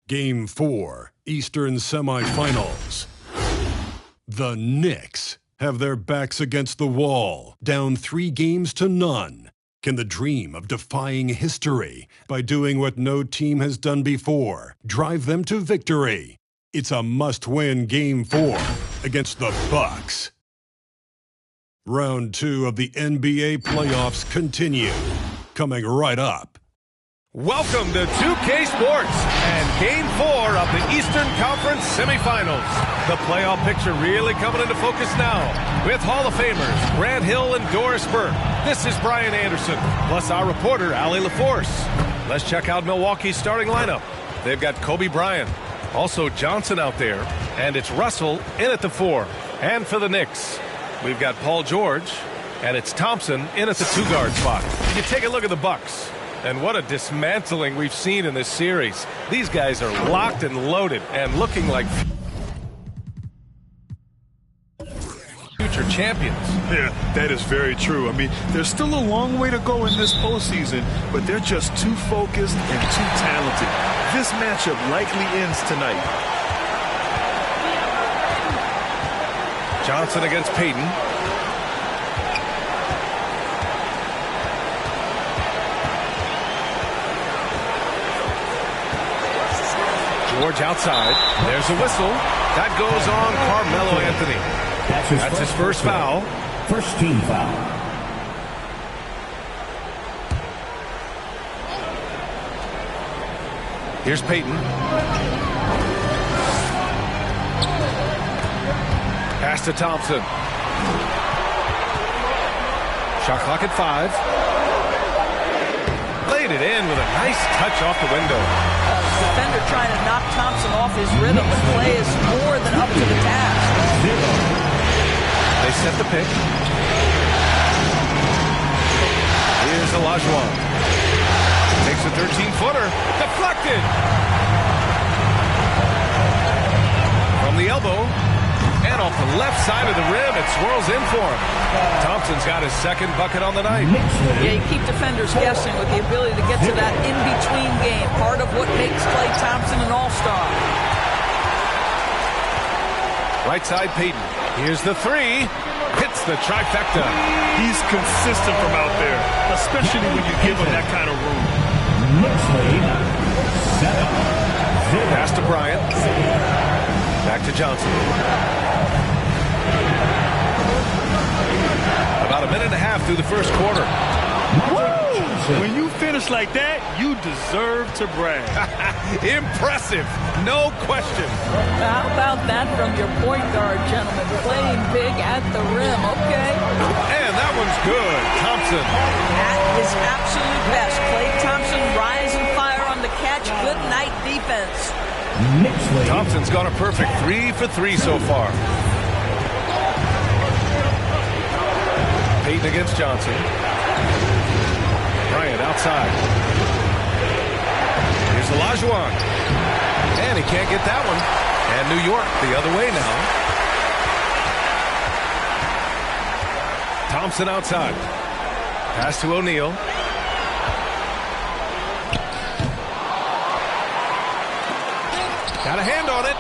Game 4, Eastern Semifinals. The Knicks have their backs against the wall, down 3-0. Can the dream of defying history by doing what no team has done before drive them to victory? It's a must-win Game 4 against the Bucks. Round 2 of the NBA playoffs continue. Coming right up. Welcome to 2K Sports and Game 4 of the Eastern Conference Semifinals. The playoff picture really coming into focus now with Hall of Famers Grant Hill and Doris Burke. This is Brian Anderson, plus our reporter, Allie LaForce. Let's check out Milwaukee's starting lineup. They've got Kobe Bryant, also Johnson out there, and it's Russell in at the 4. And for the Knicks, we've got Paul George, and it's Thompson in at the 2-guard spot. You take a look at the Bucks. And what a dismantling we've seen in this series. These guys are locked and loaded and looking like future champions. Yeah, that is very true. I mean, there's still a long way to go in this postseason, but they're just too focused and too talented. This matchup likely ends tonight. Johnson against Payton. George outside. There's a whistle. That goes on Carmelo Anthony. That's his first foul. First team foul. Here's Payton. Pass to Thompson. Shot clock at 5. Laid it in with a nice touch off the window. Defender trying to knock Thompson off his rhythm, but Clay is more than up to the task. They set the pick. Here's Olajuwon. Takes a 13-footer. Deflected. From the elbow. And off the left side of the rim, it swirls in for him. Thompson's got his second bucket on the night. Yeah, you keep defenders guessing with the ability to get to that in-between game. Part of what makes Klay Thompson an all-star. Right side, Payton. Here's the 3. Hits the trifecta. He's consistent from out there, especially when you give him that kind of room. Pass to Bryant. Back to Johnson. About a minute and a half through the first quarter. Woo! When you finish like that, you deserve to brag. Impressive, no question. How about that from your point guard, gentlemen? Playing big at the rim, okay? And that one's good. Thompson. At his absolute best. Klay Thompson, rise and fire on the catch. Good night defense. Thompson's gone a perfect 3 for 3 so far. Payton against Johnson. Bryant outside. Here's Olajuwon. And he can't get that one. And New York the other way now. Thompson outside. Pass to O'Neal. Got a hand on it.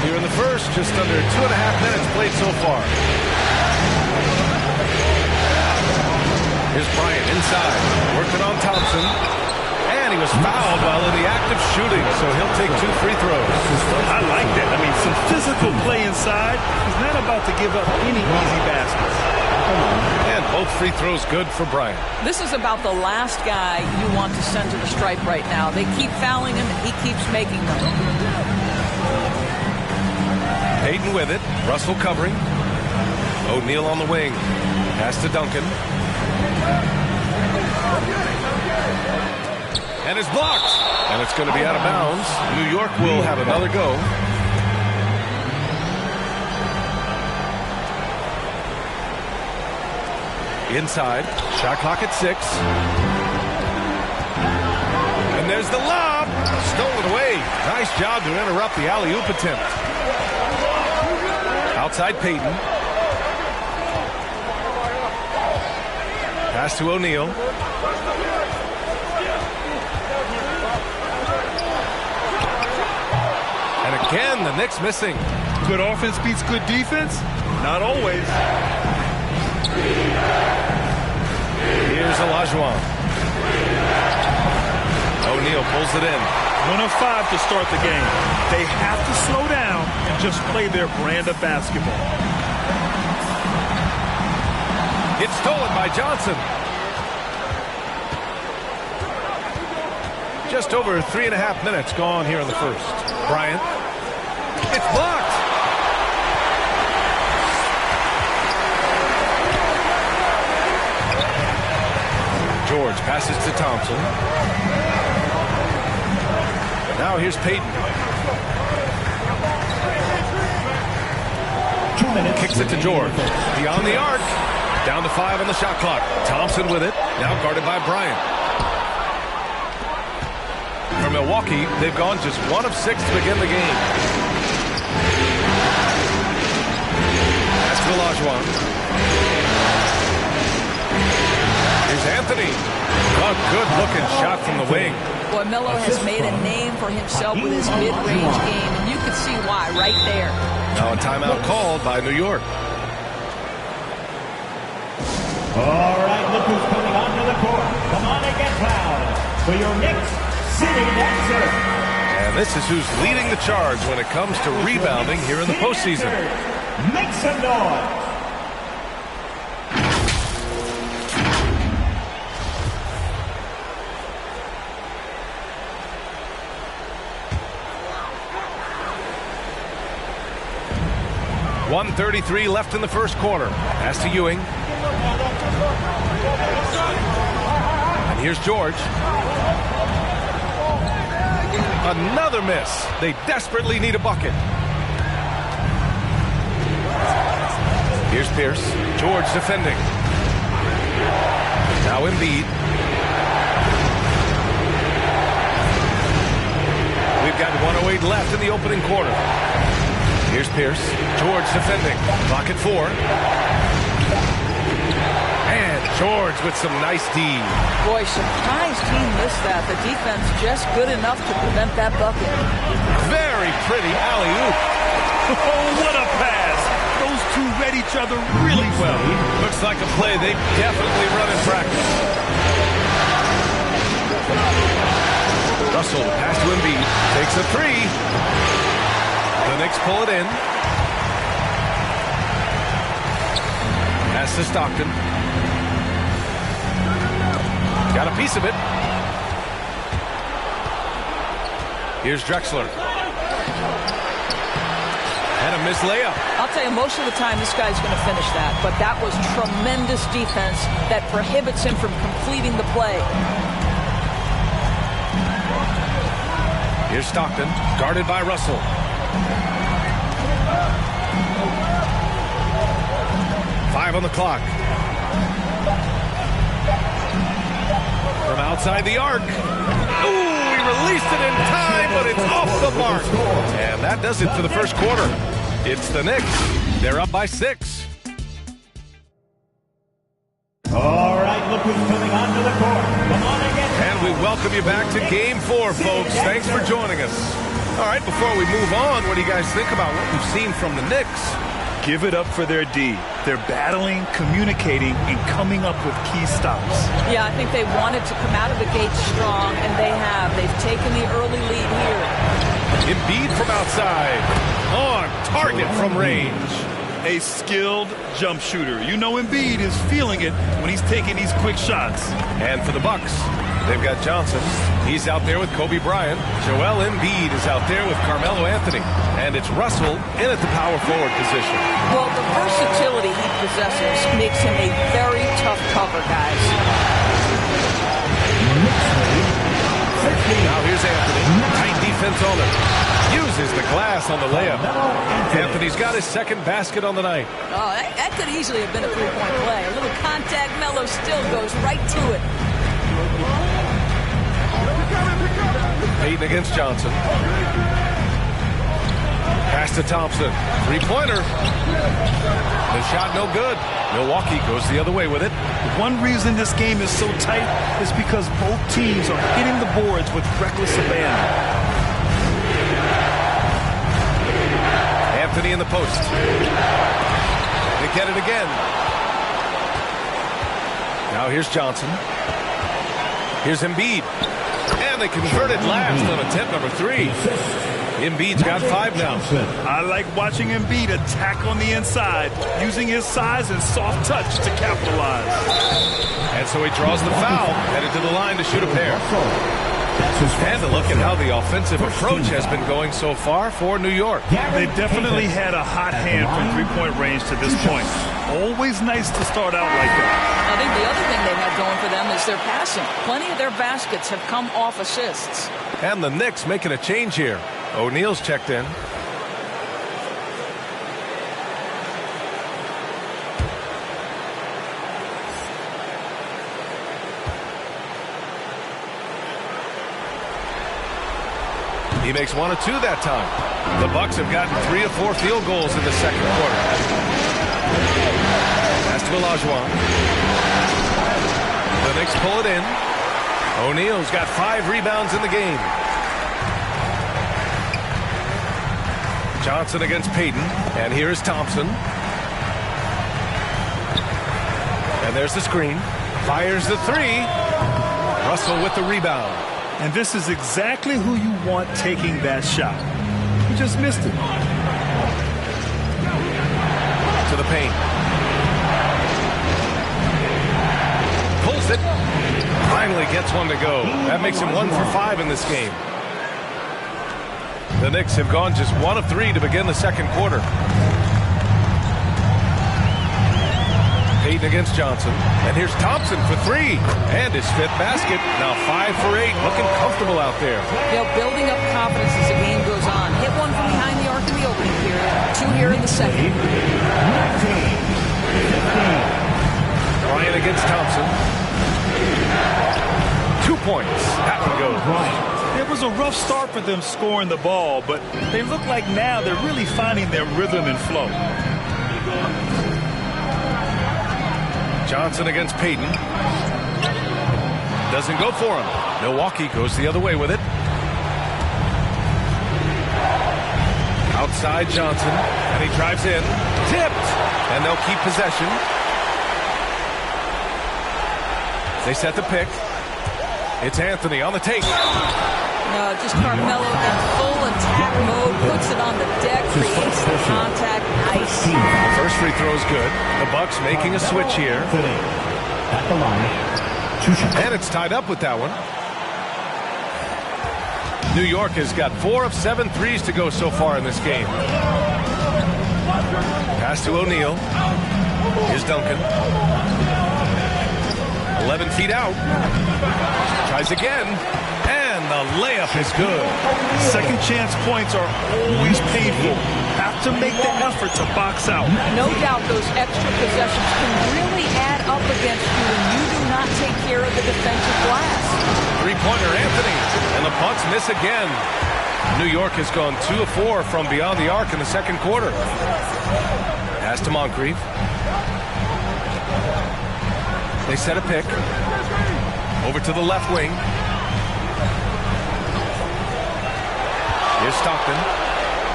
Here in the first, just under 2.5 minutes played so far. Here's Bryant inside, working on Thompson. And he was fouled while in the act of shooting, so he'll take 2 free throws. I like that. I mean, some physical play inside. He's not about to give up any easy baskets. And both free throws good for Bryant. This is about the last guy you want to send to the stripe right now. They keep fouling him, and he keeps making them. Payton with it. Russell covering. O'Neal on the wing. Pass to Duncan. And it's blocked. And it's going to be out of bounds. New York will have another go. Inside. Shot clock at 6. And there's the lob. Stolen away. Nice job to interrupt the alley-oop attempt. Outside Payton. Pass to O'Neal. Again, the Knicks missing. Good offense beats good defense? Not always. Here's Olajuwon. O'Neal pulls it in. 1 of 5 to start the game. They have to slow down and just play their brand of basketball. It's stolen by Johnson. Just over 3.5 minutes gone here in the first. Bryant. It's blocked. George passes to Thompson. Now here's Payton. Kicks it to George. Beyond the arc. Down to 5 on the shot clock. Thompson with it. Now guarded by Bryant. For Milwaukee, they've gone just 1 of 6 to begin the game. That's to Olajuwon. Here's Anthony. A good-looking shot from the wing. Boy, Melo has made a name for himself with his mid-range game, and you can see why right there. Now a timeout called by New York. All right, look who's coming onto the court. Come on and get loud for your Knicks City Dancer. And this is who's leading the charge when it comes to rebounding here in the postseason. Make some noise. .133 left in the first quarter. Pass to Ewing. And here's George. Another miss. They desperately need a bucket. Here's Pierce. George defending. Now Embiid. We've got 1:08 left in the opening quarter. Here's Pierce. George defending. Clock at 4. And George with some nice D. Boy, surprised he missed that. The defense just good enough to prevent that bucket. Very pretty alley-oop. Oh, what a pass. Those two read each other really well. Looks like a play they definitely run in practice. Russell, pass to Embiid. Takes a 3. The Knicks pull it in. Pass to Stockton. Got a piece of it. Here's Drexler. And a missed layup. I'll tell you, most of the time this guy's going to finish that, but that was tremendous defense that prohibits him from completing the play. Here's Stockton, guarded by Russell. Five on the clock. From outside the arc. Ooh, he released it in time, but it's off the mark. And that does it for the first quarter. It's the Knicks. They're up by 6. All right, look who's coming onto the court. Come on and get And we welcome you back to Game 4, folks. Thanks for joining us. All right, before we move on, what do you guys think about what we've seen from the Knicks? Give it up for their D. They're battling, communicating, and coming up with key stops. Yeah, I think they wanted to come out of the gate strong, and they have. They've taken the early lead here. Embiid from outside. On target from range. A skilled jump shooter. You know Embiid is feeling it when he's taking these quick shots. And for the Bucks, they've got Johnson. He's out there with Kobe Bryant. Joel Embiid is out there with Carmelo Anthony. And it's Russell in at the power forward position. Well, the versatility he possesses makes him a very tough cover, guys. Now here's Anthony. Tight defense on him. Uses the glass on the layup. Anthony's got his second basket on the night. Oh, that could easily have been a three-point play. A little contact, Melo still goes right to it. Payton against Johnson. Pass to Thompson. Three-pointer. The shot no good. Milwaukee goes the other way with it. One reason this game is so tight is because both teams are hitting the boards with reckless abandon. Anthony in the post. They get it again. Now here's Johnson. Here's Embiid. And they converted last on attempt number 3. Embiid's got 5 now. I like watching Embiid attack on the inside, using his size and soft touch to capitalize. And so he draws the foul, headed to the line to shoot a pair. And a look at how the offensive approach has been going so far for New York. They've definitely had a hot hand from three-point range to this point. Always nice to start out like that. I think the other thing they've had going for them is their passing. Plenty of their baskets have come off assists. And the Knicks making a change here. O'Neal's checked in. He makes 1 of 2 that time. The Bucks have gotten 3 of 4 field goals in the second quarter. Pass to Olajuwon. The Knicks pull it in. O'Neal's got 5 rebounds in the game. Johnson against Payton. And here's Thompson. And there's the screen. Fires the 3. Russell with the rebound. And this is exactly who you want taking that shot. He just missed it. To the paint. Pulls it. Finally gets one to go. That makes him 1 for 5 in this game. The Knicks have gone just 1 of 3 to begin the second quarter. Payton against Johnson. And here's Thompson for 3. And his 5th basket. Now 5 for 8. Looking comfortable out there. You know, building up confidence as the game goes on. Hit 1 from behind the arc in the opening period. 2 here in the second. Bryant against Thompson. 2 points. That one goes. It was a rough start for them scoring the ball, but they look like now they're really finding their rhythm and flow. Johnson against Payton. Doesn't go for him. Milwaukee goes the other way with it. Outside Johnson. And he drives in. Tipped. And they'll keep possession. They set the pick. It's Anthony on the take. Just Carmelo in full attack mode. Puts it on the deck. Creates the contact. Nice. The first free throw is good. The Bucks making a switch here. At the line. And it's tied up with that one. New York has got 4 of 7 threes to go so far in this game. Pass to O'Neal. Here's Duncan. 11 feet out. Tries again. And the layup is good. Second chance points are always painful. Have to make the effort to box out. No doubt those extra possessions can really add up against you when you do not take care of the defensive glass. Three-pointer Anthony. And the Bucks miss again. New York has gone 2 of 4 from beyond the arc in the second quarter. Pass to Moncrief. They set a pick. Over to the left wing. Here's Stockton.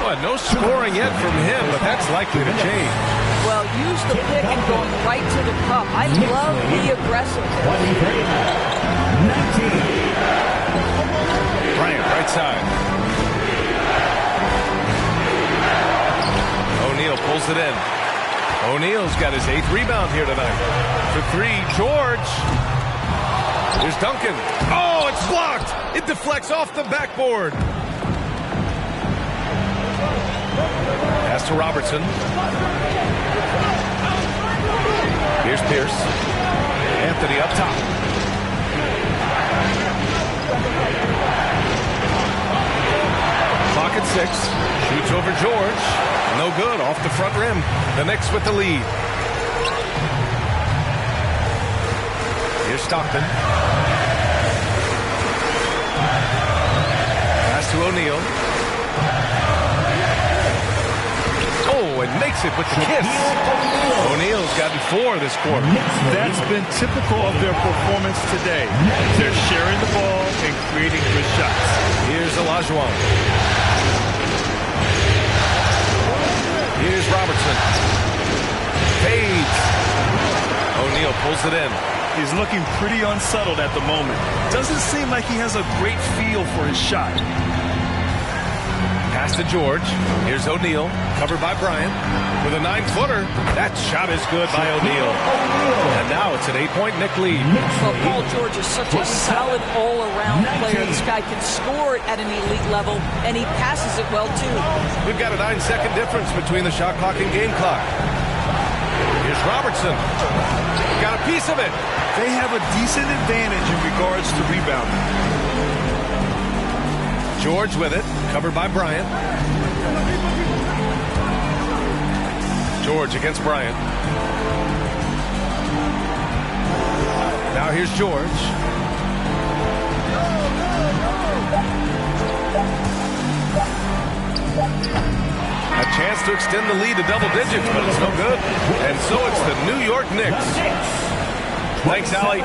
Well, no scoring yet from him, but that's likely to change. Well, use the pick and going right to the cup. I love the aggressiveness. 19. Bryant, right side. O'Neal pulls it in. O'Neal's got his 8th rebound here tonight. For 3, George. Here's Duncan. Oh, it's blocked. It deflects off the backboard. Pass to Robertson. Here's Pierce. Anthony up top. Clock at 6. Shoots over George. No good. Off the front rim. The Knicks with the lead. Here's Stockton. Pass to O'Neal. Oh, and makes it with the kiss. O'Neal's gotten 4 this quarter. That's been typical of their performance today. They're sharing the ball and creating good shots. Here's Olajuwon. pulls it in. He's looking pretty unsettled at the moment. Doesn't seem like he has a great feel for his shot. Pass to George. Here's O'Neal, covered by Bryant. With a 9-footer, that shot is good by O'Neal. And now it's an 8-point Knick lead. Well, Paul George is such a solid all-around player. This guy can score at an elite level, and he passes it well, too. We've got a 9-second difference between the shot clock and game clock. Here's Robertson. Got a piece of it. They have a decent advantage in regards to rebounding. George with it, covered by Bryant. George against Bryant. Now here's George. A chance to extend the lead to double digits, but it's no good. And so it's the New York Knicks. Thanks, Allie.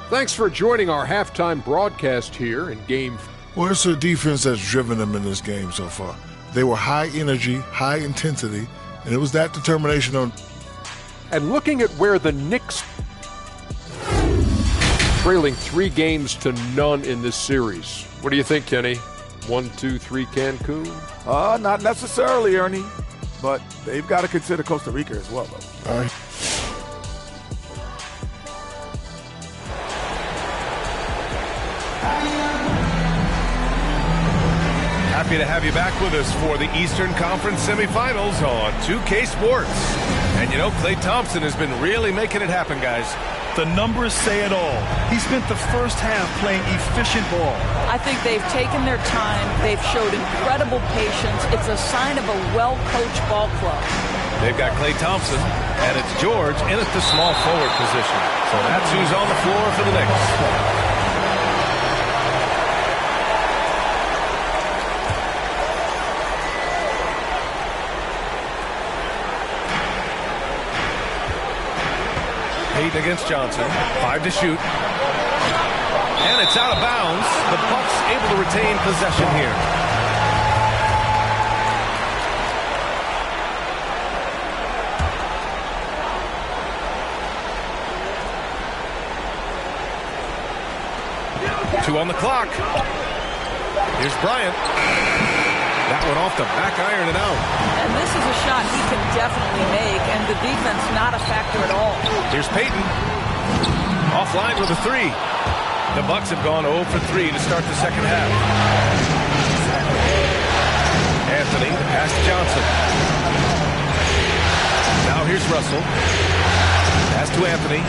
Thanks for joining our halftime broadcast here in Game 4. Well, it's the defense that's driven them in this game so far. They were high energy, high intensity, and it was that determination on. And looking at where the Knicks trailing 3-0 in this series. What do you think, Kenny? 1-2-3 Cancun? Not necessarily, Ernie. But they've got to consider Costa Rica as well, though. All right. Happy to have you back with us for the Eastern Conference semifinals on 2K Sports. And you know, Klay Thompson has been really making it happen, guys. The numbers say it all. He spent the first half playing efficient ball. I think they've taken their time. They've showed incredible patience. It's a sign of a well-coached ball club. They've got Klay Thompson, and it's George in at the small forward position. So that's who's on the floor for the Knicks. Payton against Johnson. 5 to shoot. And it's out of bounds. The Bucks able to retain possession here. Two on the clock. Here's Bryant. That one off the back iron and out. And this is a shot he can definitely make, and the defense not a factor at all. Here's Payton. Offline with a 3. The Bucks have gone 0 for 3 to start the second half. Anthony, the pass to Johnson. Now here's Russell. Pass to Anthony.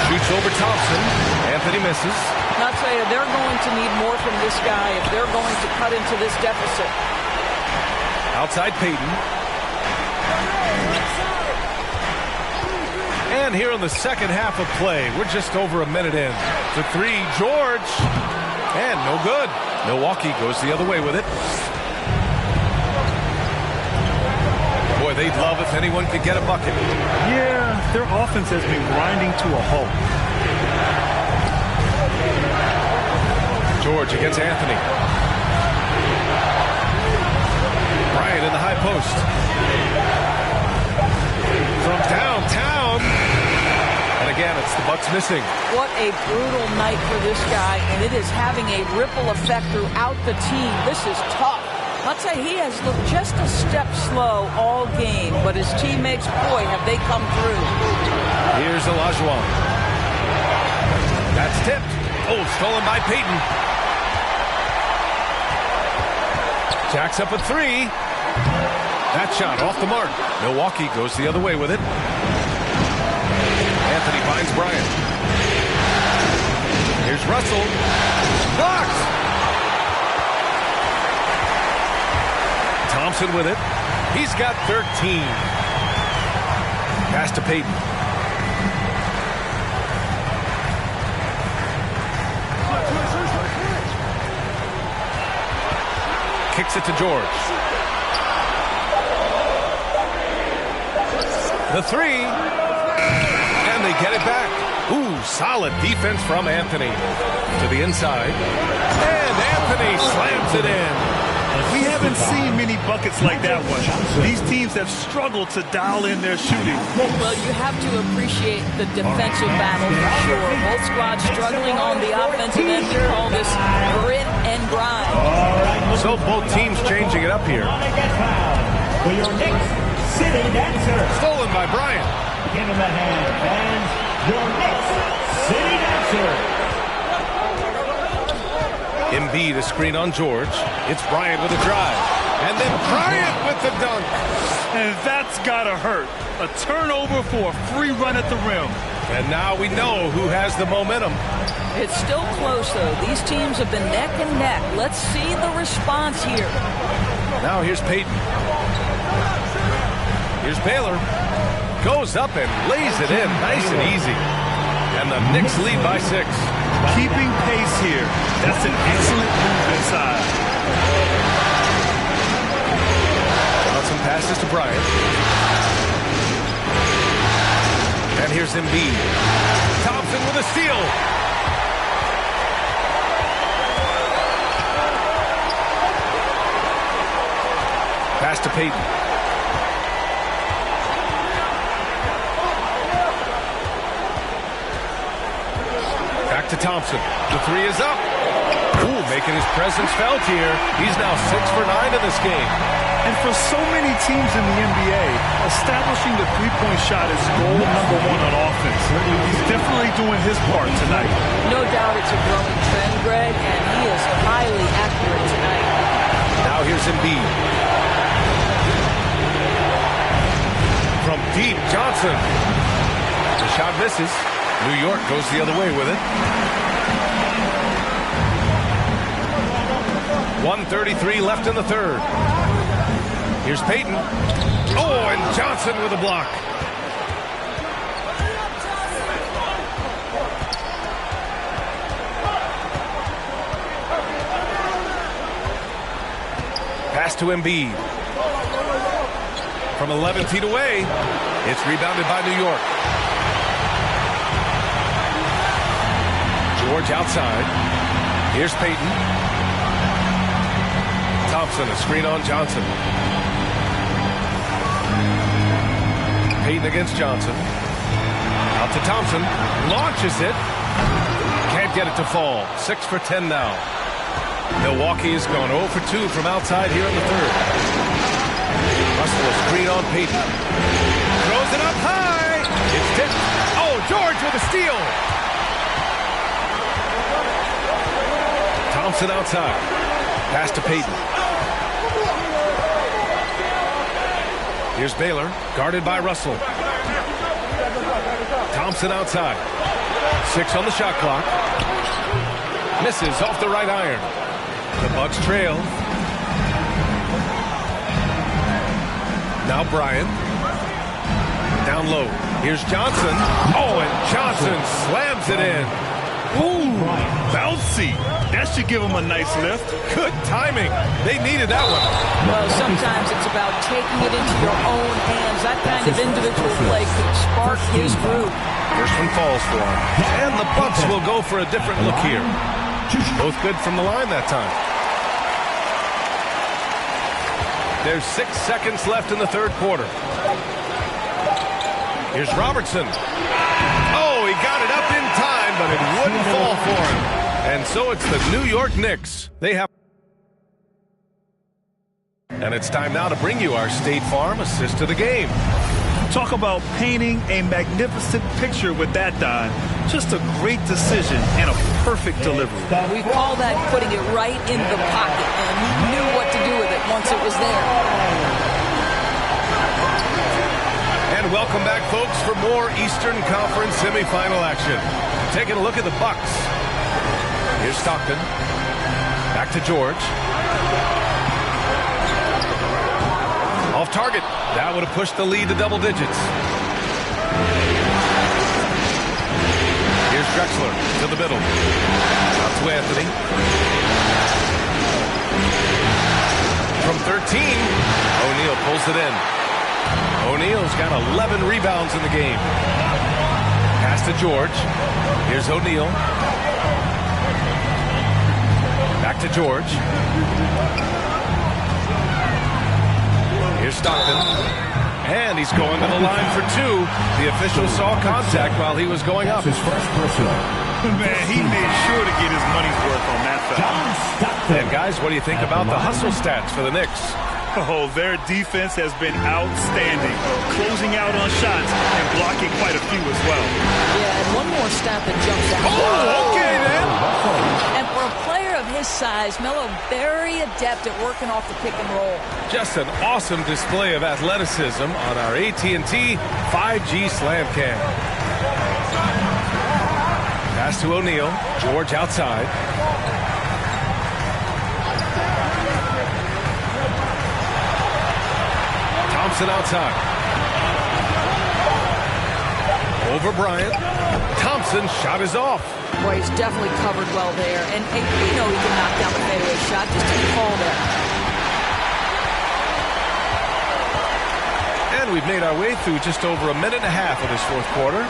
Shoots over Thompson. Anthony misses. I'll tell you, they're going to need more from this guy if they're going to cut into this deficit. Outside Payton. And here in the second half of play, we're just over a minute in. The 3, George. And no good. Milwaukee goes the other way with it. Boy, they'd love if anyone could get a bucket. Yeah, their offense has been grinding to a halt. George against Anthony. Bryant in the high post. From downtown. And again, it's the Bucks missing. What a brutal night for this guy, and it is having a ripple effect throughout the team. This is tough. Let's say he has looked just a step slow all game, but his teammates, boy, have they come through. Here's Olajuwon. That's tipped. Oh, stolen by Payton. Jacks up a 3. That shot off the mark. Milwaukee goes the other way with it. Anthony finds Bryant. Here's Russell. Blocked. Thompson with it. He's got 13. Pass to Payton. Kicks it to George. The 3. And they get it back. Ooh, solid defense from Anthony. To the inside. And Anthony slams it in. We haven't seen many buckets like that one. These teams have struggled to dial in their shooting. Well, you have to appreciate the defensive battle for sure. Both squads struggling on the offensive end. We call this grit and grind. So both teams changing it up here. For your next city dancer. Stolen by Bryant. Give him a hand, fans. Your next city dancer. Embiid, a screen on George. It's Bryant with a drive. And then Bryant with the dunk. And that's gotta hurt. A turnover for a free run at the rim. And now we know who has the momentum. It's still close, though. These teams have been neck and neck. Let's see the response here. Now here's Payton. Here's Baylor. Goes up and lays it in nice and easy. And the Knicks lead by 6. Keeping pace here. That's an excellent move inside. Johnson passes to Bryant. And here's Embiid. Thompson with a steal. Pass to Payton. Back to Thompson. The three is up. Ooh, making his presence felt here. He's now 6 for 9 in this game. And for so many teams in the NBA, establishing the three-point shot is goal number 1 on offense. He's definitely doing his part tonight. No doubt it's a growing trend, Greg, and he is highly accurate tonight. Now here's Embiid. From deep, Johnson. The shot misses. New York goes the other way with it. 1:33 left in the third. Here's Payton. Oh, and Johnson with a block. Pass to Embiid. From 11 feet away, it's rebounded by New York. George outside. Here's Payton. Thompson, a screen on Johnson. Payton against Johnson. Out to Thompson. Launches it. Can't get it to fall. 6 for 10 now. Milwaukee has gone 0 for 2 from outside here in the third. Russell, a screen on Payton. Throws it up high. It's tipped. Oh, George with a steal. Thompson outside. Pass to Payton. Here's Baylor, guarded by Russell. Thompson outside. 6 on the shot clock. Misses off the right iron. The Bucks trail. Now Bryant. Down low. Here's Johnson. Oh, and Johnson slams it in. Ooh, bouncy. That should give him a nice lift. Good timing. They needed that one. Well, sometimes it's about taking it into your own hands. That kind of individual play could spark his group. First one falls for him. And the Bucks will go for a different look here. Both good from the line that time. There's 6 seconds left in the third quarter. Here's Robertson. Oh, he got it up in time, but it wouldn't fall for him. And so it's the New York Knicks. They have... And it's time now to bring you our State Farm assist to the game. Talk about painting a magnificent picture with that dive. Just a great decision and a perfect delivery. We call that putting it right in the pocket, and he knew what to do with it once it was there. And welcome back, folks, for more Eastern Conference semifinal action. Taking a look at the Bucks. Here's Stockton. Back to George. Off target. That would have pushed the lead to double digits. Here's Drexler to the middle. Out to Anthony. From 13, O'Neal pulls it in. O'Neal's got 11 rebounds in the game. Pass to George. Here's O'Neal. Back to George. Here's Stockton. And he's going to the line for two. The official saw contact while he was going up. His first personal. Man, he made sure to get his money's worth on that foul. And guys, what do you think about the hustle stats for the Knicks? Oh, their defense has been outstanding, closing out on shots and blocking quite a few as well. Yeah, and one more stat that jumps out. Oh, okay then. And for a player of his size, Melo very adept at working off the pick and roll. Just an awesome display of athleticism on our AT&T 5G Slam Cam. Pass to O'Neal. George outside. Thompson outside. Over Bryant. Thompson's shot is off. Boy, he's definitely covered well there. And we know he can knock down the fadeaway shot. Just didn't fall there. And we've made our way through just over a minute and a half of this fourth quarter.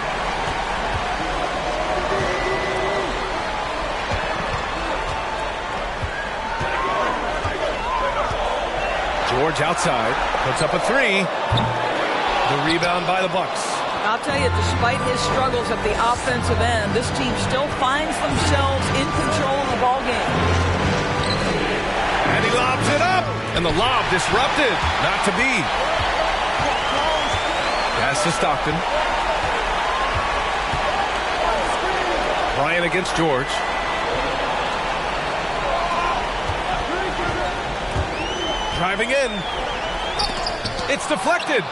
George outside, puts up a three. The rebound by the Bucks. I'll tell you, despite his struggles at the offensive end, this team still finds themselves in control of the ball game. And he lobs it up, and the lob disrupted. Not to be. Pass to Stockton. Bryant against George. Driving in. It's deflected.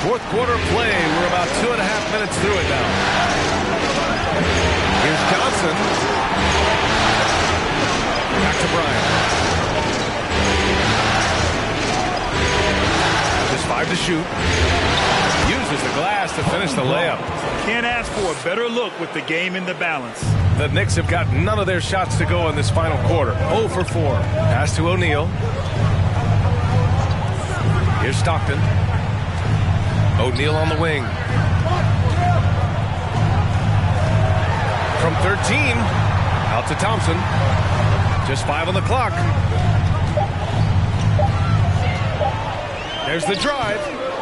Fourth quarter play. We're about 2.5 minutes through it now. Here's Johnson. Back to Bryant. Just 5 to shoot. Uses the glass to finish the layup. Can't ask for a better look with the game in the balance. The Knicks have got none of their shots to go in this final quarter. 0 for 4. Pass to O'Neal. Here's Stockton. O'Neal on the wing. From 13, out to Thompson. Just 5 on the clock. There's the drive.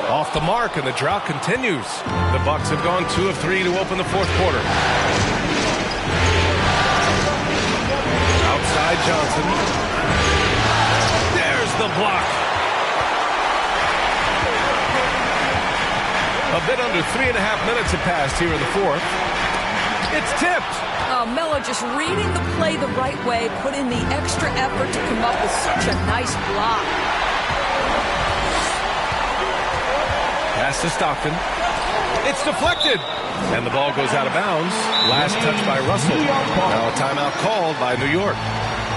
Off the mark, and the drought continues. The Bucks have gone 2 of 3 to open the fourth quarter. Outside Johnson. There's the block. A bit under 3.5 minutes have passed here in the fourth. It's tipped. Oh, Melo just reading the play the right way, put in the extra effort to come up with such a nice block. Pass to Stockton. It's deflected. And the ball goes out of bounds. Last touch by Russell. Now a timeout called by New York.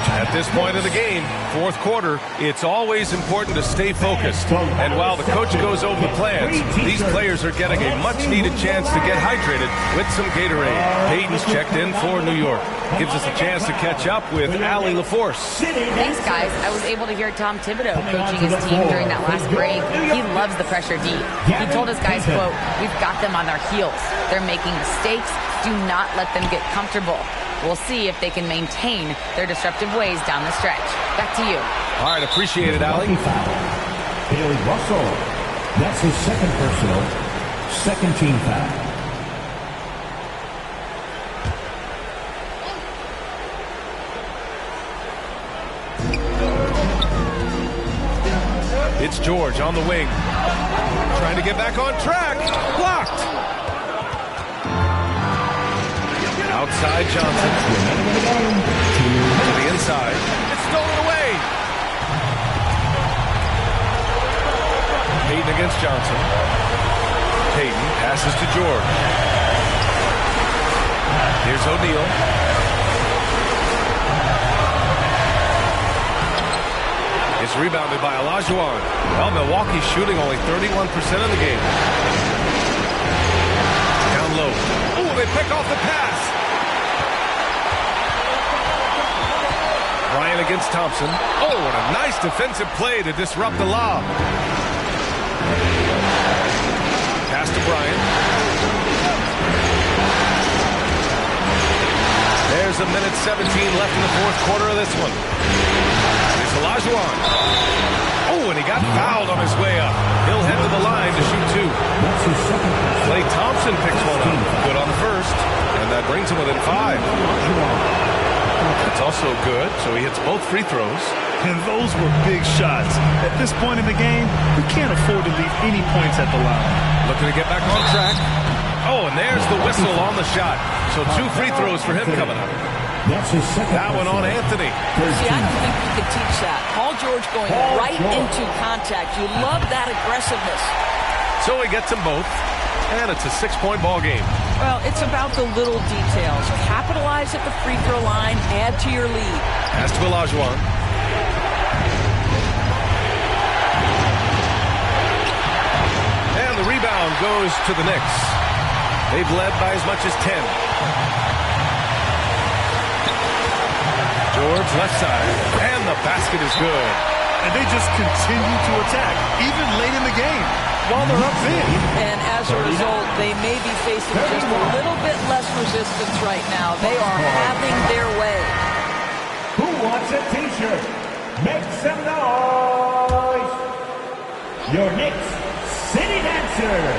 At this point of the game, fourth quarter, it's always important to stay focused. And while the coach goes over the plans, these players are getting a much-needed chance to get hydrated with some Gatorade. Peyton's checked in for New York. Gives us a chance to catch up with Allie LaForce. Thanks, guys. I was able to hear Tom Thibodeau coaching his team during that last break. He loves the pressure deep. He told his guys, quote, "We've got them on their heels. They're making mistakes. Do not let them get comfortable." We'll see if they can maintain their disruptive ways down the stretch. Back to you. All right, appreciate it, Allie. Bailey Russell. That's his second personal. Second team foul. It's George on the wing. Trying to get back on track. Blocked. Outside Johnson. To the inside. It's stolen away. Peyton against Johnson. Peyton passes to George. Here's O'Neal. It's rebounded by Olajuwon. Well, Milwaukee's shooting only 31% of the game. Down low. Oh, they pick off the pass. Bryant against Thompson. Oh, what a nice defensive play to disrupt the lob. 1:17 left in the fourth quarter of this one. It's Olajuwon. Oh, and he got fouled on his way up. He'll head to the line to shoot two. Klay Thompson picks one up. Good on the first. And that brings him within 5. That's also good, so he hits both free throws. And those were big shots. At this point in the game, you can't afford to leave any points at the line. Looking to get back on track. Oh, and there's the whistle on the shot. So 2 free throws for him coming up. That one on Anthony. See, I don't think you can teach that. Paul George going right into contact. You love that aggressiveness. So he gets them both, and it's a 6-point ball game. Well, it's about the little details. Capitalize at the free throw line, add to your lead. Pass to Olajuwon. And the rebound goes to the Knicks. They've led by as much as 10. George left side, and the basket is good. And they just continue to attack, even late in the game, while they're up big. And as a result, they may be facing just a little bit less resistance right now. They are having their way. Who wants a t-shirt? Make some noise. Your Knicks City Dancers.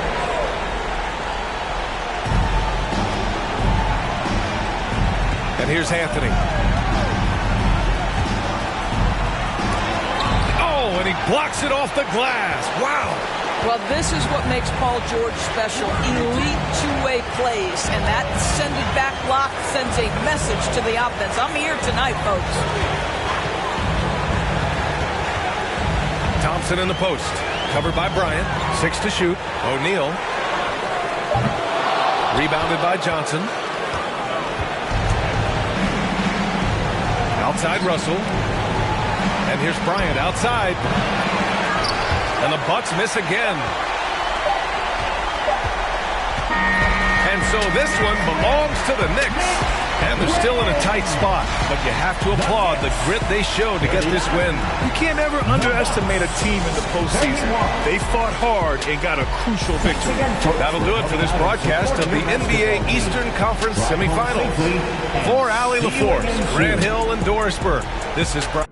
And here's Anthony. Oh, and he blocks it off the glass. Wow. Well, this is what makes Paul George special. Elite two-way plays, and that sending back block sends a message to the offense. I'm here tonight, folks. Thompson in the post. Covered by Bryant. 6 to shoot. O'Neal. Rebounded by Johnson. Outside Russell. And here's Bryant outside. And the Bucks miss again. And so this one belongs to the Knicks. And they're still in a tight spot. But you have to applaud the grit they showed to get this win. You can't ever underestimate a team in the postseason. They fought hard and got a crucial victory. That'll do it for this broadcast of the NBA Eastern Conference semifinals. For Allie LaForce, Grant Hill, and Doris Burke, this is Brian.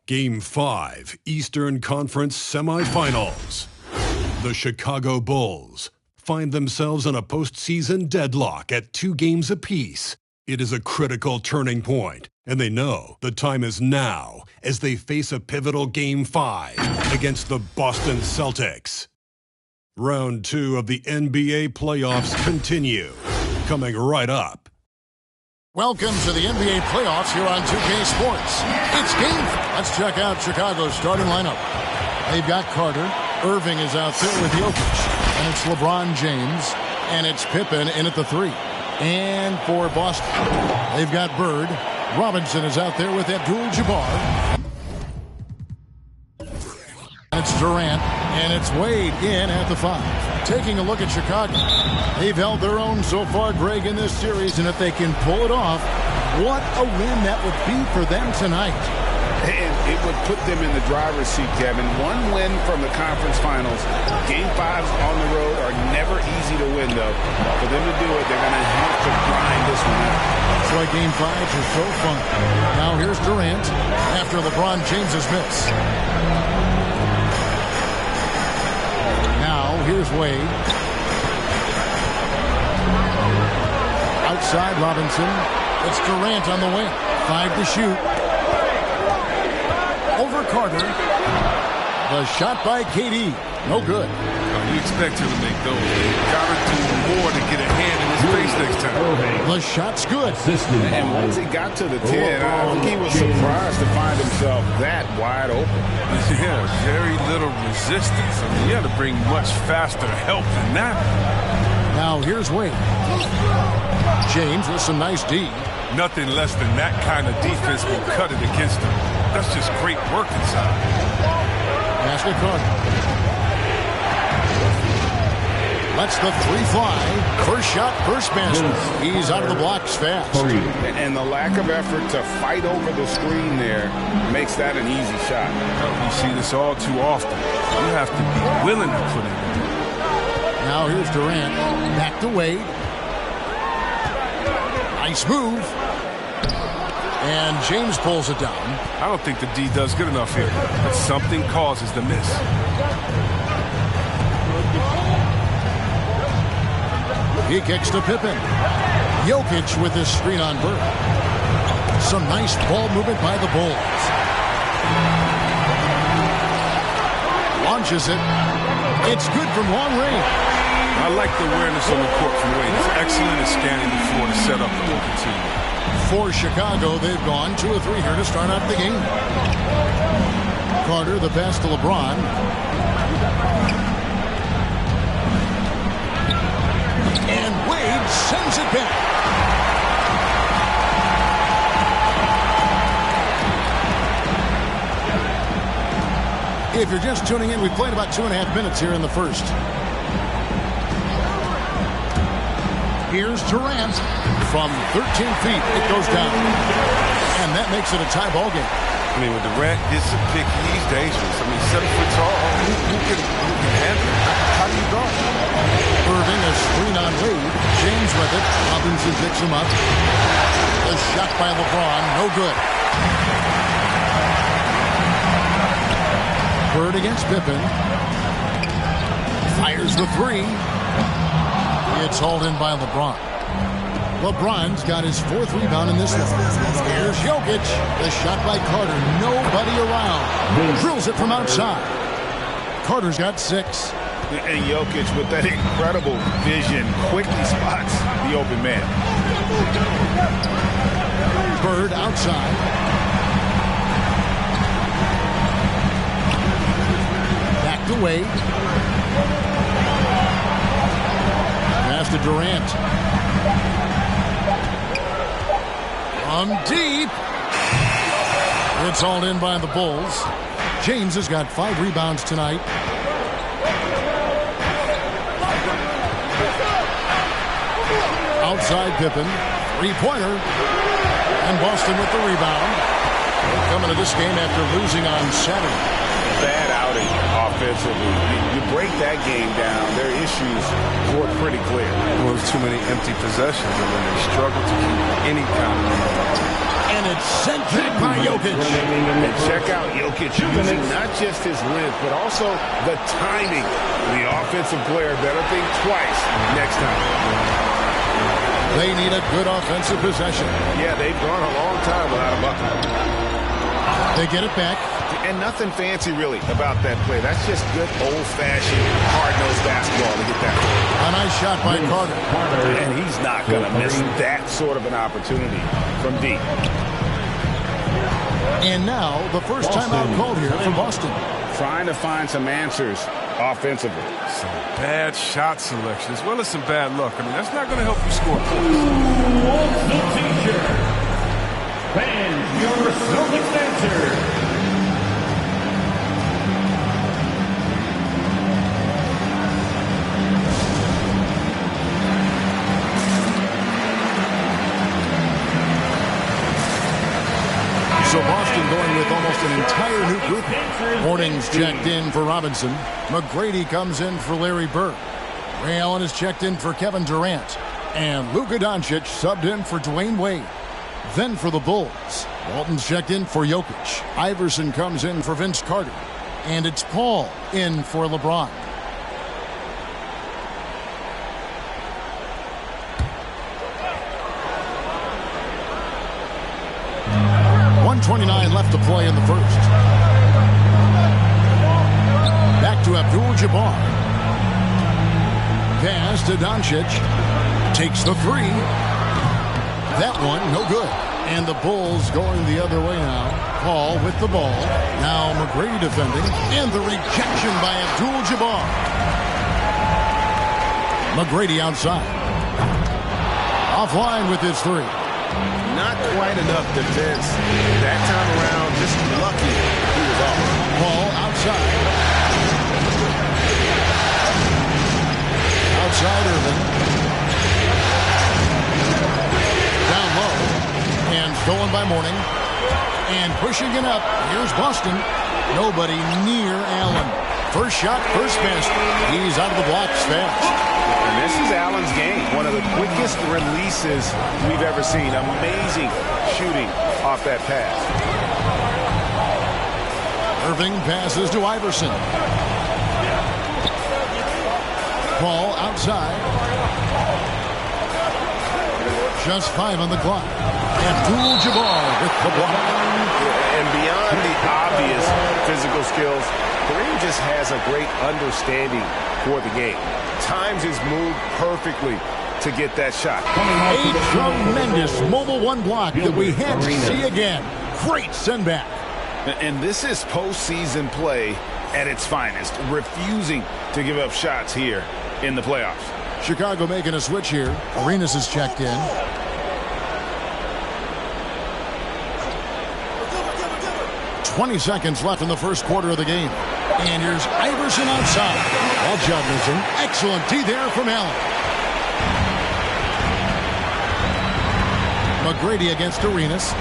Game 5, Eastern Conference Semifinals. The Chicago Bulls find themselves in a postseason deadlock at 2 games apiece. It is a critical turning point, and they know the time is now as they face a pivotal Game 5 against the Boston Celtics. Round 2 of the NBA playoffs continue, coming right up. Welcome to the NBA playoffs here on 2K Sports. It's game. Let's check out Chicago's starting lineup. They've got Carter. Irving is out there with Jokic. And it's LeBron James. And it's Pippen in at the 3. And for Boston, they've got Bird. Robinson is out there with Abdul-Jabbar. It's Durant, and it's Wade in at the 5. Taking a look at Chicago. They've held their own so far, Greg, in this series, and if they can pull it off, what a win that would be for them tonight. And it would put them in the driver's seat, Kevin. One win from the conference finals. Game 5s on the road are never easy to win, though. For them to do it, they're going to have to grind this one out. That's why Game 5s are so fun. Now here's Durant after LeBron James's miss. Here's Wade. Outside Robinson. It's Durant on the wing. 5 to shoot. Over Carter. The shot by KD. No good. You expect him to make those. Got to do more to get a hand in his face next time. The shot's good. And once he got to the 10, I think he was surprised to find himself that wide open. Yeah, very little resistance. I mean, you have to bring much faster help than that. Now here's Wade. James with some nice D. Nothing less than that kind of defense will cut it against him. That's just great work inside. Pass to Carter. Lets the 3 fly. First shot, first basket. He's out of the blocks fast. And the lack of effort to fight over the screen there makes that an easy shot. You see this all too often. You have to be willing to put it in. Now here's Durant. Back to Wade. Nice move. And James pulls it down. I don't think the D does good enough here. But something causes the miss. He kicks to Pippen. Jokic with his screen on Bird. Some nice ball movement by the Bulls. Launches it. It's good from long range. I like the awareness on the court from Wade. It's excellent at scanning the floor to set up the open team. For Chicago, they've gone 2 of 3 here to start out the game. Carter, the pass to LeBron. you're just tuning in, we played about 2.5 minutes here in the first. Here's Durant from 13 feet. It goes down. And that makes it a tie ball game. I mean, when Durant gets a pick, he's dangerous. I mean, 7 foot tall. Who can handle it? How do you guard? Irving, a screen on Wade. James with it. Robinson picks him up. A shot by LeBron. No good. Bird against Pippen. Fires the three. It's hauled in by LeBron. LeBron's got his 4th rebound in this one. Here's Jokic. The shot by Carter. Nobody around. Drills it from outside. Carter's got 6. And Jokic, with that incredible vision, quickly spots the open man. Bird outside. Back to Wade. Pass to Durant. From deep. It's hauled in by the Bulls. James has got 5 rebounds tonight. Outside Pippen. 3-pointer. And Boston with the rebound. Coming to this game after losing on Saturday. Bad outing offensively. You break that game down, their issues were pretty clear. Well, there's too many empty possessions, and then they struggle to keep any kind of momentum. And it's sent back by Jokic. And check out Jokic using not just his length, but also the timing. The offensive player better think twice next time. They need a good offensive possession. Yeah, they've gone a long time without a bucket. They get it back. And nothing fancy, really, about that play. That's just good, old-fashioned, hard-nosed basketball to get that. A nice shot by Carter. And he's not going to miss that sort of an opportunity from deep. And now, the first timeout called here from Boston. Trying to find some answers offensively. Some bad shot selection, as well as some bad luck. I mean, that's not going to help you score points. What's the teacher? Fans, your Celtics answer. So Boston going with almost an entire new group. Morning's checked in for Robinson. McGrady comes in for Larry Bird. Ray Allen is checked in for Kevin Durant. And Luka Doncic subbed in for Dwayne Wade. Then for the Bulls, Walton's checked in for Jokic. Iverson comes in for Vince Carter. And it's Paul in for LeBron. .29 left to play in the first. Back to Abdul-Jabbar. Pass to Doncic. Takes the 3. That one, no good. And the Bulls going the other way now. Paul with the ball. Now McGrady defending. And the rejection by Abdul-Jabbar. McGrady outside. Offline with his 3. Not quite enough defense that time around. Just lucky he was off. Paul outside. Outside Irving. Down low. And stolen by Mourning. And pushing it up. Here's Boston. Nobody near Allen. First shot, first pass. He's out of the blocks fast. And this is Allen's game. One of the quickest releases we've ever seen. Amazing shooting off that pass. Irving passes to Iverson. Ball outside. Just 5 on the clock. Abdul-Jabbar with the block. And beyond the obvious physical skills, Kareem just has a great understanding for the game. Times his move perfectly to get that shot. A tremendous mobile 1 block that we had to see again. Great send back. And this is postseason play at its finest, refusing to give up shots here in the playoffs. Chicago making a switch here. Arenas is checked in. .20 seconds left in the first quarter of the game. And here's Iverson outside. Well, Judson, excellent D there from Allen. McGrady against Arenas.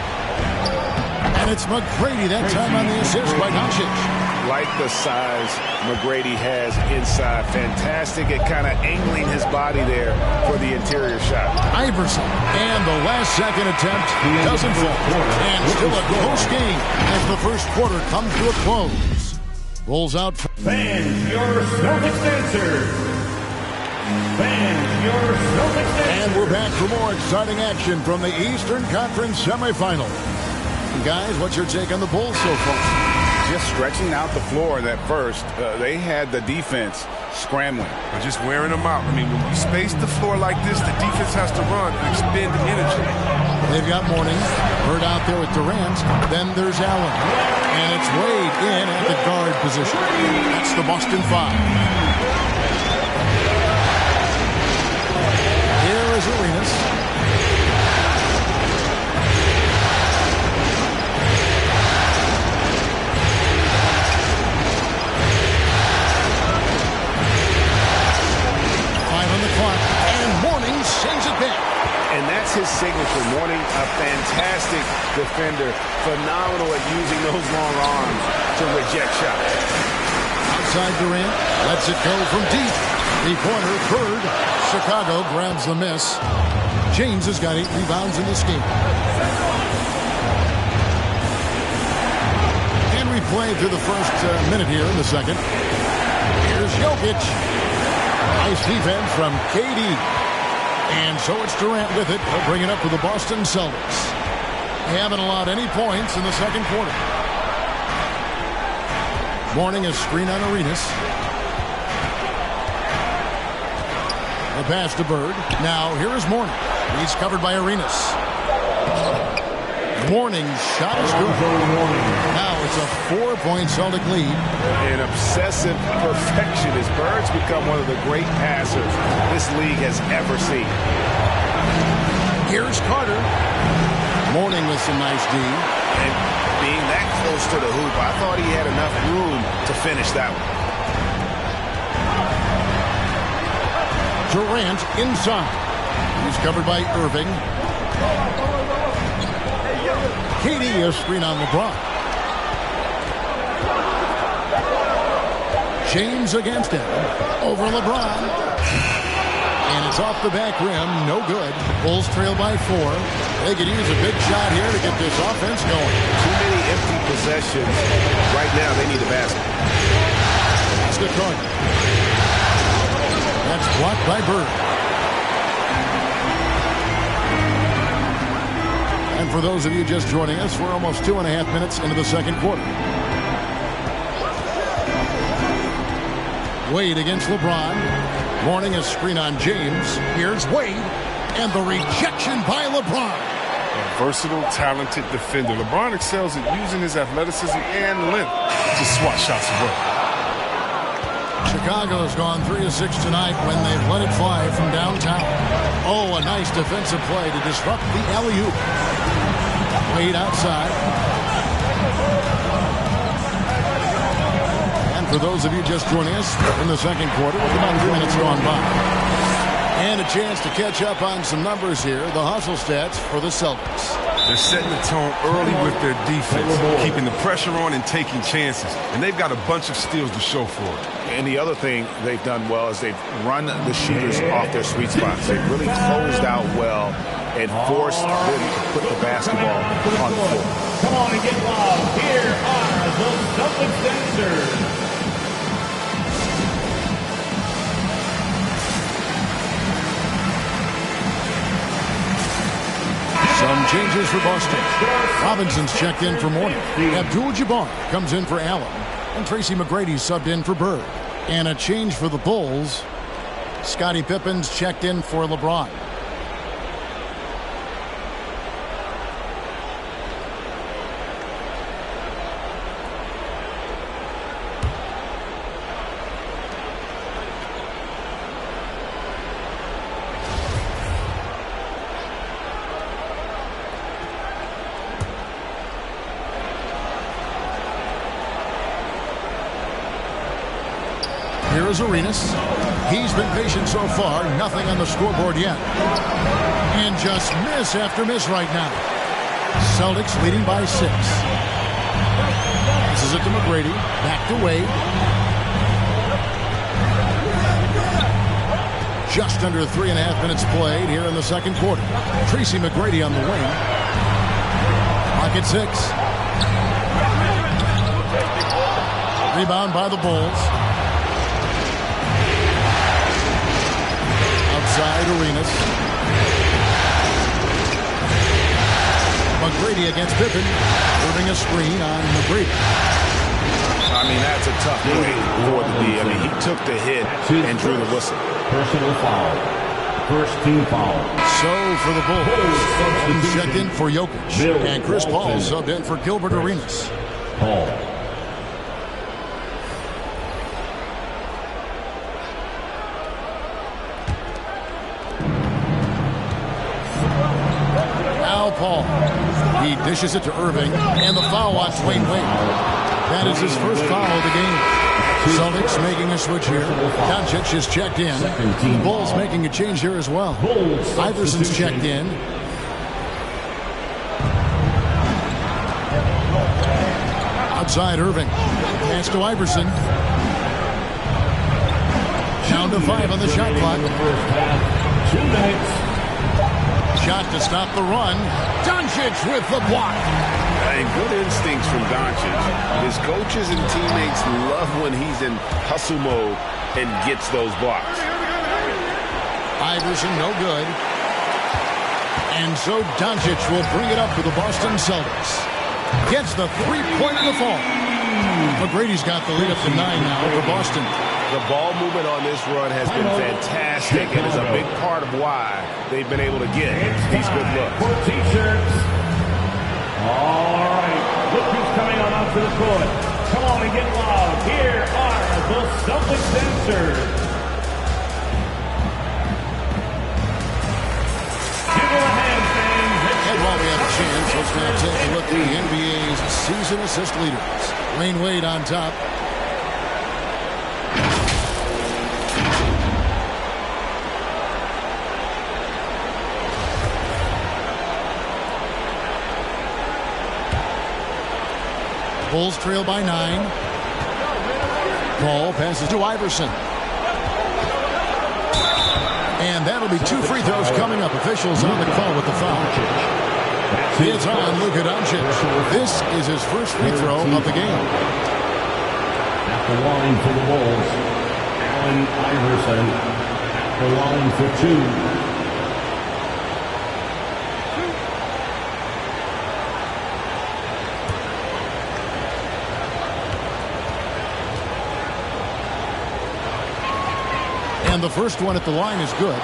And it's McGrady that time on the assist by Doncic. Like the size McGrady has inside. Fantastic at kind of angling his body there for the interior shot. Iverson. And the last second attempt doesn't fall. And still a close game as the first quarter comes to a close. Bulls out. Fans, your Celtics answer. Fans, your Celtics answer. And we're back for more exciting action from the Eastern Conference semifinal. Guys, what's your take on the Bulls so far? Just stretching out the floor in that first. They had the defense scrambling. They're just wearing them out. I mean, when you space the floor like this, the defense has to run and expend energy. They've got Mourning. Bird out there with Durant. Then there's Allen. And it's Wade in at the guard position. That's the Boston Five. Here is Arenas. Sends it back. And that's his signature. Mourning, a fantastic defender. Phenomenal at using those long arms to reject shots. Outside Durant. Lets it go from deep. Three-pointer, Bird. Chicago grabs the miss. James has got 8 rebounds in this game. And we play through the first minute here in the second. Here's Jokic. Nice defense from KD. And so it's Durant with it. He'll bring it up to the Boston Celtics. They haven't allowed any points in the second quarter. Mourning a screen on Arenas. The pass to Bird. Now here is Mourning. He's covered by Arenas. Mourning's shot is good. Now it's a 4-point Celtic lead. An obsessive perfectionist. Bird's become one of the great passers this league has ever seen. Here's Carter. Mourning with some nice D. And being that close to the hoop, I thought he had enough room to finish that one. Durant inside. He's covered by Irving. KD a screen on LeBron. James against him. Over LeBron. And it's off the back rim. No good. Bulls trail by 4. They could use a big shot here to get this offense going. Too many empty possessions. Right now they need a basket. Basket card. That's blocked by Bird. And for those of you just joining us, we're almost 2.5 minutes into the second quarter. Wade against LeBron. Mourning a screen on James. Here's Wade. And the rejection by LeBron. A versatile, talented defender. LeBron excels at using his athleticism and length to swat shots away. Chicago's gone 3 of 6 tonight when they've let it fly from downtown. Oh, a nice defensive play to disrupt the alley-oop. Wade outside. And for those of you just joining us in the second quarter, with about 3 minutes gone by. And a chance to catch up on some numbers here. The hustle stats for the Celtics. They're setting the tone early with their defense, keeping the pressure on and taking chances. And they've got a bunch of steals to show for it. And the other thing they've done well is they've run the shooters off their sweet spots. They've really closed out well and forced them to put the basketball on the floor. Come on and get loud. Here are the Celtics dancers. Some changes for Boston. Robinson's checked in for Mourning. Abdul-Jabbar comes in for Allen. And Tracy McGrady subbed in for Bird. And a change for the Bulls. Scottie Pippen's checked in for LeBron. Here's Arenas. He's been patient so far. Nothing on the scoreboard yet. And just miss after miss right now. Celtics leading by 6. This is it to McGrady. Back to Wade. Just under 3.5 minutes played here in the second quarter. Tracy McGrady on the wing. Clock at 6. Rebound by the Bulls. Outside Arenas. McGrady against Pippen. Serving a screen on McGrady. I mean, that's a tough play for the D. I mean, he took the hit and drew the whistle. Personal foul. First team foul. So for the Bulls, checked in for Jokic. And Chris Paul subbed in for Gilbert Arenas. Paul. Now Paul. He dishes it to Irving. And the foul on Dwayne Wade. That is his first foul of the game. Celtics making a switch here. Doncic is checked in. The Bulls making a change here as well. Iverson's checked in. Outside Irving. Pass to Iverson. Down to 5 on the shot clock. 2 minutes. Shot to stop the run. Doncic with the block. And good instincts from Doncic. His coaches and teammates love when he's in hustle mode and gets those blocks. Iverson no good. And so Doncic will bring it up for the Boston Celtics. Gets the three-point in the fall. McGrady's got the lead up to 9 now for Boston. The ball movement on this run has been fantastic and is a big part of why they've been able to get these good looks. For T-shirts. All right, look who's coming on out to the court. Come on and get loud. Here are the Celtics dancers. Give them a hand, fans. And while we have a chance, let's now take a look at the NBA's season assist leaders. Dwayne Wade on top. Bulls trail by 9. Ball passes to Iverson. And that'll be 2 free throws coming up. Officials on the call with the foul. It's on Luka Doncic. This is his first free throw of the game. At the line for the Bulls, Allen Iverson. At the line for 2. And the first one at the line is good.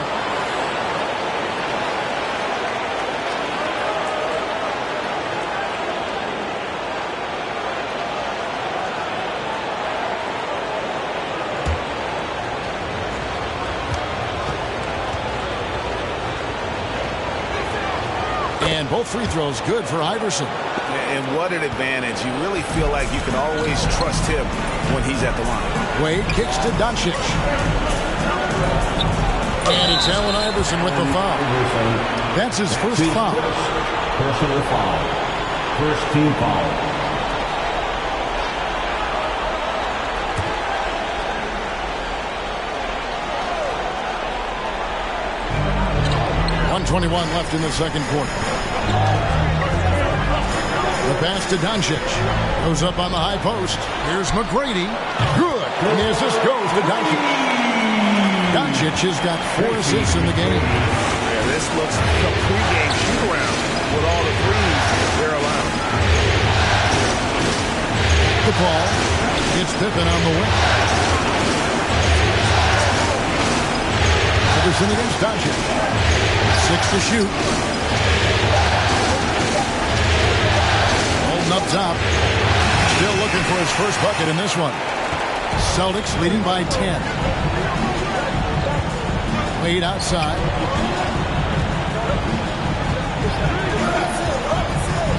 And both free throws good for Iverson. And what an advantage. You really feel like you can always trust him when he's at the line. Wade kicks to Doncic. And it's Allen Iverson with the foul. That's his first foul. Personal foul. First team foul. .121 left in the second quarter. The pass to Doncic. Goes up on the high post. Here's McGrady. Good. And the assist goes to Doncic. Doncic has got 4 assists in the game. Yeah, this looks like a pregame shoot-around with all the threes they're allowing. The ball gets Pippen on the wing. Iverson against Doncic. 6 to shoot. Holding up top. Still looking for his first bucket in this one. Celtics leading by 10. Wade outside.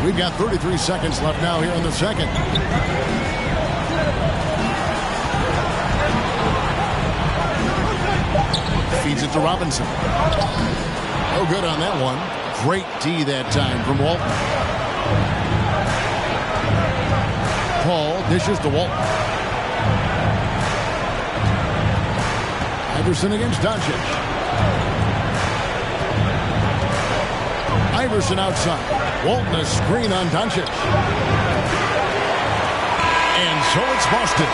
We've got 33 seconds left now here in the second. Feeds it to Robinson. No good on that one. Great D that time from Walton. Paul dishes to Walton. Iverson against Doncic. Iverson outside. Walton a screen on Doncic. And so it's Boston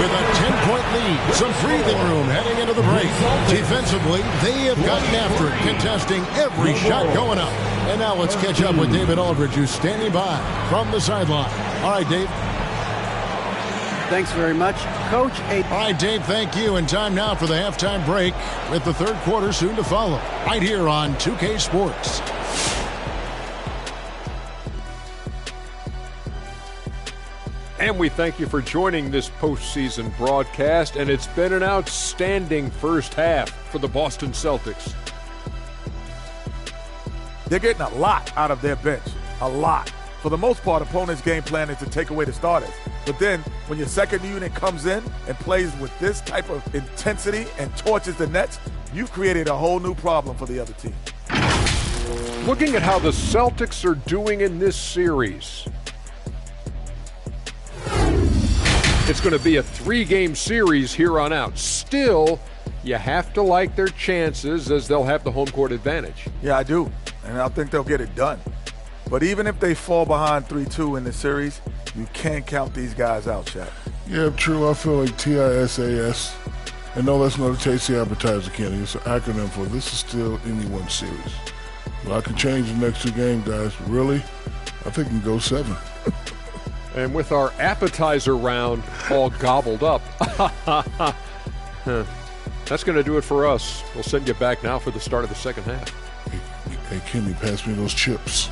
with a 10-point lead. Some breathing room heading into the break. Defensively, they have gotten after it, contesting every shot going up. And now let's catch up with David Aldridge, who's standing by from the sideline. All right, Dave. Thanks very much, Coach. All right, Dave, thank you. And time now for the halftime break with the third quarter soon to follow. Right here on 2K Sports. And we thank you for joining this postseason broadcast. And it's been an outstanding first half for the Boston Celtics. They're getting a lot out of their bench. A lot. For the most part, opponents' game plan is to take away the starters. But then, when your second unit comes in and plays with this type of intensity and torches the Nets, you've created a whole new problem for the other team. Looking at how the Celtics are doing in this series, it's going to be a 3-game series here on out. Still, you have to like their chances as they'll have the home court advantage. Yeah, I do. And I think they'll get it done. But even if they fall behind 3-2 in the series, you can't count these guys out, Shaq. Yeah, true. I feel like TISAS. And no, that's not a tasty appetizer, Kenny. It's an acronym for this is still anyone's series. But I can change the next 2 games, guys. Really? I think we can go 7. And with our appetizer round all gobbled up, that's going to do it for us. We'll send you back now for the start of the second half. Hey, Kenny, pass me those chips.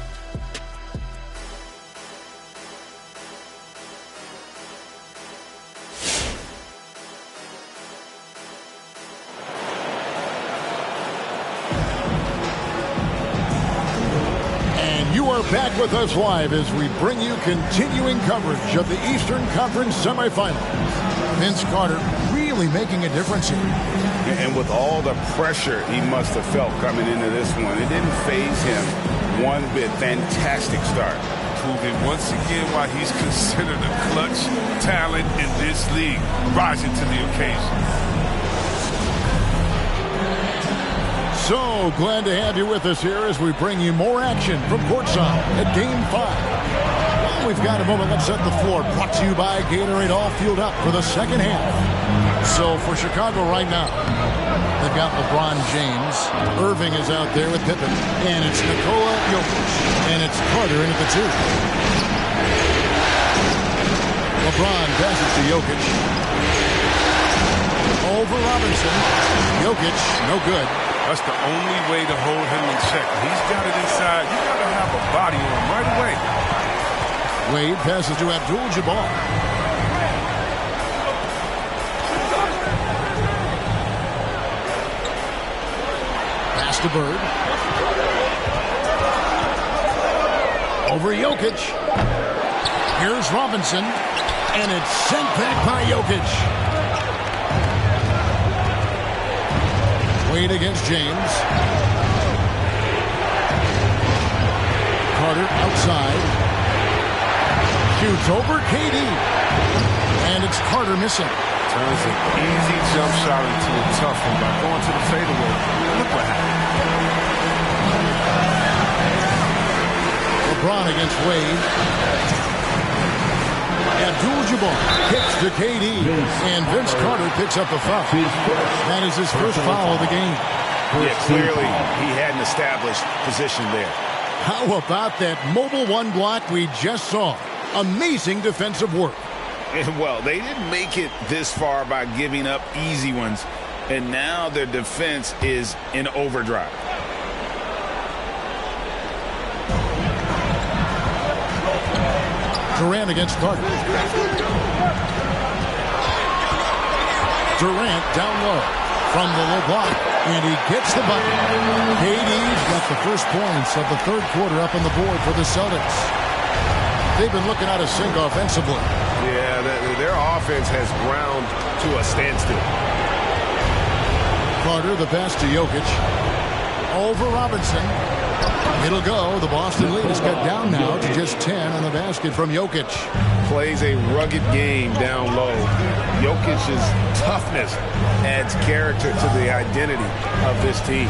Back with us live as we bring you continuing coverage of the Eastern Conference semifinals. Vince Carter really making a difference here. And with all the pressure he must have felt coming into this one, it didn't faze him one bit. Fantastic start. Proving once again why he's considered a clutch talent in this league, rising to the occasion. So glad to have you with us here as we bring you more action from courtside at Game 5. Well, we've got a moment. Let's set the floor. Brought to you by Gatorade, all fueled up for the second half. So for Chicago right now, they've got LeBron James. Irving is out there with Pippen. And it's Nikola Jokic. And it's Carter in at the 2. LeBron passes to Jokic. Over Robinson. Jokic, no good. That's the only way to hold him in check. He's got it inside. You got to have a body on him right away. Wade passes to Abdul-Jabbar. Pass to Bird. Over Jokic. Here's Robinson. And it's sent back by Jokic. Wade against James. Carter outside. Shoots over KD. And it's Carter missing. Turns an easy jump shot into a tough one by going to the fadeaway. Look what happened. LeBron against Wade. Abdul-Jabbar kicks to KD, and Vince Carter picks up the foul. That is his first foul of the game. Yeah, clearly he had an established position there. How about that mobile 1 block we just saw? Amazing defensive work. And well, they didn't make it this far by giving up easy ones, and now their defense is in overdrive. Durant against Carter. Durant down low from the low block, and he gets the bucket. KD's got the first points of the third quarter up on the board for the Celtics. They've been looking out of sync offensively. Yeah, their offense has ground to a standstill. Carter, the pass to Jokic. Over Robinson. It'll go. The Boston lead is cut down now to just 10 on the basket from Jokic. Plays a rugged game down low. Jokic's toughness adds character to the identity of this team.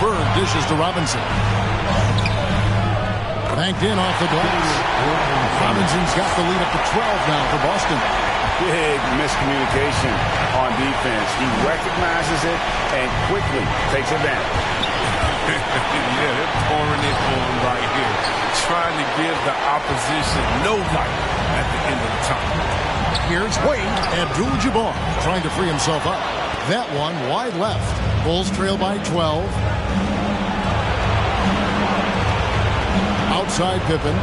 Bird dishes to Robinson. Banked in off the glass. Robinson's got the lead up to 12 now for Boston. Big miscommunication on defense. He recognizes it and quickly takes advantage. Yeah, they're pouring it on right here. Trying to give the opposition no light at the end of the tunnel. Here's Wade. Abdul-Jabbar trying to free himself up. That one wide left. Bulls trail by 12. Outside Pippen.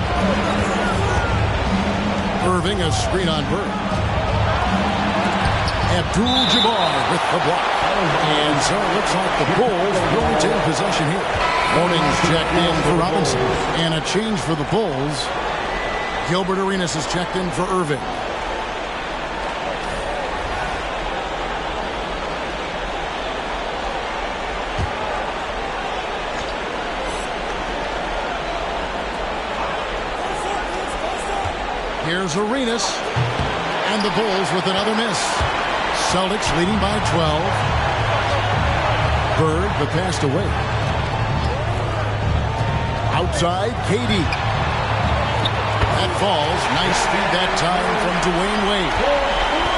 Irving a screen on Bird. Abdul-Jabbar with the block. And so it looks like the Bulls will retain possession here. Morning's checked in for Robinson. And a change for the Bulls. Gilbert Arenas is checked in for Irving. Here's Arenas. And the Bulls with another miss. Celtics leading by 12. Bird, the pass away. Outside, KD. That falls. Nice feed that time from Dwayne Wade.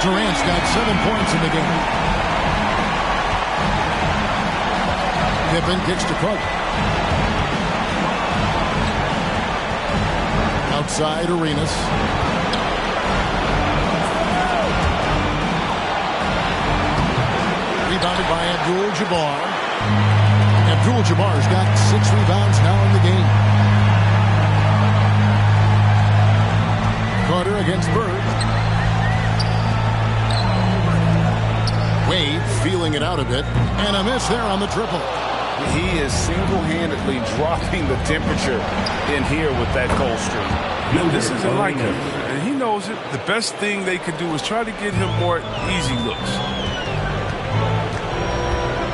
Durant's got 7 points in the game. Pippen kicks to Carter. Outside, Arenas. Rebounded by Abdul-Jabbar. Abdul-Jabbar's got 6 rebounds now in the game. Carter against Bird. Wade feeling it out a bit. And a miss there on the triple. He is single-handedly dropping the temperature in here with that cold streak. And this isn't like him. And he knows it. The best thing they could do is try to get him more easy looks.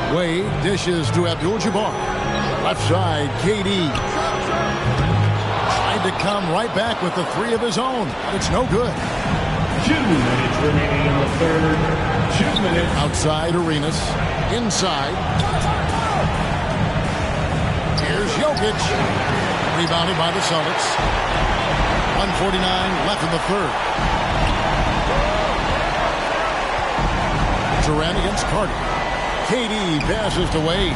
Wade dishes to Abdul-Jabbar. Left side, KD. Tried to come right back with the 3 of his own. It's no good. 2 minutes remaining in the third. 2 minutes. Outside, Arenas. Inside. Here's Jokic. Rebounded by the Celtics. 1:49 left in the third. Durant against Carter. KD passes to Wade.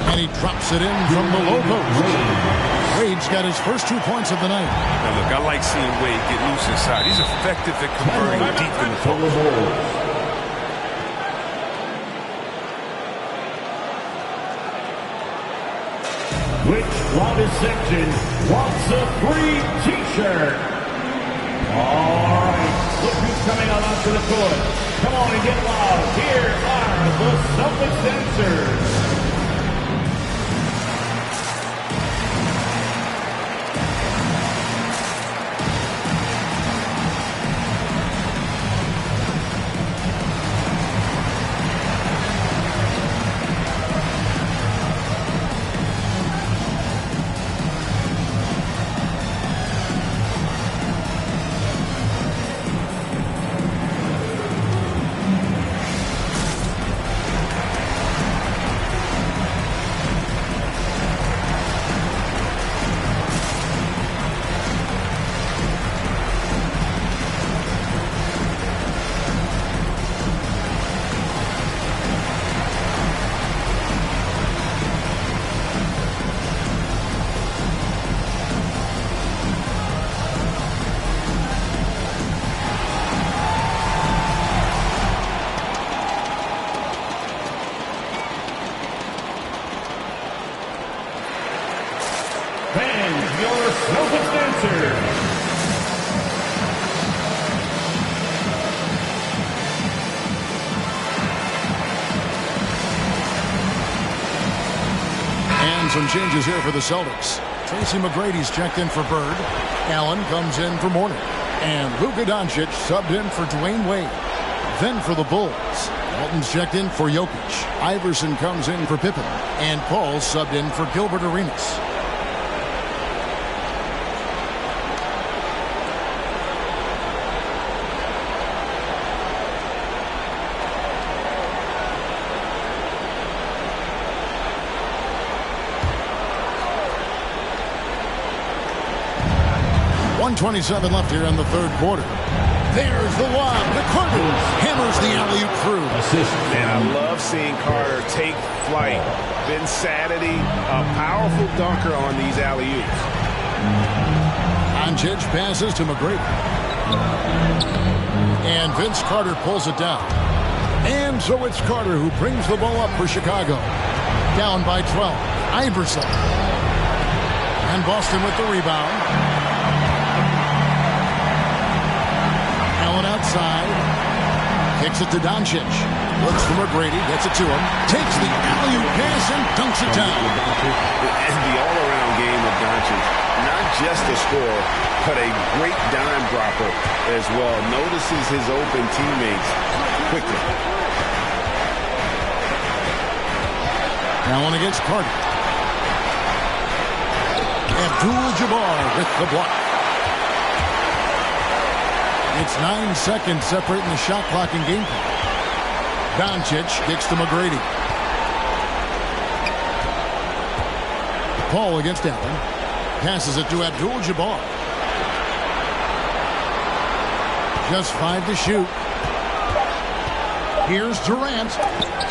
And he drops it in from the low post. Wade's got his first 2 points of the night. Now look, I like seeing Wade get loose inside. He's effective at converting deep in the post. Which loudest section wants a free t-shirt? All right, look who's coming out onto the court. Come on and get loud. Here are the Celtics dancers. Some changes here for the Celtics. Tracy McGrady's checked in for Bird. Allen comes in for Morning. And Luka Doncic subbed in for Dwayne Wade. Then for the Bulls, Walton's checked in for Jokic. Iverson comes in for Pippen. And Paul subbed in for Gilbert Arenas. .127 left here in the third quarter. There's the lob to Carter. Hammers the alley-oop through. And I love seeing Carter take flight. Vincenity, a powerful dunker on these alley-oops. Doncic passes to McGrady. And Vince Carter pulls it down. And so it's Carter who brings the ball up for Chicago. Down by 12. Iverson. And Boston with the rebound. Outside, kicks it to Doncic. Looks for McGrady, gets it to him. Takes the alley-oop pass and dunks it down. And the all-around game of Doncic, not just a scorer, but a great dime dropper as well. Notices his open teammates quickly. Now on against Carter. Abdul-Jabbar with the block. It's 9 seconds separating the shot clock and game clock. Doncic kicks to McGrady. Paul against Allen. Passes it to Abdul-Jabbar. Just 5 to shoot. Here's Durant.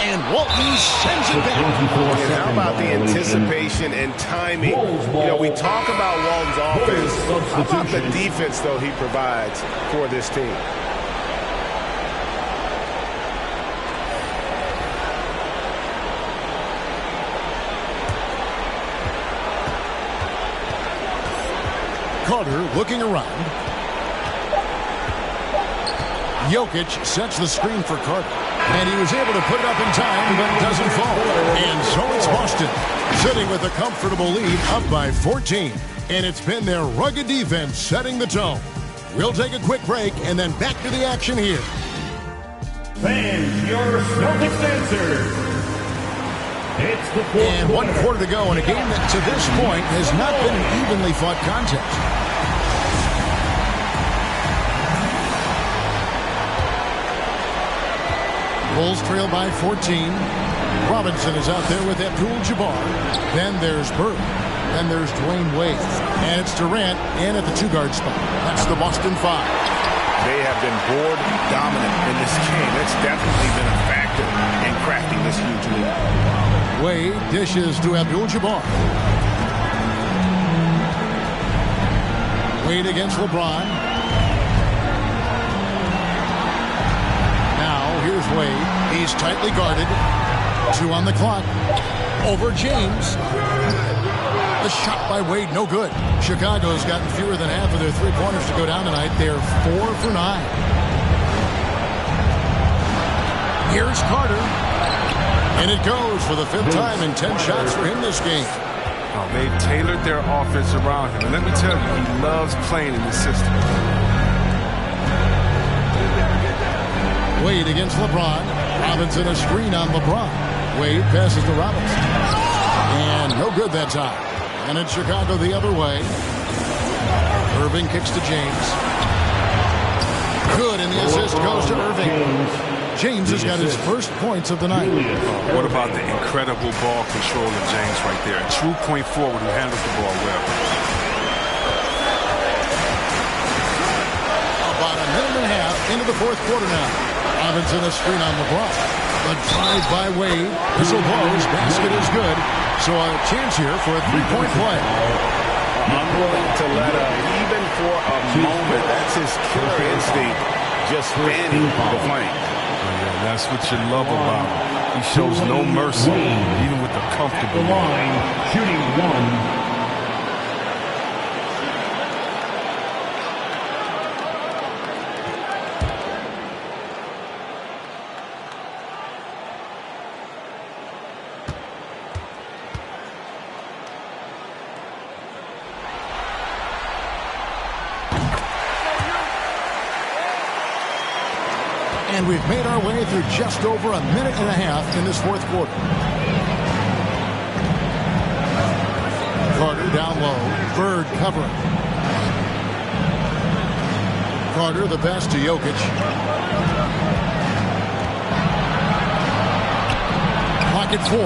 And Walton sends it back. And how about the anticipation and timing? You know, we talk about Walton's offense. How about the defense, though, he provides for this team? Carter looking around. Jokic sets the screen for Carter. And he was able to put it up in time, but it doesn't fall. And so it's Boston, sitting with a comfortable lead, up by 14. And it's been their rugged defense setting the tone. We'll take a quick break and then back to the action here. Fans, your Celtics answer. It's the fourth and quarter. 1 quarter to go in a game that to this point has not been an evenly fought contest. Bulls trail by 14. Robinson is out there with Abdul-Jabbar. Then there's Bird. Then there's Dwayne Wade. And it's Durant in at the 2-guard spot. That's the Boston 5. They have been board dominant in this game. That's definitely been a factor in crafting this huge lead. Wade dishes to Abdul-Jabbar. Wade against LeBron. Here's Wade. He's tightly guarded. 2 on the clock. Over James. The shot by Wade, no good. Chicago's gotten fewer than half of their 3-pointers to go down tonight. They're 4 for 9. Here's Carter. And it goes for the 5th time in 10 shots for him this game. Oh, they've tailored their offense around him. And let me tell you, he loves playing in this system. Wade against LeBron. Robinson a screen on LeBron. Wade passes to Robinson. And no good that time. And it's Chicago the other way. Irving kicks to James. Good, and the assist goes to Irving. James has got his first points of the night. What about the incredible ball control of James right there? A true point forward who handles the ball well. About a minute and a half into the fourth quarter now. Robinson a screen on LeBron. The drive by Wade. Whistle blows. Basket is good. So a chance here for a 3-point play. Unwilling to let up even for a moment. That's his killer instinct. Just fanning the flank. Yeah, that's what you love about him. He shows no mercy, even with the comfortable line. Shooting 1. And we've made our way through just over a minute and a half in this fourth quarter. Carter down low. Bird covering. Carter the pass to Jokic. Pocket 4.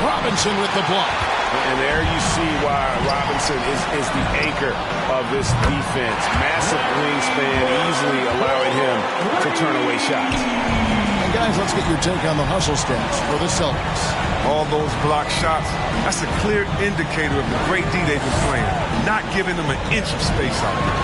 Robinson with the block. And there you see why Robinson is the anchor of this defense. Massive wingspan, easily allowing him to turn away shots. And guys, let's get your take on the hustle stats for the Celtics. All those block shots, that's a clear indicator of the great D they've been playing. Not giving them an inch of space out there.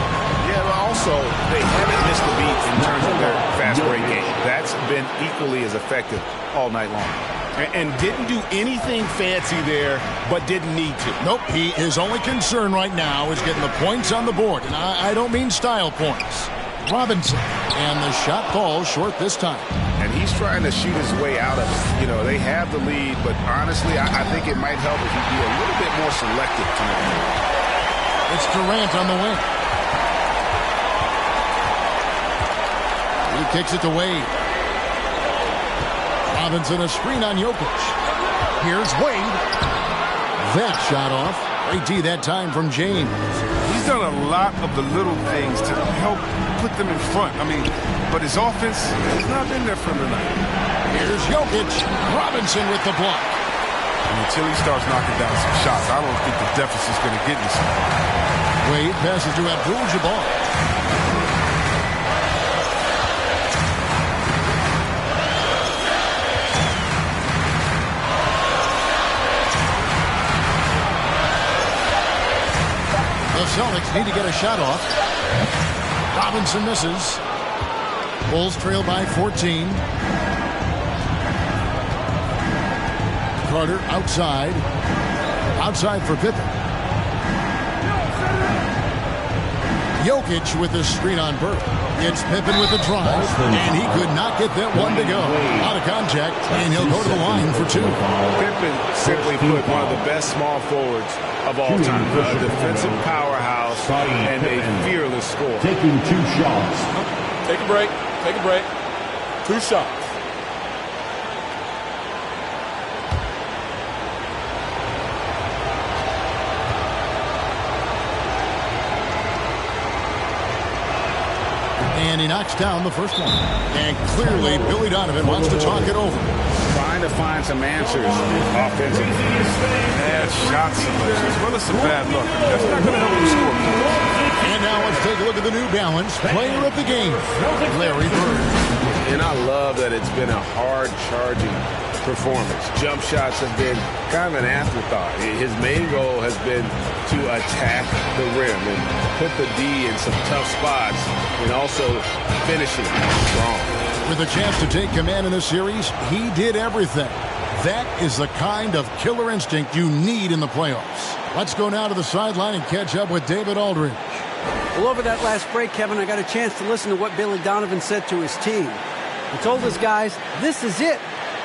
Yeah, but also, they haven't missed a beat in terms of their fast break game. That's been equally as effective all night long. And didn't do anything fancy there, but didn't need to. Nope, his only concern right now is getting the points on the board. And I don't mean style points. Robinson, and the shot falls short this time. And he's trying to shoot his way out of it. You know, they have the lead, but honestly, I think it might help if he'd be a little bit more selective tonight. It's Durant on the wing. He kicks it to Wade. Robinson a screen on Jokic. Here's Wade. That shot off. Great D that time from James. He's done a lot of the little things to help put them in front. I mean, but his offense has not been there for him tonight. Here's Jokic. Robinson with the block. And until he starts knocking down some shots, I don't think the deficit's going to get any some. Wade passes to Abdul-Jabbar. The Celtics need to get a shot off. Robinson misses. Bulls trail by 14. Carter outside. Outside for Pippen. Jokic with the screen on Bird. It's Pippen with the drive, and he could not get that one to go. Out of contact, and he'll go to the line for two. Pippen simply put one of the best small forwards of all time. A defensive powerhouse and a fearless scorer. Taking 2 shots. Take a break. Take a break. 2 shots. And he knocks down the first one. And clearly, Billy Donovan wants to talk it over. Trying to find some answers offensively. Bad shot selections. Well, it's a bad look. That's not going to help him score. And now let's take a look at the New Balance player of the game, Larry Bird. And I love that it's been a hard-charging performance. Jump shots have been kind of an afterthought. His main goal has been to attack the rim and put the D in some tough spots and also finishing strong. With a chance to take command in this series, he did everything. That is the kind of killer instinct you need in the playoffs. Let's go now to the sideline and catch up with David Aldridge. Well, over that last break, Kevin, I got a chance to listen to what Billy Donovan said to his team. He told his guys, this is it.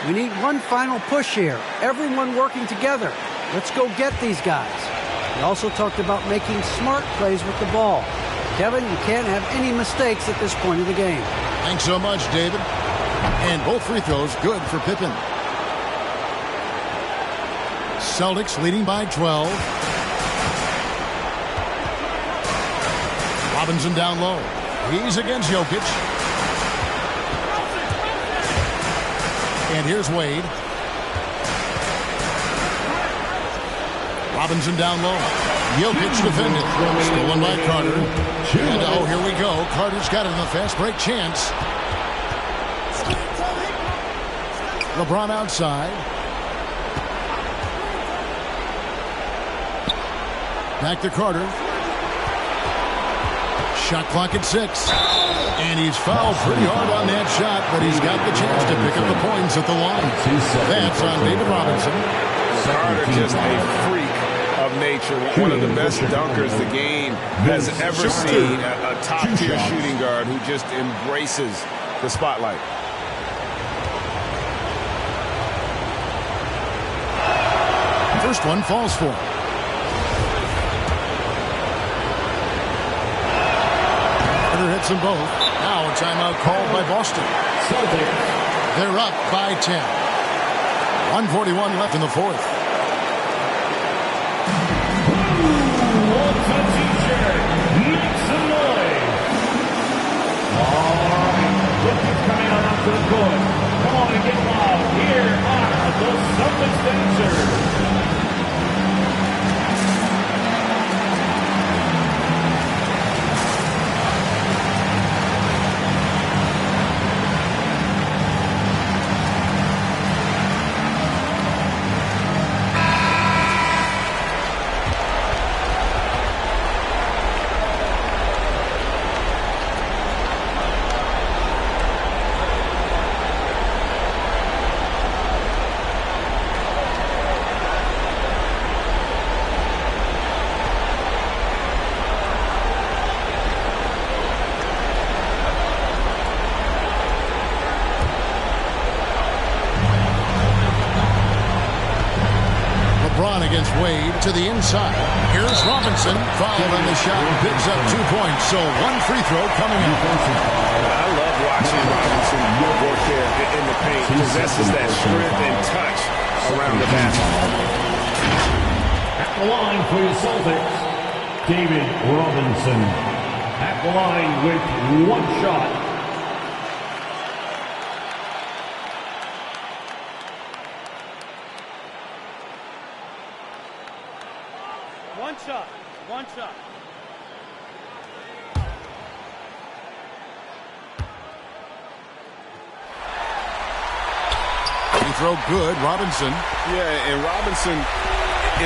We need one final push here. Everyone working together. Let's go get these guys. He also talked about making smart plays with the ball. Kevin, you can't have any mistakes at this point of the game. Thanks so much, David. And both free throws good for Pippen. Celtics leading by 12. Robinson down low. He's against Jokic. And here's Wade. Robinson down low. Jokic defended. Stolen by Carter. And oh, here we go. Carter's got it in the fast break chance. LeBron outside. Back to Carter. Shot clock at 6. And he's fouled pretty hard on that shot, but he's got the chance to pick up the points at the line. That's on David Robinson. Carter just a freak of nature. One of the best dunkers the game has ever seen. A top-tier shooting guard who just embraces the spotlight. First one falls for him. Hits them both. Now a timeout called by by Boston. They're up by 10. 1:41 left in the fourth. What's a t-shirt? Make some noise. All right, look who's coming on up to the court. Come on and get loud. Here are the Celtics dancers. Against Wade to the inside. Here's Robinson. Foul on the shot. Picks up 2 points. So one free throw coming up. I love watching Robinson work there in the paint. He possesses that strength and touch around the basket. At the line for your Celtics, David Robinson. At the line with one shot. One shot. Free throw good, Robinson. Yeah, and Robinson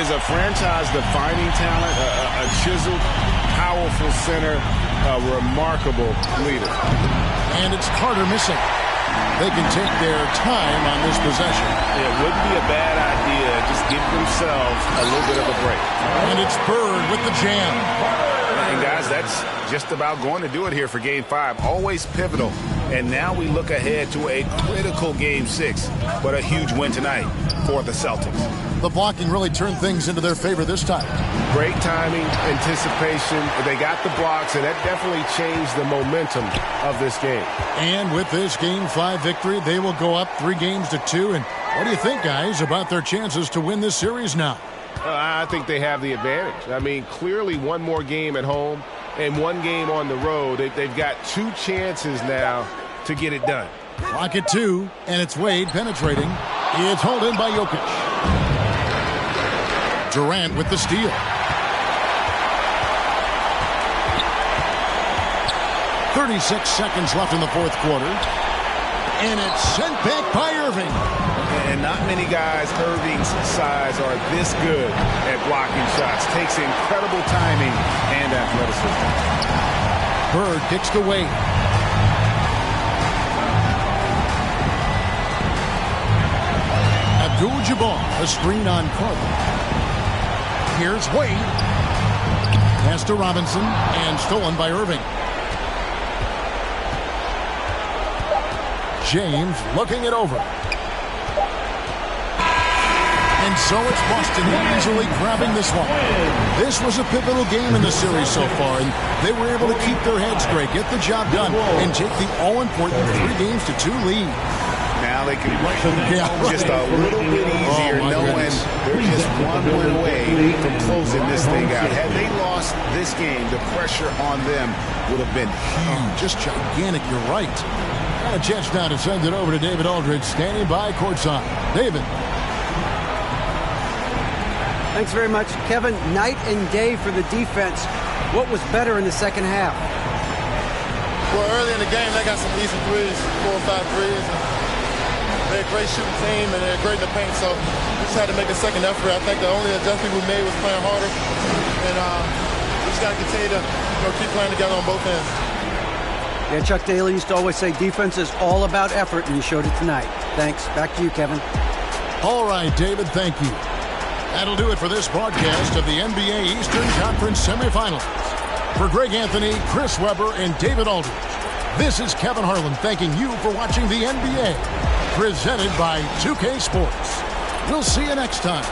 is a franchise-defining talent, a chiseled, powerful center, a remarkable leader. And it's Carter missing. They can take their time on this possession. It wouldn't be a bad idea. Just give themselves a little bit of a break. And it's Bird with the jam. And guys, that's just about going to do it here for Game 5. Always pivotal. And now we look ahead to a critical Game 6. But a huge win tonight for the Celtics. The blocking really turned things into their favor this time. Great timing, anticipation. They got the blocks, and that definitely changed the momentum of this game. And with this Game 5 victory, they will go up 3-2. And what do you think, guys, about their chances to win this series now? I think they have the advantage. I mean, clearly one more game at home and one game on the road. They've got 2 chances now to get it done. Clock at 2, and it's Wade penetrating. It's hauled in by Jokic. Durant with the steal. "36 seconds left in the fourth quarter. And it's sent back by Irving. And not many guys Irving's size are this good at blocking shots. Takes incredible timing and athleticism. Bird kicks to Wade. Abdul-Jabbar, a screen on Carter. Here's Wade. Pass to Robinson, and stolen by Irving. James looking it over. And so it's Boston easily grabbing this one. This was a pivotal game in the series so far, and they were able to keep their heads straight, get the job done, and take the all-important 3-2 lead. Now they can just a little bit easier knowing they're just one win away from closing this thing out. Had they lost this game, the pressure on them would have been huge. Just gigantic, you're right. Got a chance now to send it over to David Aldridge, standing by courtside. David. Thanks very much, Kevin. Night and day for the defense. What was better in the second half? Well, early in the game, they got some easy threes, 4 or 5 threes. They're a great shooting team, and they're great in the paint, so we just had to make a second effort. I think the only adjustment we made was playing harder, and we just got to continue to keep playing together on both ends. Yeah, Chuck Daly used to always say defense is all about effort, and you showed it tonight. Thanks. Back to you, Kevin. All right, David, thank you. That'll do it for this broadcast of the NBA Eastern Conference semifinals. For Greg Anthony, Chris Webber, and David Aldridge, this is Kevin Harlan thanking you for watching the NBA, presented by 2K Sports. We'll see you next time.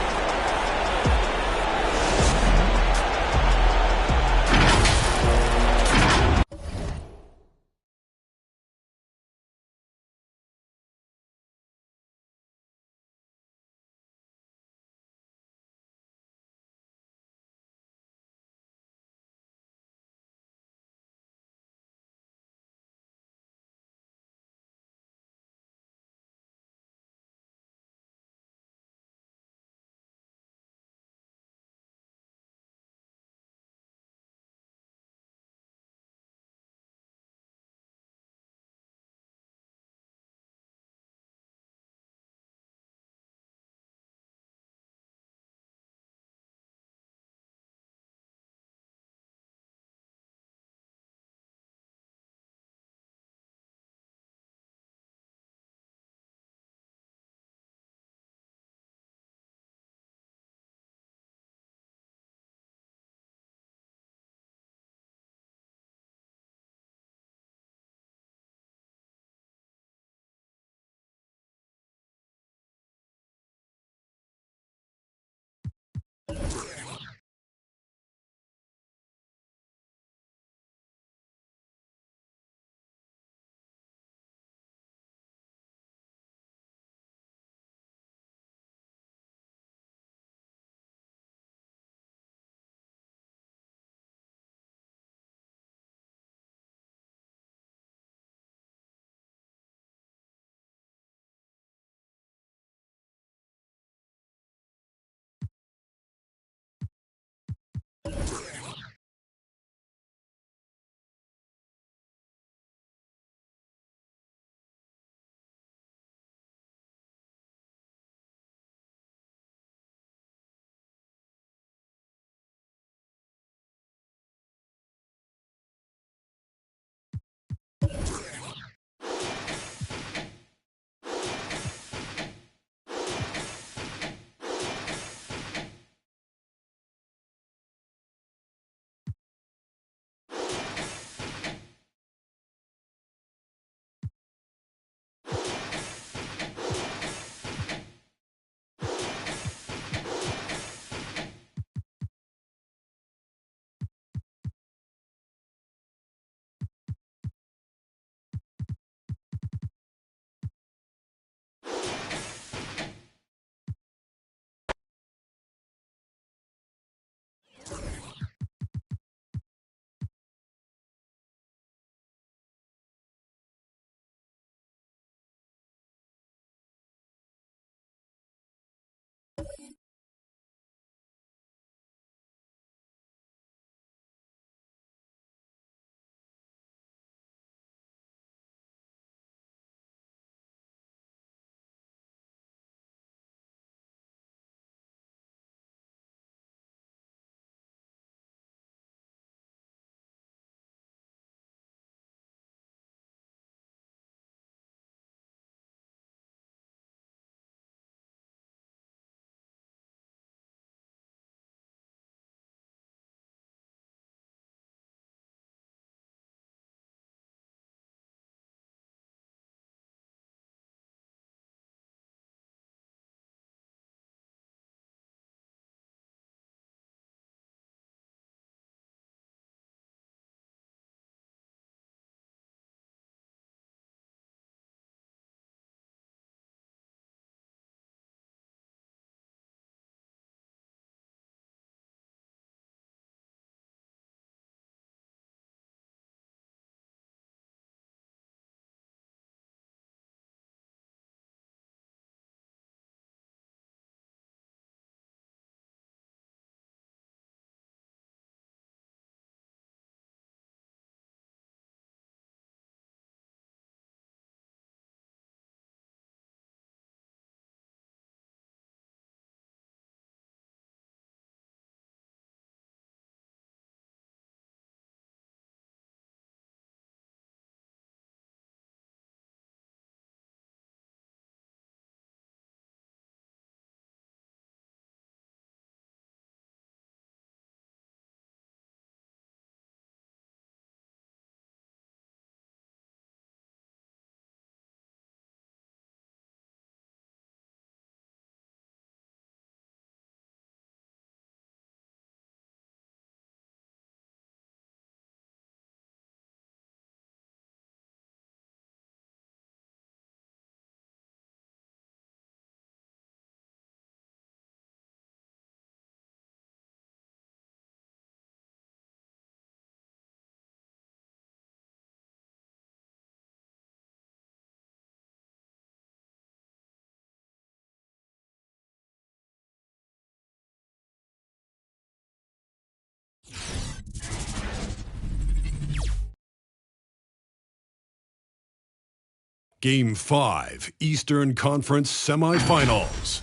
Game 5, Eastern Conference Semifinals.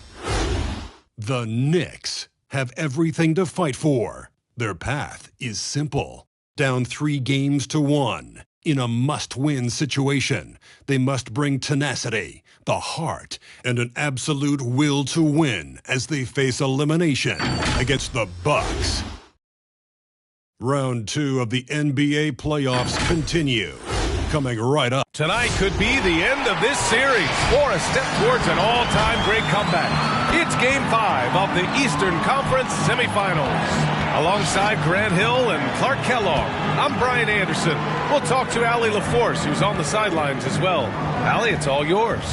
The Knicks have everything to fight for. Their path is simple. Down 3-1 in a must-win situation, they must bring tenacity, the heart, and an absolute will to win as they face elimination against the Bucks. Round 2 of the NBA playoffs continue. Coming right up. Tonight could be the end of this series or a step towards an all-time great comeback. It's Game 5 of the Eastern Conference Semifinals. Alongside Grant Hill and Clark Kellogg, I'm Brian Anderson. We'll talk to Allie LaForce, who's on the sidelines as well. Allie, it's all yours.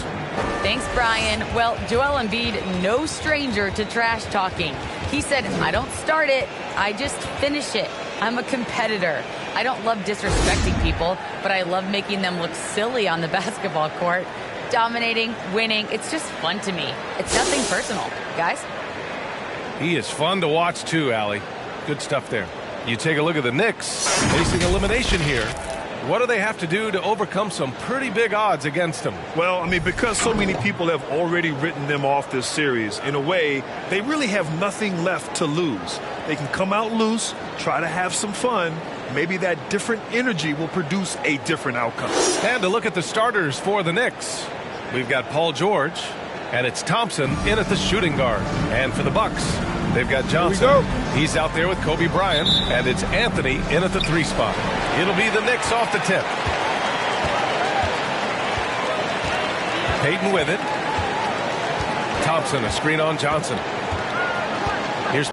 Thanks, Brian. Well, Joel Embiid, no stranger to trash talking. He said, I don't start it, I just finish it. I'm a competitor. I don't love disrespecting people, but I love making them look silly on the basketball court. Dominating, winning, it's just fun to me. It's nothing personal, guys. He is fun to watch too, Allie. Good stuff there. You take a look at the Knicks facing elimination here. What do they have to do to overcome some pretty big odds against them? Well, I mean, because so many people have already written them off this series, in a way, they really have nothing left to lose. They can come out loose, try to have some fun. Maybe that different energy will produce a different outcome. And to look at the starters for the Knicks, we've got Paul George, and it's Thompson in at the shooting guard. And for the Bucks, they've got Johnson. He's out there with Kobe Bryant, and it's Anthony in at the 3 spot. It'll be the Knicks off the tip. Payton with it. Thompson, a screen on Johnson. Here's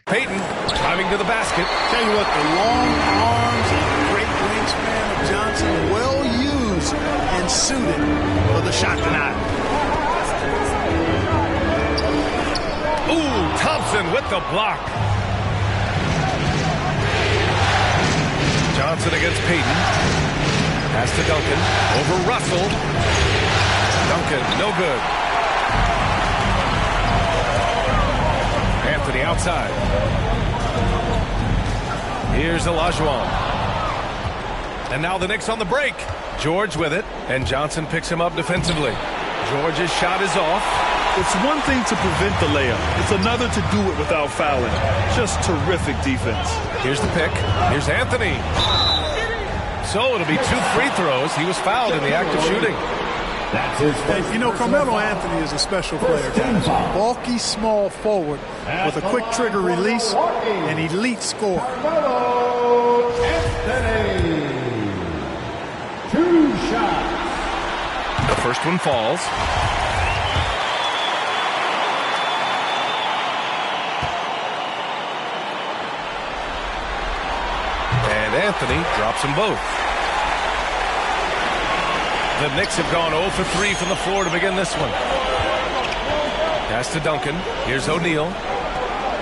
Payton driving to the basket. Tell you what, the long arms and the great wingspan of Johnson, well used and suited for the shot tonight. Ooh, Thompson with the block. Johnson against Payton. Pass to Duncan. Over Russell. Duncan, no good. Anthony outside. Here's Olajuwon. And now the Knicks on the break. George with it, and Johnson picks him up defensively. George's shot is off. It's one thing to prevent the layup. It's another to do it without fouling. Just terrific defense. Here's the pick. Here's Anthony. So it'll be 2 free throws. He was fouled in the act of shooting. And, you know, Carmelo Anthony is a special player. Bulky, small forward with a quick trigger release, an elite scorer. Carmelo Anthony. 2 shots. The first one falls. And Anthony drops them both. The Knicks have gone 0 for 3 from the floor to begin this one. Pass to Duncan. Here's O'Neal.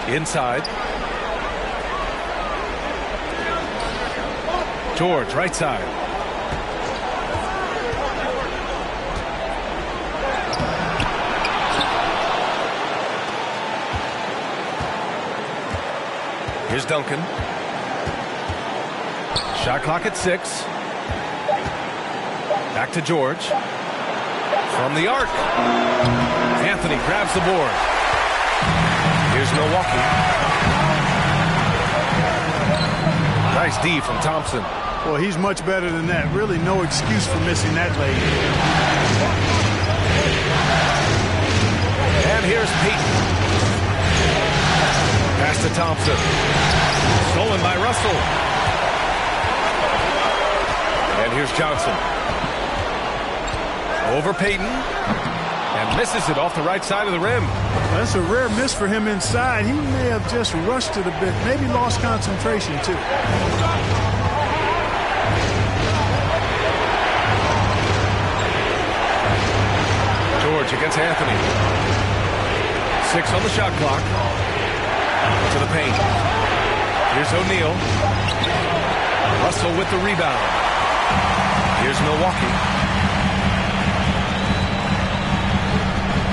Inside. George, right side. Here's Duncan. Shot clock at 6. Back to George. From the arc. Anthony grabs the board. Here's Milwaukee. Nice D from Thompson. Well, he's much better than that. Really no excuse for missing that lay. And here's Payton. Pass to Thompson. Stolen by Russell. And here's Johnson. Over Payton. And misses it off the right side of the rim. That's a rare miss for him inside. He may have just rushed it a bit. Maybe lost concentration, too. George against Anthony. 6 on the shot clock. To the paint. Here's O'Neal. Russell with the rebound. Here's Milwaukee.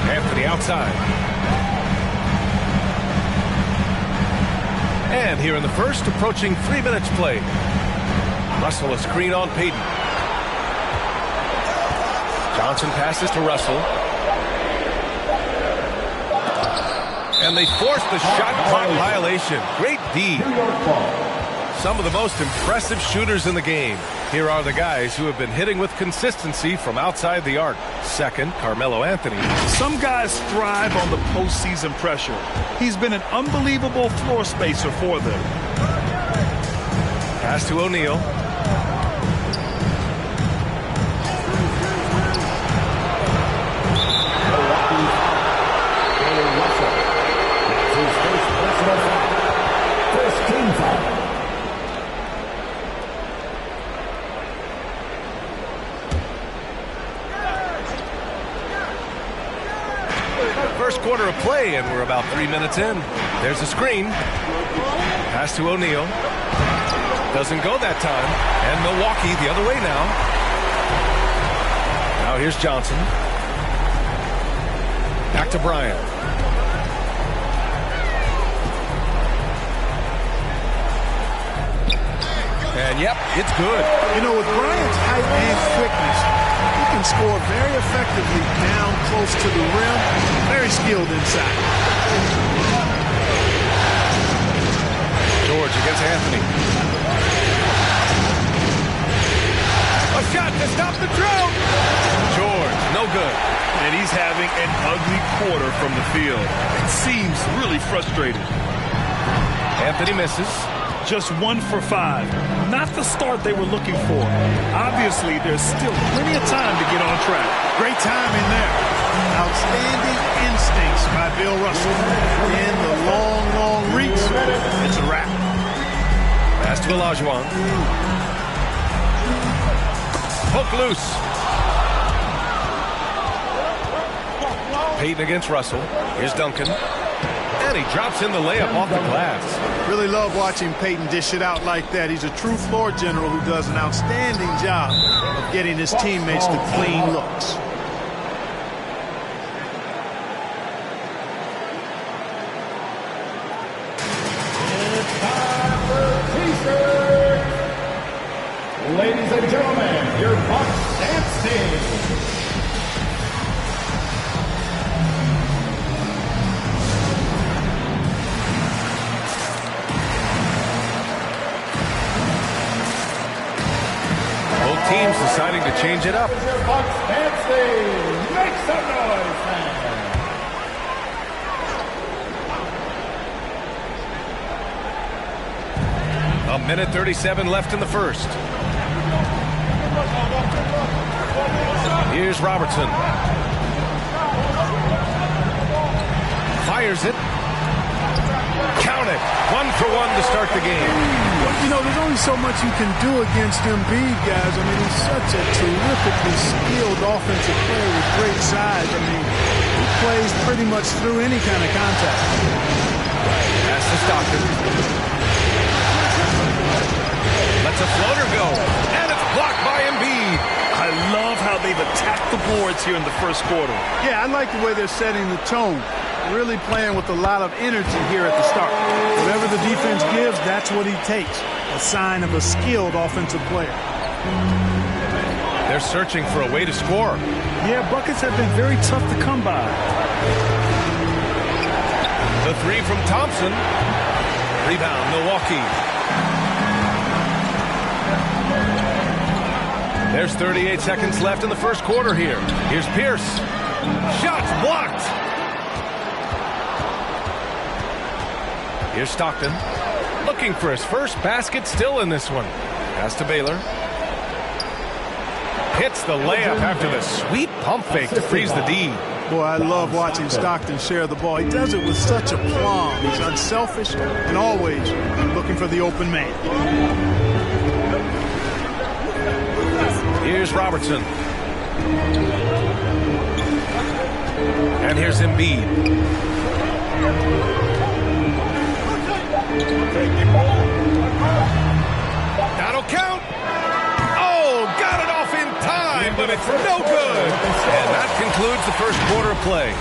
Anthony outside. And here in the first, approaching 3 minutes played. Russell a screen on Payton. Johnson passes to Russell. And they force the shot clock violation. Great D. Some of the most impressive shooters in the game. Here are the guys who have been hitting with consistency from outside the arc. Second, Carmelo Anthony. Some guys thrive on the postseason pressure. He's been an unbelievable floor spacer for them. Pass to O'Neal. First quarter of play, and we're about 3 minutes in. There's a screen. Pass to O'Neal. Doesn't go that time. And Milwaukee the other way now. Now here's Johnson. Back to Bryant. And yep, it's good. You know, with Bryant's height and quickness, he can score very effectively down close to the rim. Very skilled inside. George against Anthony. A shot to stop the drought. George, no good. And he's having an ugly quarter from the field. It seems really frustrated. Anthony misses. Just 1 for 5. Not the start they were looking for. Obviously, there's still plenty of time to get on track. Great timing there. Outstanding instincts by Bill Russell. In the long reach, it's a wrap. Pass to Olajuwon. Poke loose. Payton against Russell. Here's Duncan. And he drops in the layup off the glass. Really love watching Payton dish it out like that. He's a true floor general who does an outstanding job of getting his teammates to clean looks. It's time for T-shirt. Ladies and gentlemen, your Bucks dance team. Teams deciding to change it up. Make some noise, man. A minute 37 left in the first. Here's Robertson. Fires it. Count it. 1 for 1 to start the game. You know, there's only so much you can do against Embiid, guys. I mean, he's such a terrifically skilled offensive player with great size. I mean, he plays pretty much through any kind of contact. Pass to Stockton. Lets a floater go. And it's blocked by Embiid. I love how they've attacked the boards here in the first quarter. Yeah, I like the way they're setting the tone. Really playing with a lot of energy here at the start. Whatever the defense gives, that's what he takes. A sign of a skilled offensive player. They're searching for a way to score. Yeah, buckets have been very tough to come by. The 3 from Thompson. Rebound, Milwaukee. There's 38 seconds left in the first quarter here. Here's Pierce. Shots blocked. Here's Stockton. Looking for his first basket still in this one. Pass to Baylor. Hits the layup after the sweet pump fake to freeze the D. Boy, I love watching Stockton share the ball. He does it with such a plum. He's unselfish and always looking for the open man. Here's Robertson. And here's Embiid. That'll count. Oh, got it off in time, but it's no good. And that concludes the first quarter of play.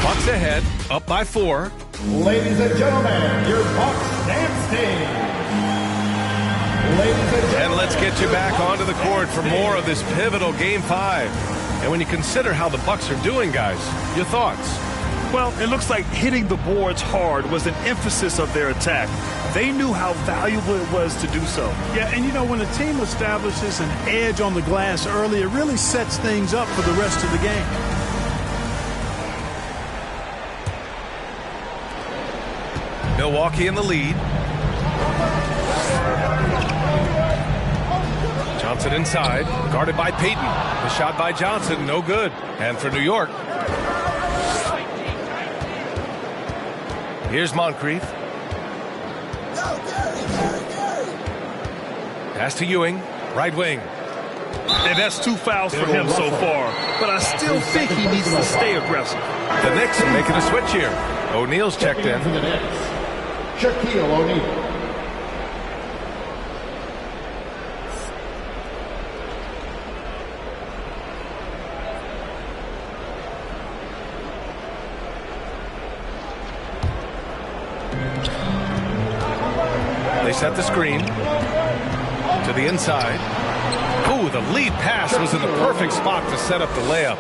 Bucks ahead, up by 4. Ladies and gentlemen, your Bucks dance team. And let's get you back onto the court for more of this pivotal Game 5. And when you consider how the Bucks are doing, guys, your thoughts? Well, it looks like hitting the boards hard was an emphasis of their attack. They knew how valuable it was to do so. Yeah, and you know, when a team establishes an edge on the glass early, it really sets things up for the rest of the game. Milwaukee in the lead. Johnson inside, guarded by Payton. The shot by Johnson, no good. And for New York, here's Moncrief. Pass to Ewing, right wing. And that's 2 fouls for him so far. But I still think he needs to stay aggressive. The Knicks are making a switch here. O'Neal's checked in. Shaquille O'Neal. They set the screen to the inside. Ooh, the lead pass was in the perfect spot to set up the layup.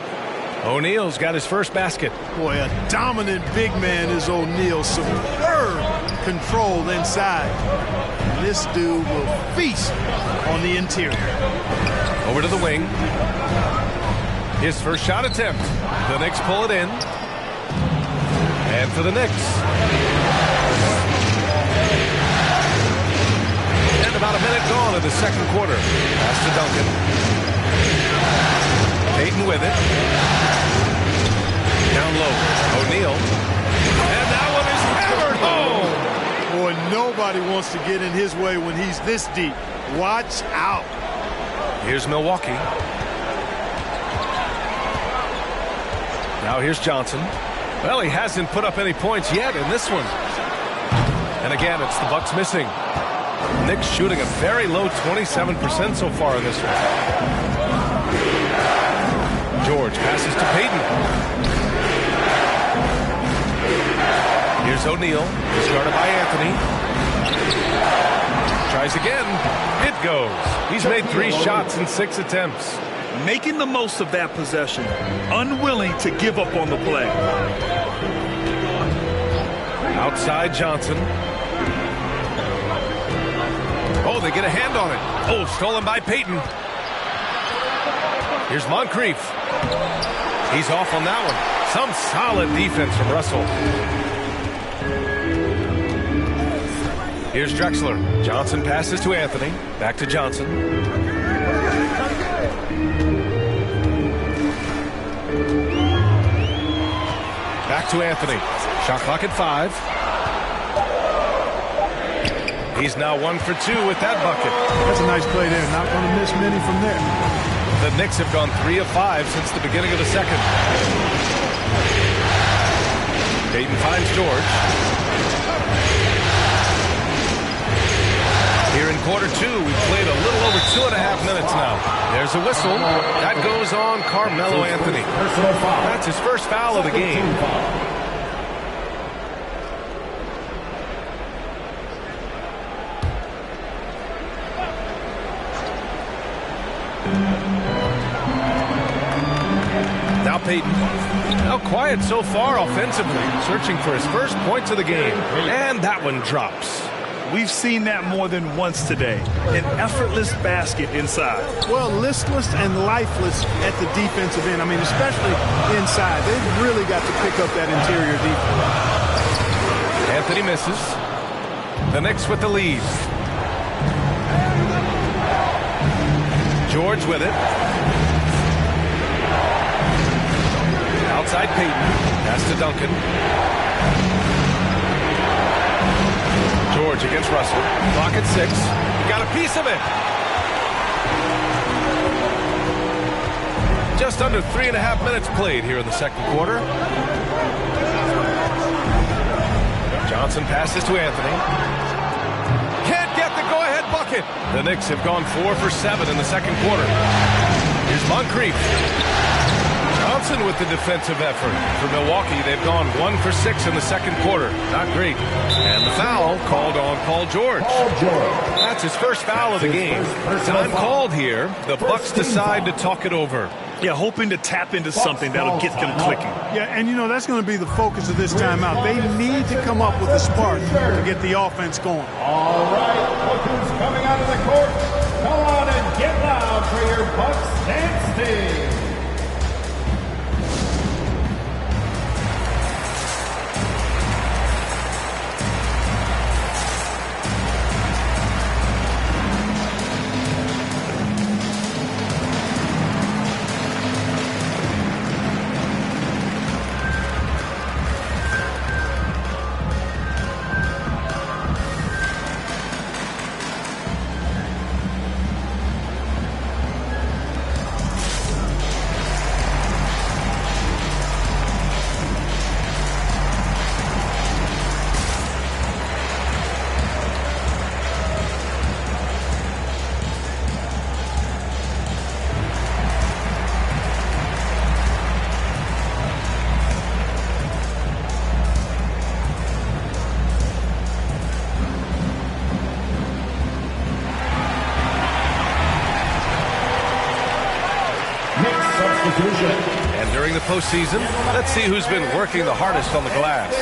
O'Neal's got his first basket. Boy, a dominant big man is O'Neal. Superb control inside. And this dude will feast on the interior. Over to the wing. His first shot attempt. The Knicks pull it in. And for the Knicks. And about a minute gone in the second quarter. Pass to Duncan. Payton with it. Down low. O'Neal. And that one is hammered home. Boy, nobody wants to get in his way when he's this deep. Watch out. Here's Milwaukee. Now here's Johnson. Well, he hasn't put up any points yet in this one. And again, it's the Bucks missing. Knicks shooting a very low 27% so far in this one. George passes to Payton. Here's O'Neal, discarded by Anthony. Tries again. It goes. He's made 3 shots in 6 attempts. Making the most of that possession. Unwilling to give up on the play. Outside Johnson. Oh, they get a hand on it. Oh, stolen by Payton. Here's Moncrief. He's off on that one. Some solid defense from Russell. Here's Drexler. Johnson passes to Anthony. Back to Johnson. Back to Anthony. Shot clock at 5. He's now 1 for 2 with that bucket. That's a nice play there. Not going to miss many from there. The Knicks have gone 3 of 5 since the beginning of the second. Payton finds George. Here in quarter 2, we've played a little over 2.5 minutes now. There's a whistle. That goes on Carmelo Anthony. That's his first foul of the game. Now Payton. Now quiet so far offensively, searching for his first points of the game. And that one drops. We've seen that more than once today. An effortless basket inside. Well, listless and lifeless at the defensive end. I mean, especially inside. They've really got to pick up that interior defense. Anthony misses. The Knicks with the lead. George with it. Outside Payton. Pass to Duncan. George against Russell. Clock at 6. Got a piece of it. Just under 3.5 minutes played here in the second quarter. Johnson passes to Anthony. Can't get the go-ahead bucket. The Knicks have gone 4 for 7 in the second quarter. Here's Moncrief. Johnson with the defensive effort. For Milwaukee, they've gone 1 for 6 in the second quarter. Not great. And the foul called on Paul George. That's his first foul of the game. Time called here. The Bucks decide to talk it over. Yeah, hoping to tap into something that'll get them clicking. Yeah, and that's going to be the focus of this timeout. They need to come up with a spark to get the offense going. All right, look who's coming out of the court. Come on and get loud for your Bucks and Sting. And during the postseason, let's see who's been working the hardest on the glass.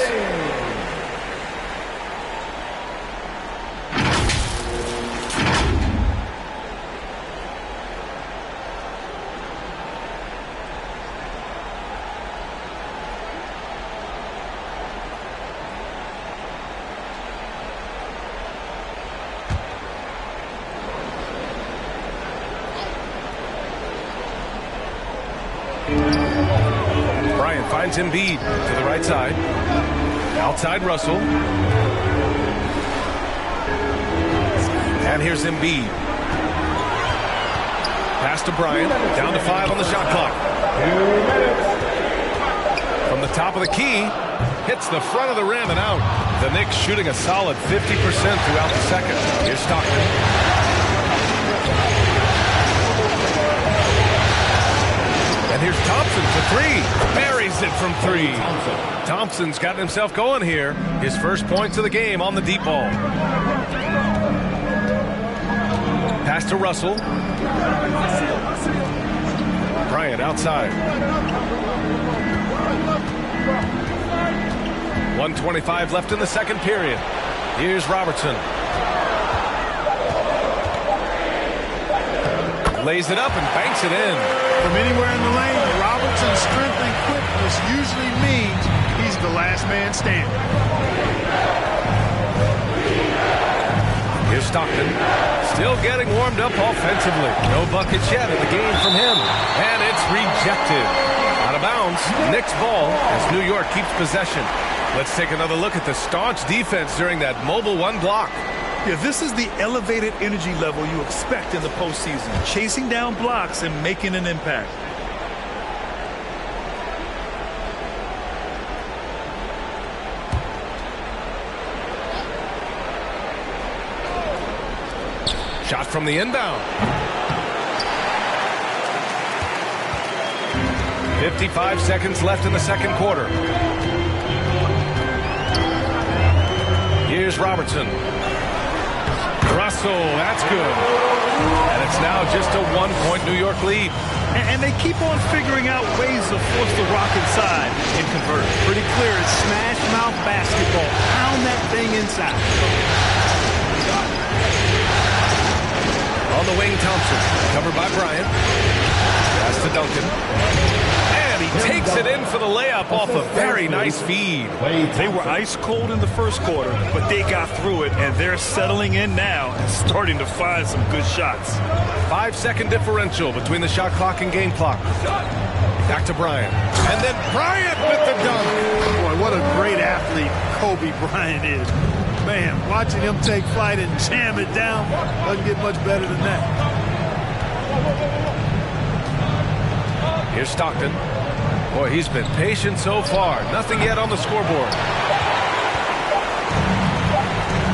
Bryant finds Embiid to the right side. Outside Russell. And here's Embiid. Pass to Bryant. Down to 5 on the shot clock. From the top of the key. Hits the front of the rim and out. The Knicks shooting a solid 50% throughout the second. Here's Stockton. And here's Thompson for 3. Buries it from 3. Thompson's gotten himself going here. His first points of the game on the deep ball. Pass to Russell. Bryant outside. 1:25 left in the second period. Here's Robertson. Lays it up and banks it in. From anywhere in the lane, Robertson's strength and quickness usually means he's the last man standing. Here's Stockton. Still getting warmed up offensively. No buckets yet in the game from him. And it's rejected. Out of bounds. Knicks ball as New York keeps possession. Let's take another look at the staunch defense during that mobile 1 block. Yeah, this is the elevated energy level you expect in the postseason. Chasing down blocks and making an impact. Shot from the inbound. 55 seconds left in the second quarter. Here's Robertson. Russell, that's good. And it's now just a 1-point New York lead. And they keep on figuring out ways to force the rock inside and convert. Pretty clear, it's smash mouth basketball. Pound that thing inside. On the wing, Thompson. Covered by Bryant. Pass to Duncan. And he takes it in for the layup off a very nice feed. They were ice cold in the first quarter, but they got through it, and they're settling in now and starting to find some good shots. 5-second differential between the shot clock and game clock. Back to Bryant. And then Bryant with the dunk. Boy, what a great athlete Kobe Bryant is. Man, watching him take flight and jam it down doesn't get much better than that. Here's Stockton. Boy, he's been patient so far. Nothing yet on the scoreboard.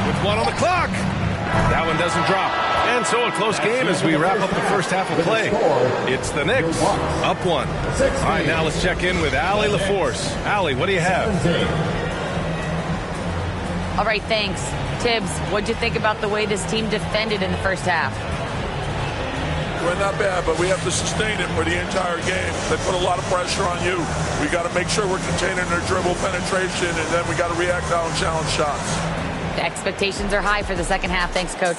With 1 on the clock. That one doesn't drop. And so a close game as we wrap up the first half of play. It's the Knicks up 1. All right, now let's check in with Allie LaForce. Allie, what do you have? All right, thanks. Tibbs, what'd you think about the way this team defended in the first half? We're not bad, but we have to sustain it for the entire game. They put a lot of pressure on you. We got to make sure we're containing their dribble penetration, and then we got to react out and challenge shots. The expectations are high for the second half. Thanks, Coach.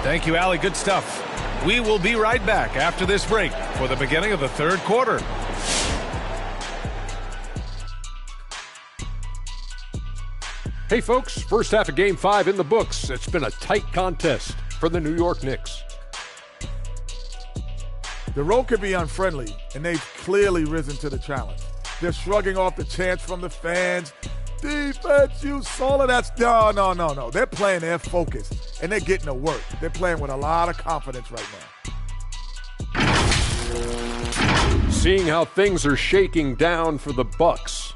Thank you, Allie. Good stuff. We will be right back after this break for the beginning of the third quarter. Hey, folks, first half of Game 5 in the books. It's been a tight contest for the New York Knicks. The road can be unfriendly, and they've clearly risen to the challenge. They're shrugging off the chants from the fans. Defense, you solid. That's no. They're playing their focus, and they're getting to work. They're playing with a lot of confidence right now. Seeing how things are shaking down for the Bucks.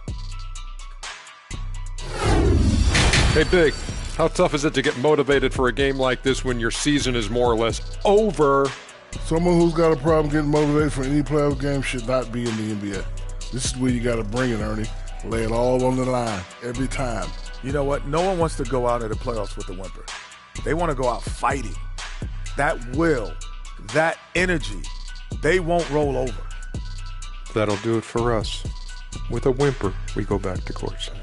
Hey, Big, how tough is it to get motivated for a game like this when your season is more or less over? Someone who's got a problem getting motivated for any playoff game should not be in the NBA. This is where you got to bring it, Ernie. Lay it all on the line every time. You know what? No one wants to go out of the playoffs with a whimper. They want to go out fighting. That will, that energy, they won't roll over. That'll do it for us. With a whimper, we go back to courtside.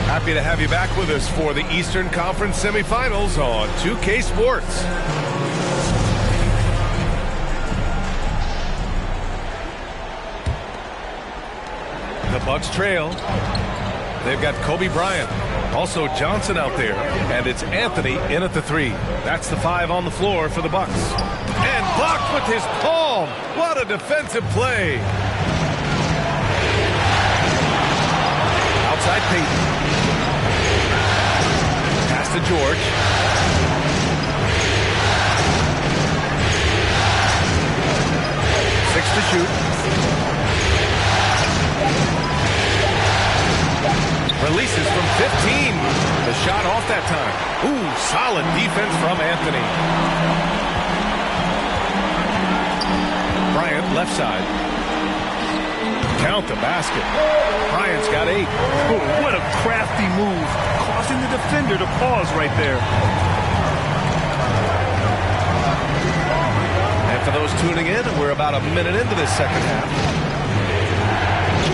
Happy to have you back with us for the Eastern Conference semifinals on 2K Sports. The Bucks trail. They've got Kobe Bryant, also Johnson out there, and it's Anthony in at the 3. That's the 5 on the floor for the Bucks. And blocked with his palm. What a defensive play. Outside Payton. To George. 6 to shoot. Releases from 15. The shot off that time. Ooh, solid defense from Anthony. Bryant, left side. Count the basket. Bryant's got 8. Oh, what a crafty move. Causing the defender to pause right there. And for those tuning in, we're about a minute into this second half.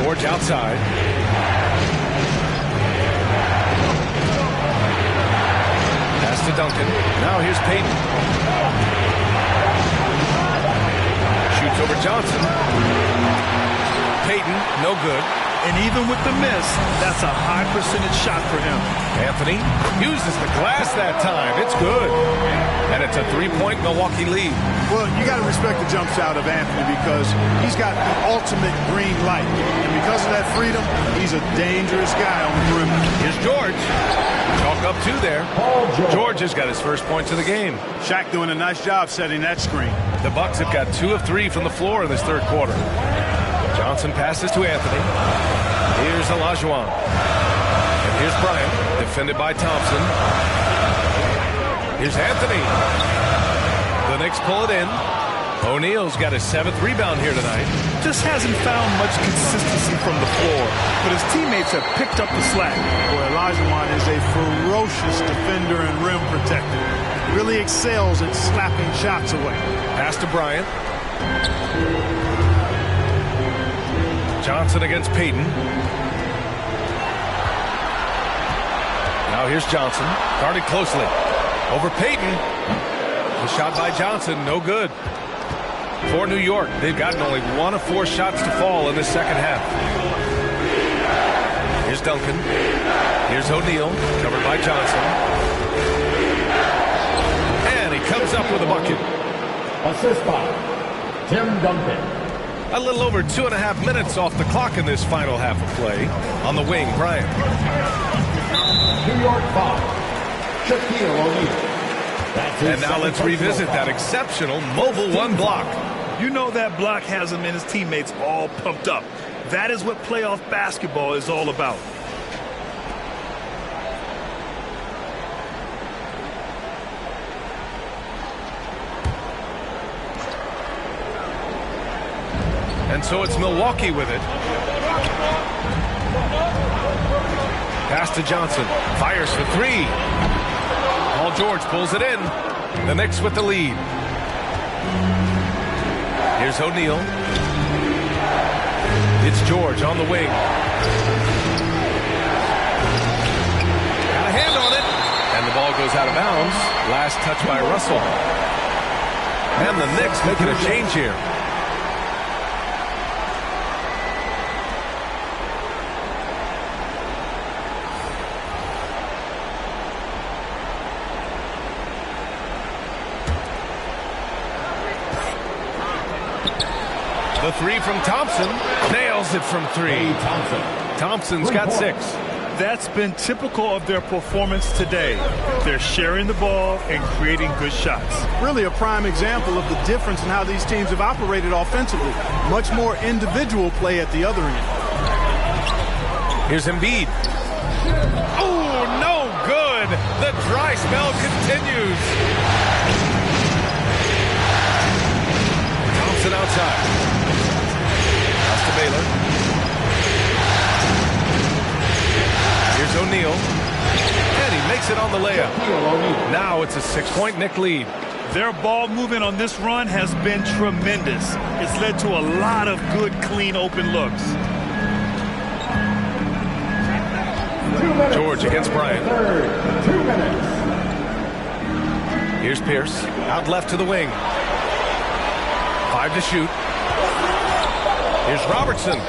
George outside. Pass to Duncan. Now here's Payton. Shoots over Johnson. Payton, no good. And even with the miss, that's a high percentage shot for him. Anthony uses the glass that time. It's good. And it's a 3-point Milwaukee lead. Well, you got to respect the jump shot of Anthony because he's got the ultimate green light. And because of that freedom, he's a dangerous guy on the perimeter. Here's George. Chalk up 2 there. George has got his first points of the game. Shaq doing a nice job setting that screen. The Bucks have got 2 of 3 from the floor in this third quarter. Johnson passes to Anthony. Here's Olajuwon. And here's Bryant, defended by Thompson. Here's Anthony. The Knicks pull it in. O'Neal's got his 7th rebound here tonight. Just hasn't found much consistency from the floor, but his teammates have picked up the slack. Boy, Olajuwon is a ferocious defender and rim protector. Really excels at slapping shots away. Pass to Bryant. Johnson against Payton. Now here's Johnson, guarded closely. Over Payton. The shot by Johnson, no good. For New York, they've gotten only 1 of 4 shots to fall in the second half. Here's Duncan. Here's O'Neal, covered by Johnson. And he comes up with a bucket. Assist by Tim Duncan. A little over 2.5 minutes off the clock in this final half of play. On the wing, Bryant. New York 5, Shaquille O'Neal. And now let's revisit that exceptional mobile 1 block. You know that block has him and his teammates all pumped up. That is what playoff basketball is all about. And so it's Milwaukee with it. Pass to Johnson. Fires for three. Paul George pulls it in. The Knicks with the lead. Here's O'Neal. It's George on the wing. Got a hand on it. And the ball goes out of bounds. Last touch by Russell. And the Knicks making a change here. The three from Thompson. Nails it from three. Thompson's got 6. That's been typical of their performance today. They're sharing the ball and creating good shots. Really a prime example of the difference in how these teams have operated offensively. Much more individual play at the other end. Here's Embiid. Oh, no good. The dry spell continues. Thompson outside. Pass to Baylor. Here's O'Neal. And he makes it on the layup. Now it's a 6-point Knick lead. Their ball movement on this run has been tremendous. It's led to a lot of good, clean, open looks. George against Bryant. 2 minutes. Here's Pierce. Out left to the wing. 5 to shoot. Here's Robertson.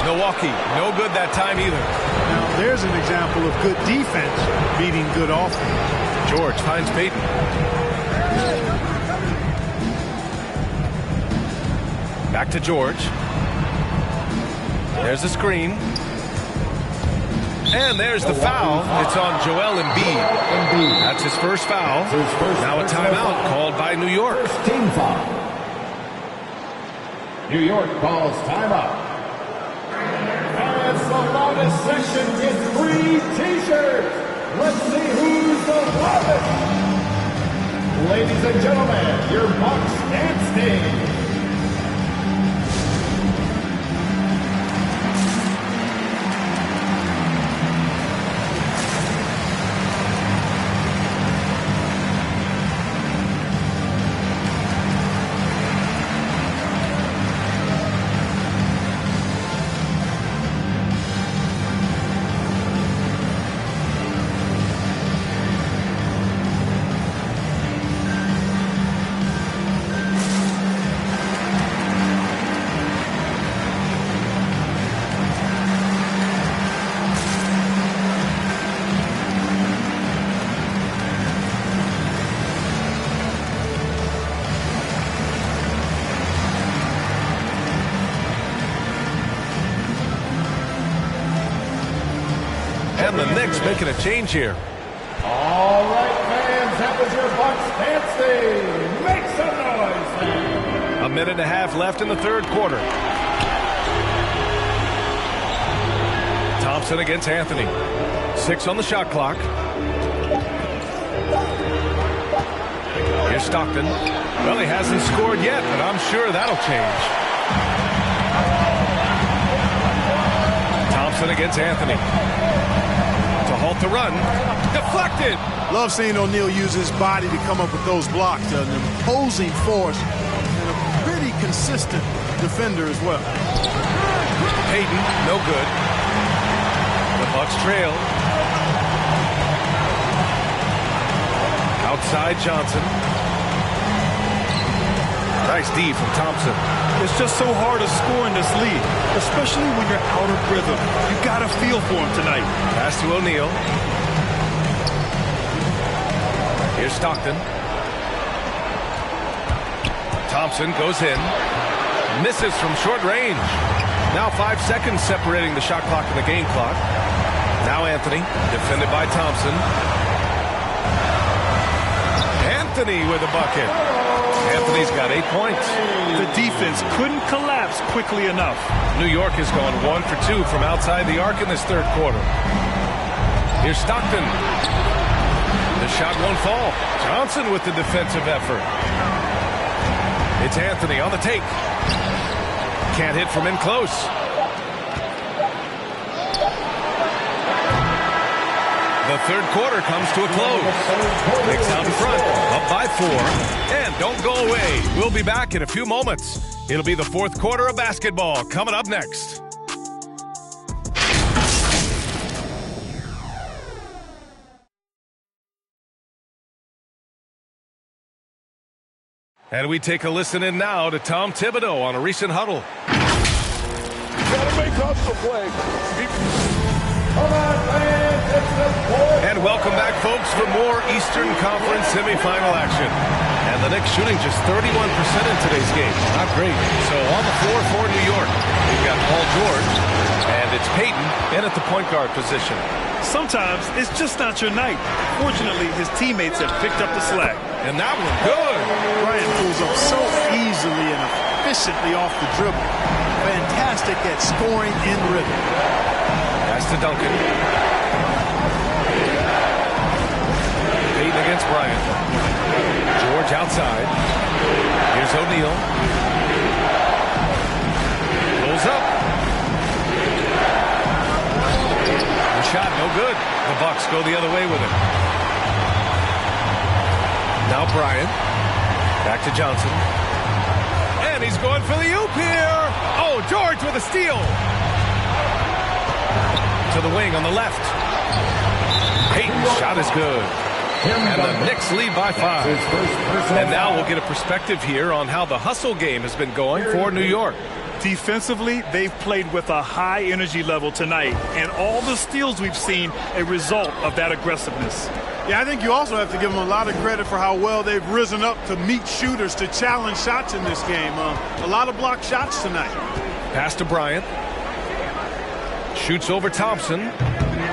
Milwaukee, no good that time either. Now, there's an example of good defense beating good offense. George finds Payton. Back to George. There's the screen. And there's the foul. It's on Joel Embiid. That's his first foul. Now a timeout called by New York. Team foul. New York calls timeout. And the loudest section gets free T-shirts. Let's see who's the loudest. Ladies and gentlemen, your Bucks dance team. And the Knicks making a change here. All right, fans, that was your Bucks dance team. Make some noise, fans. A minute and a half left in the third quarter. Thompson against Anthony. 6 on the shot clock. Here's Stockton. Well, he hasn't scored yet, but I'm sure that'll change. Thompson against Anthony. To halt the run. Deflected. Love seeing O'Neal use his body to come up with those blocks. An imposing force and a pretty consistent defender as well. Payton, no good. The Bucks trail. Outside Johnson. Nice D from Thompson. It's just so hard to score in this league, especially when you're out of rhythm. You got to feel for him tonight. Pass to O'Neal. Here's Stockton. Thompson goes in. Misses from short range. Now 5 seconds separating the shot clock and the game clock. Now Anthony, defended by Thompson. Anthony with a bucket. Anthony's got 8 points. The defense couldn't collapse quickly enough. New York has gone 1 for 2 from outside the arc in this third quarter. Here's Stockton. The shot won't fall. Johnson with the defensive effort. It's Anthony on the take. Can't hit from in close. The third quarter comes to a close. Knicks out in front, up by 4. And don't go away. We'll be back in a few moments. It'll be the fourth quarter of basketball coming up next. And we take a listen in now to Tom Thibodeau on a recent huddle. Gotta make hustle play. And welcome back, folks, for more Eastern Conference semifinal action. And the Knicks shooting just 31% in today's game. Not great. So on the floor for New York, we've got Paul George, and it's Payton in at the point guard position. Sometimes it's just not your night. Fortunately, his teammates have picked up the slack. And that one good. Bryant pulls up so easily and efficiently off the dribble. Fantastic at scoring in rhythm. Pass to Duncan. Payton against Bryant. George outside. Here's O'Neal. Pulls up. The shot, no good. The Bucks go the other way with it. Now Bryant. Back to Johnson. And he's going for the oop here. Oh, George with a steal. To the wing on the left. Payton's shot is good. And the Knicks lead by 5. And now we'll get a perspective here on how the hustle game has been going for New York. Defensively, they've played with a high energy level tonight. And all the steals we've seen, a result of that aggressiveness. Yeah, I think you also have to give them a lot of credit for how well they've risen up to meet shooters, to challenge shots in this game. A lot of blocked shots tonight. Pass to Bryant. Shoots over Thompson.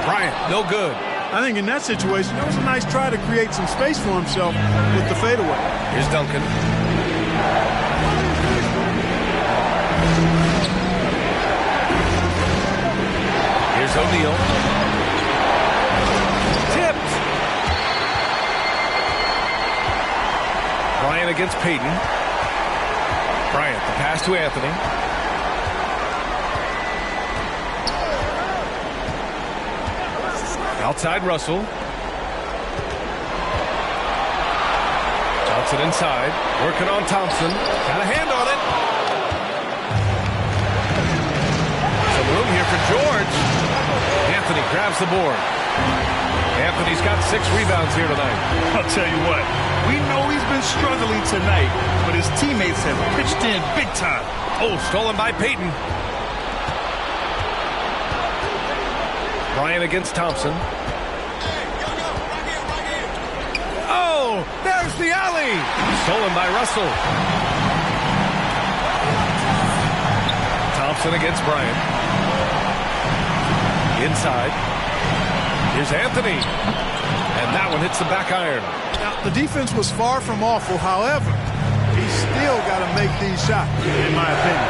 Bryant, no good. I think in that situation, it was a nice try to create some space for himself with the fadeaway. Here's Duncan. Here's O'Neal. Tipped. Bryant against Payton. Bryant, the pass to Anthony. Outside Russell. Johnson inside. Working on Thompson. Got a hand on it. Some room here for George. Anthony grabs the board. Anthony's got 6 rebounds here tonight. I'll tell you what. We know he's been struggling tonight, but his teammates have pitched in big time. Oh, stolen by Payton. Bryant against Thompson. Oh, there's the alley. Stolen by Russell. Thompson against Bryant. Inside. Here's Anthony. And that one hits the back iron. Now, the defense was far from awful. However, he's still got to make these shots, in my opinion.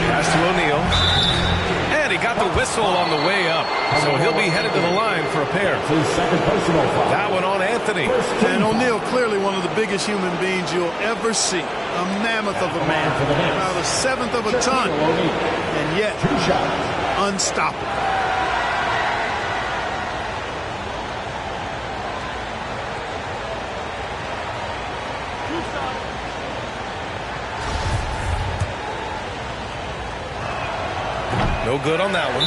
Pass to O'Neal. And he got the whistle on the way up. So he'll be headed to the line for a pair. That one on Anthony. And O'Neal, clearly one of the biggest human beings you'll ever see. A mammoth of a man. About a 1/7 of a ton. And yet, unstoppable. No good on that one.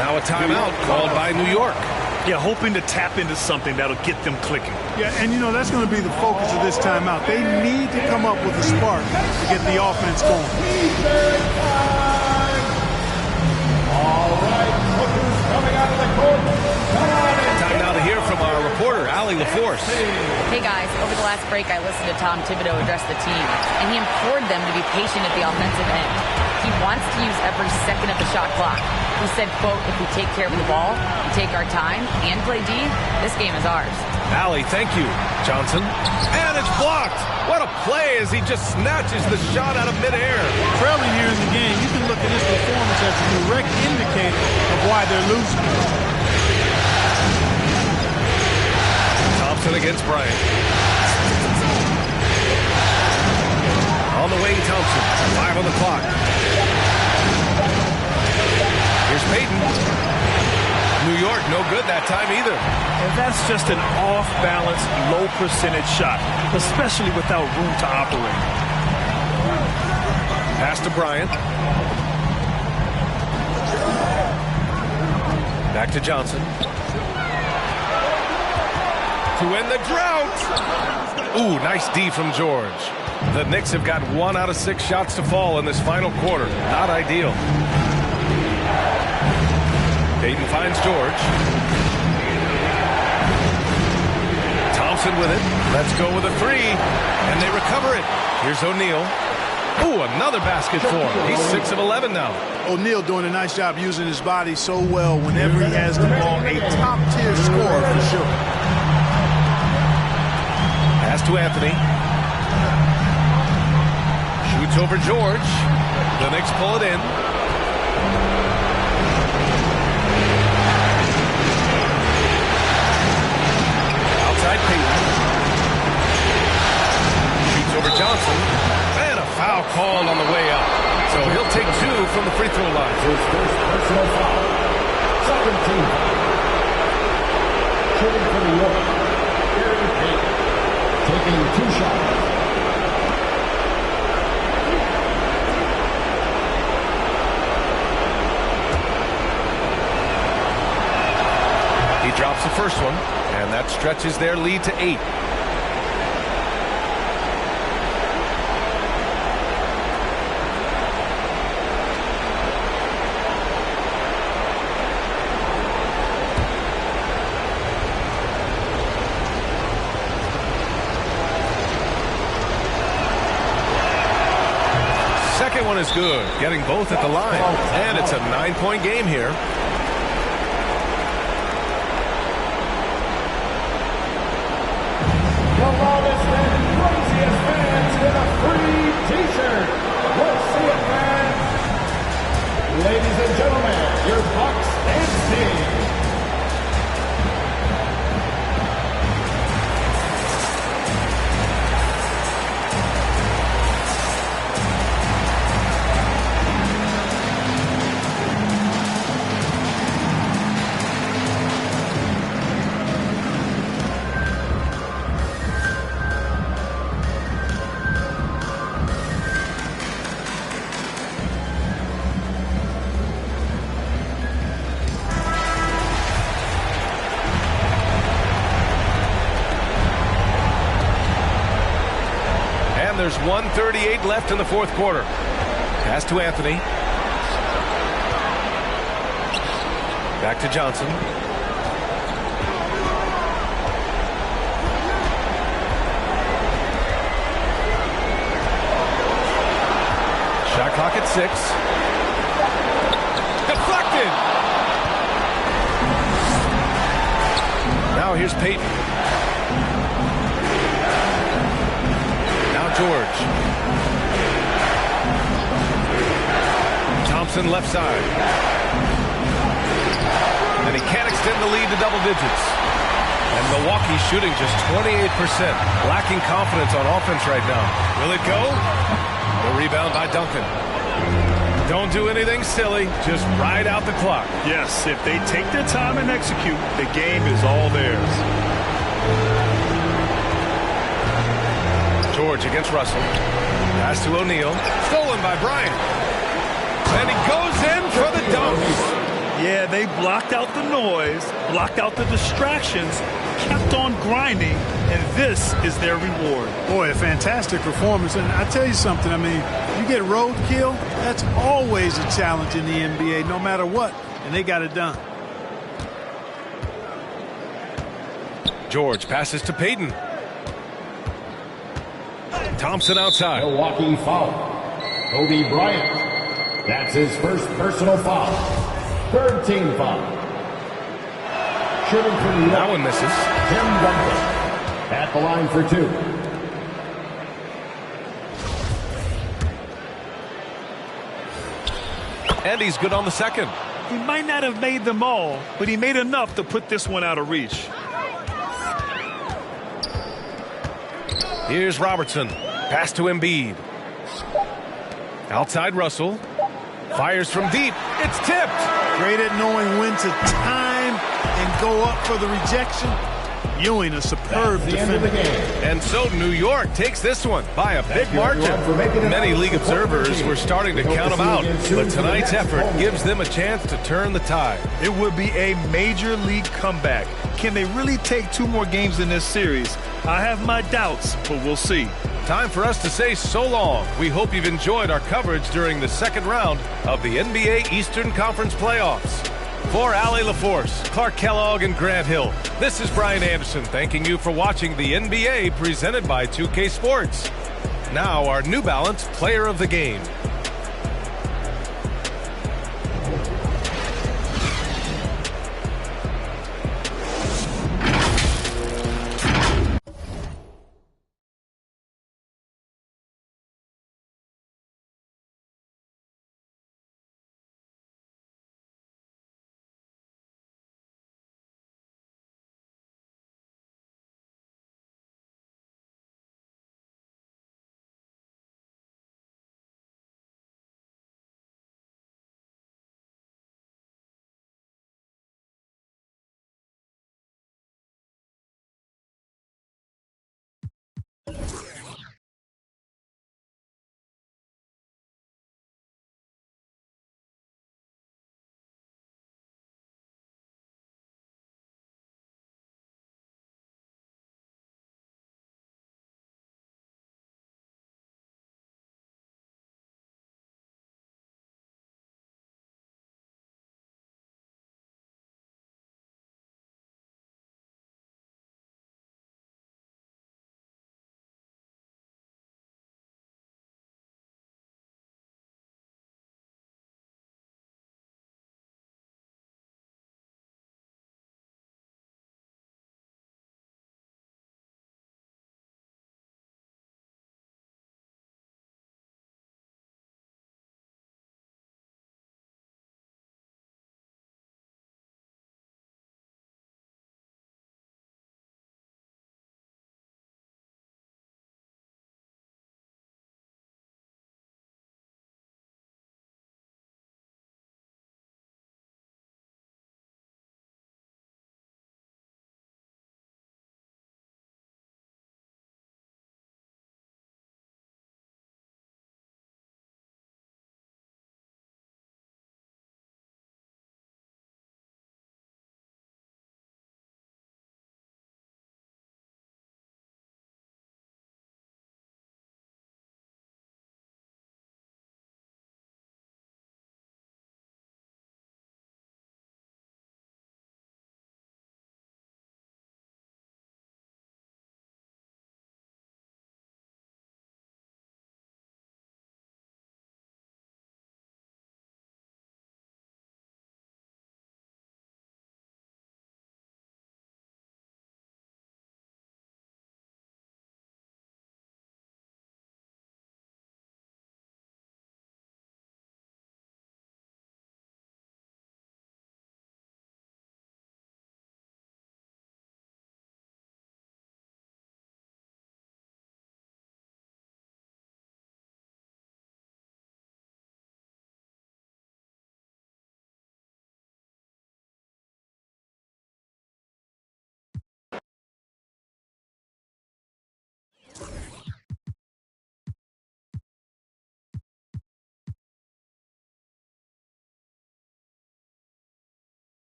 Now a timeout called by New York. Yeah, hoping to tap into something that'll get them clicking. Yeah, and you know, that's going to be the focus of this timeout. They need to come up with a spark to get the offense going. All right, look who's coming out of the court. Time now to hear from our reporter, Allie LaForce. Hey guys, over the last break I listened to Tom Thibodeau address the team, and he implored them to be patient at the offensive end. He wants to use every second of the shot clock. He said, quote, if we take care of the ball, we take our time, and play D, this game is ours. Allie, thank you. Johnson. And it's blocked. What a play as he just snatches the shot out of midair. Trailing here in the game, you can look at his performance as a direct indicator of why they're losing. Thompson against Bryant. On the wing 5 on the clock. Here's Payton. New York, no good that time either. And that's just an off-balance, low-percentage shot, especially without room to operate. Pass to Bryant. Back to Johnson. To end the drought. Ooh, nice D from George. The Knicks have got 1 out of 6 shots to fall in this final quarter. Not ideal. Payton finds George. Thompson with it. Let's go with a 3. And they recover it. Here's O'Neal. Ooh, another basket for him. He's 6 of 11 now. O'Neal doing a nice job using his body so well whenever he has the ball. A top-tier scorer for sure. Pass to Anthony. Shoots over George. The Knicks pull it in. Outside Payton. Shoots over Johnson. And a foul called on the way up. So he'll take 2 from the free throw line. His first personal foul. Second team. Shooting for New York. Gary Payton. Taking 2 shots. He drops the first one, and that stretches their lead to 8. Second one is good, getting both at the line, and it's a 9-point game here. The loudest and craziest fans get a free T-shirt. Let's see it, fans. Ladies and gentlemen, your Bucks dance team. There's 1:38 left in the fourth quarter. Pass to Anthony. Back to Johnson. Shot clock at 6. Deflected. Now here's Payton. George. Thompson left side. And he can't extend the lead to double digits. And Milwaukee shooting just 28%. Lacking confidence on offense right now. Will it go? The rebound by Duncan. Don't do anything silly. Just ride out the clock. Yes, if they take their time and execute, the game is all theirs. George against Russell. Pass to O'Neal. Stolen by Bryant. And he goes in for the dunk. Yeah, they blocked out the noise, blocked out the distractions, kept on grinding, and this is their reward. Boy, a fantastic performance. And I tell you something, I mean, you get roadkill, that's always a challenge in the NBA, no matter what, and they got it done. George passes to Payton. Thompson outside. Milwaukee foul. Kobe Bryant. That's his first personal foul. Third team foul. Shooting for the that one misses. Tim Duncan at the line for 2. And he's good on the second. He might not have made them all, but he made enough to put this one out of reach. Here's Robertson. Pass to Embiid. Outside Russell. Fires from deep. It's tipped. Great at knowing when to time and go up for the rejection. Ewing, a superb defender. And so New York takes this one by a big margin. Many league observers were starting to count them out, but tonight's effort gives them a chance to turn the tide. It would be a major league comeback. Can they really take 2 more games in this series? I have my doubts, but we'll see. Time for us to say so long. We hope you've enjoyed our coverage during the second round of the NBA Eastern Conference Playoffs. For Allie LaForce, Clark Kellogg, and Grant Hill, this is Brian Anderson thanking you for watching the NBA presented by 2K Sports. Now our New Balance Player of the Game.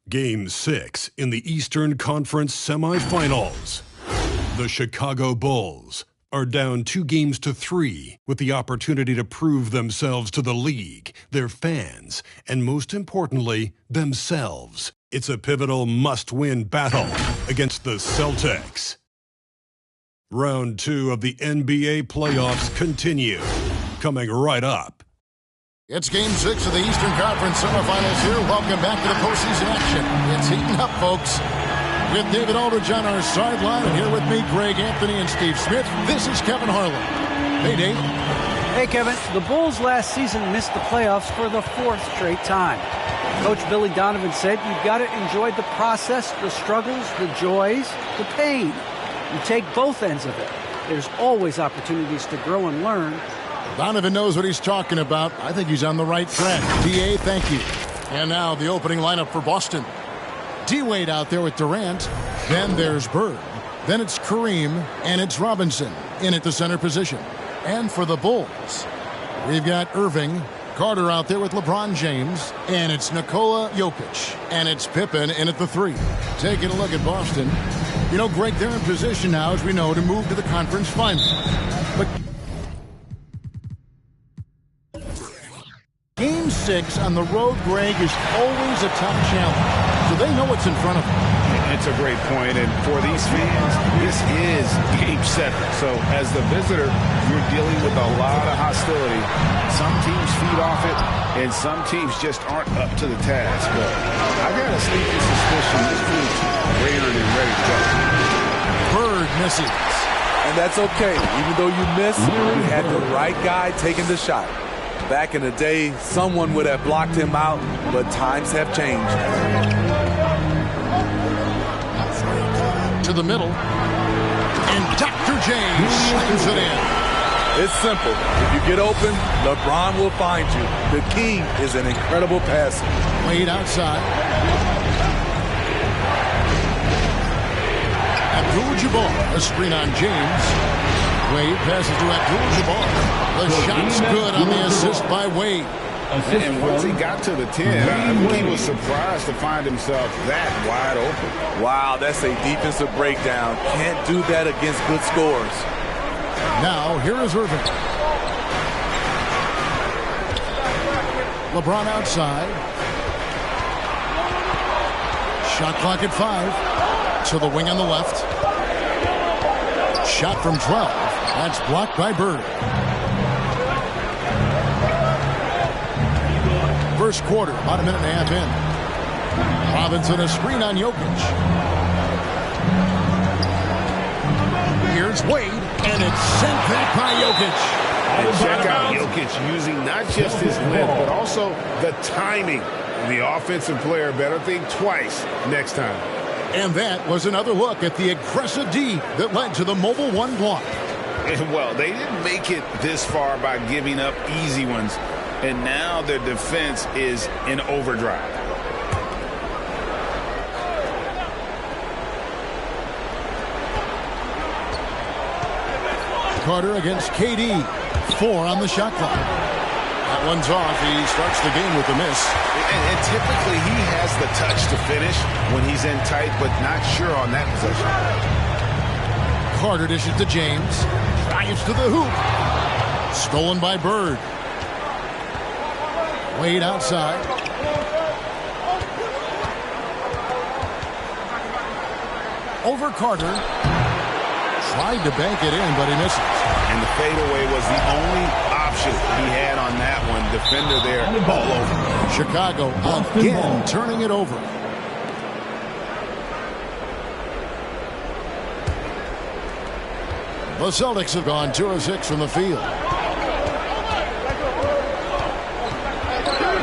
Game 6 in the Eastern Conference semifinals. The Chicago Bulls are down 2-3 with the opportunity to prove themselves to the league, their fans, and most importantly, themselves. It's a pivotal must-win battle against the Celtics. Round 2 of the NBA playoffs continue. coming right up. It's Game 6 of the Eastern Conference semifinals here. Welcome back to the postseason action. It's heating up, folks. With David Aldridge on our sideline, and here with me, Greg Anthony and Steve Smith. This is Kevin Harlan. Hey, Dave. Hey, Kevin. The Bulls last season missed the playoffs for the 4th straight time. Coach Billy Donovan said you've got to enjoy the process, the struggles, the joys, the pain. You take both ends of it. There's always opportunities to grow and learn. Donovan knows what he's talking about. I think he's on the right track. D.A., thank you. And now the opening lineup for Boston. D-Wade out there with Durant. Then there's Bird. Then it's Kareem, and it's Robinson in at the center position. And for the Bulls, we've got Irving, Carter out there with LeBron James, and it's Nikola Jokic, and it's Pippen in at the 3. Taking a look at Boston. You know, Greg, they're in position now, as we know, to move to the conference final. But Game 6 on the road, Greg, is always a tough challenge. So they know what's in front of them. It's a great point, and for these fans, this is Game 7. So as the visitor, you're dealing with a lot of hostility. Some teams feed off it, and some teams just aren't up to the task. But I got a sneaky suspicion this group's rared and ready to go. Bird misses. And that's okay. Even though you miss, you had the right guy taking the shot. Back in the day, someone would have blocked him out, but times have changed. To the middle, and Dr. James slams it in. It's simple. If you get open, LeBron will find you. The king is an incredible passer. Wade outside. Abdul-Jabbar, a screen on James. Wade passes to Abdul-Jabbar. The shot's good on the assist by Wade. And once he got to the 10, I think he was surprised to find himself that wide open. Wow, that's a defensive breakdown. Can't do that against good scores. Now, here is Irving. LeBron outside. Shot clock at 5. To the wing on the left. Shot from 12. That's blocked by Bird. First quarter, about a minute and a half in. Robinson, a screen on Jokic. Here's Wade, and it's sent back by Jokic. And check out Jokic using not just his length, but also the timing. The offensive player better think twice next time. And that was another look at the aggressive D that led to the Mobile One block. And well, they didn't make it this far by giving up easy ones. And now their defense is in overdrive. Carter against KD. 4 on the shot clock. That one's off. He starts the game with a miss. And typically he has the touch to finish when he's in tight, but not sure on that possession. Carter dishes to James. Drives to the hoop. Stolen by Bird. Wade outside. Over Carter. Tried to bank it in, but he misses. And the fadeaway was the only option he had on that one. Defender there all over. Chicago again turning it over. The Celtics have gone 2 of 6 from the field.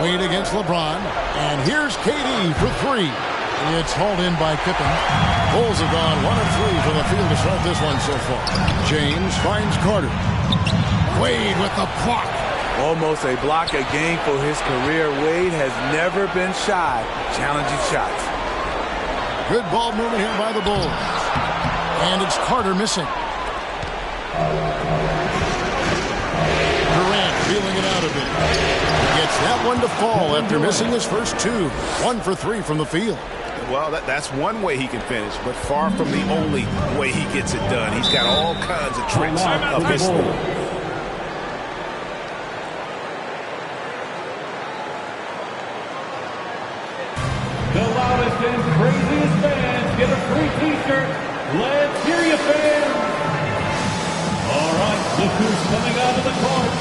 Wade against LeBron. And here's KD for 3. It's hauled in by Pippen. Bulls have gone 1 of 3 from the field to start this one so far. James finds Carter. Wade with the block. Almost a block a game for his career. Wade has never been shy challenging shots. Good ball movement here by the Bulls. And it's Carter missing. Durant feeling it out a bit. He gets that one to fall after missing his first 2. 1 for 3 from the field. Well, that's one way he can finish, but far from the only way he gets it done. He's got all kinds of tricks up his sleeve. The loudest and craziest fans get a free T-shirt. Let's hear you, fans. All right, look who's coming out of the court.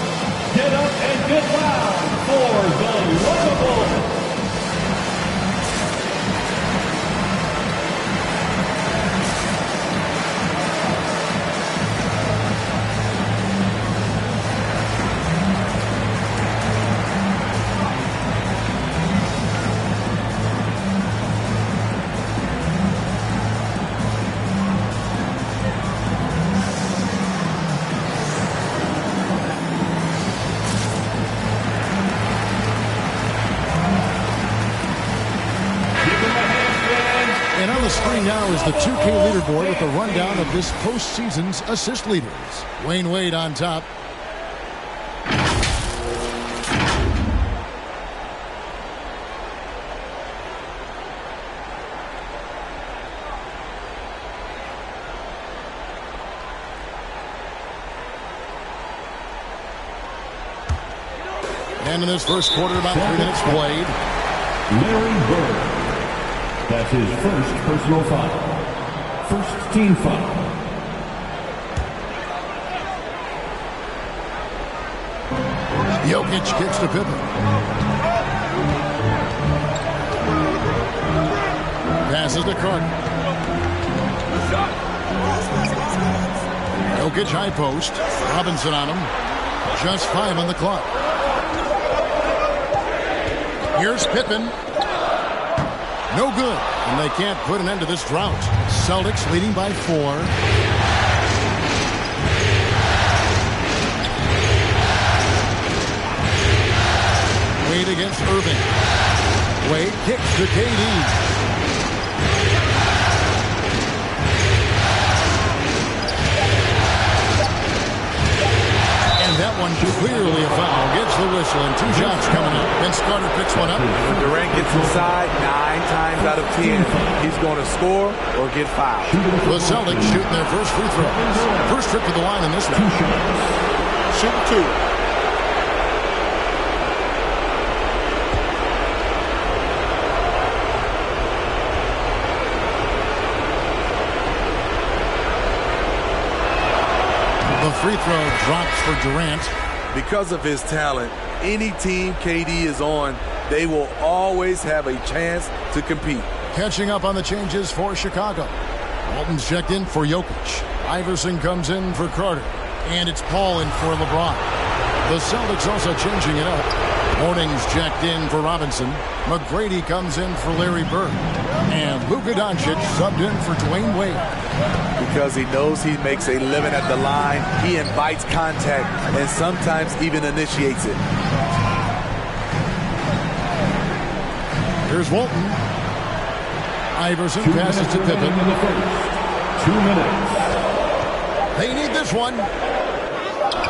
get up and get loud for the Lovable. Screen now is the 2K leaderboard with a rundown of this postseason's assist leaders. Wayne Wade on top. And in this first quarter, about 3 minutes played. Larry Bird. That's his first personal foul. First team foul. Jokic kicks to Pippen. Passes to Carter. Jokic high post. Robinson on him. Just 5 on the clock. Here's Pippen. No good, and they can't put an end to this drought. Celtics leading by 4. Wade against Irving. Wade kicks to KD. And that one clearly a foul. Gets the whistle, and 2 shots coming up. Vince Carter picks one up. When Durant gets inside, 9 times out of 10, he's going to score or get fouled. The Celtics shooting their first free throw. First trip to the line in this one. Shooting 2. The free throw drops for Durant. Because of his talent, any team KD is on, they will always have a chance to compete. Catching up on the changes for Chicago. Walton's checked in for Jokic. Iverson comes in for Carter. And it's Paul in for LeBron. The Celtics also changing it up. Hornings checked in for Robinson. McGrady comes in for Larry Bird. And Luka Doncic subbed in for Dwayne Wade. Because he knows he makes a living at the line, he invites contact and sometimes even initiates it. Here's Walton. Iverson passes to Pippen. 2 minutes. They need this one.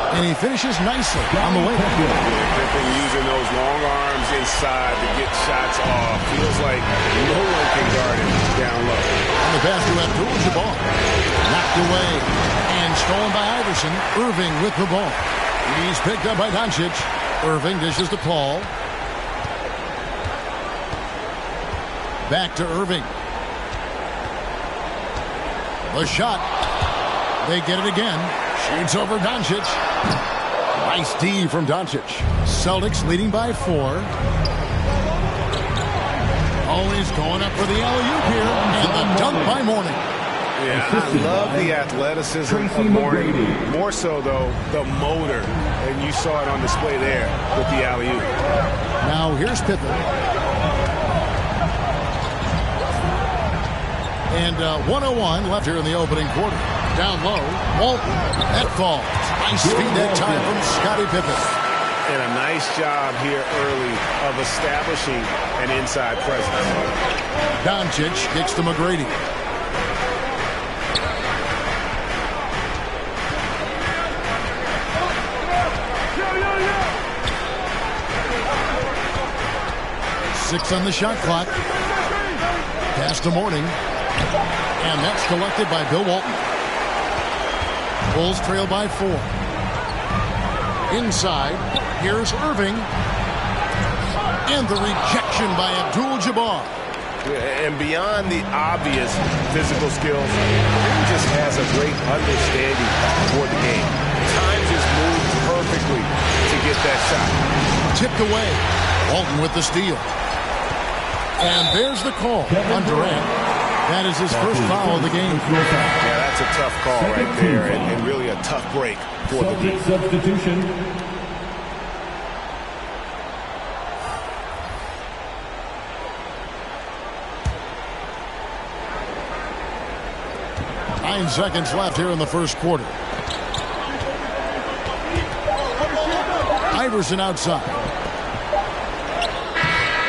And he finishes nicely on the way. Pippen using those long arms inside to get shots off. Feels like no one can guard him down low. On the pass to Abdul-Jabbar. Knocked away and stolen by Iverson. Irving with the ball. He's picked up by Doncic. Irving dishes to Paul. Back to Irving. The shot. They get it again. Shoots over Doncic. Nice D from Doncic. Celtics leading by 4. Always going up for the alley-oop here. And the dunk by Mourning. Yeah, I love the athleticism of Mourning. More so, though, the motor. And you saw it on display there with the alley-oop. Now here's Pippen. And 1:01 left here in the opening quarter. Down low, Walton. That falls. Nice feed that time from Scottie Pippen. And a nice job here early of establishing an inside presence. Doncic kicks to McGrady. Six on the shot clock. Pass to Mourning. And that's collected by Bill Walton. Bulls trail by 4. Inside, here's Irving. And the rejection by Abdul-Jabbar. And beyond the obvious physical skills, he just has a great understanding for the game. Times his move perfectly to get tipped away. Walton with the steal. And there's the call on Durant. That is his first foul of the game. Yeah, that's a tough call right there, and really a tough break for the team. Substitution. Nine seconds left here in the first quarter. Iverson outside.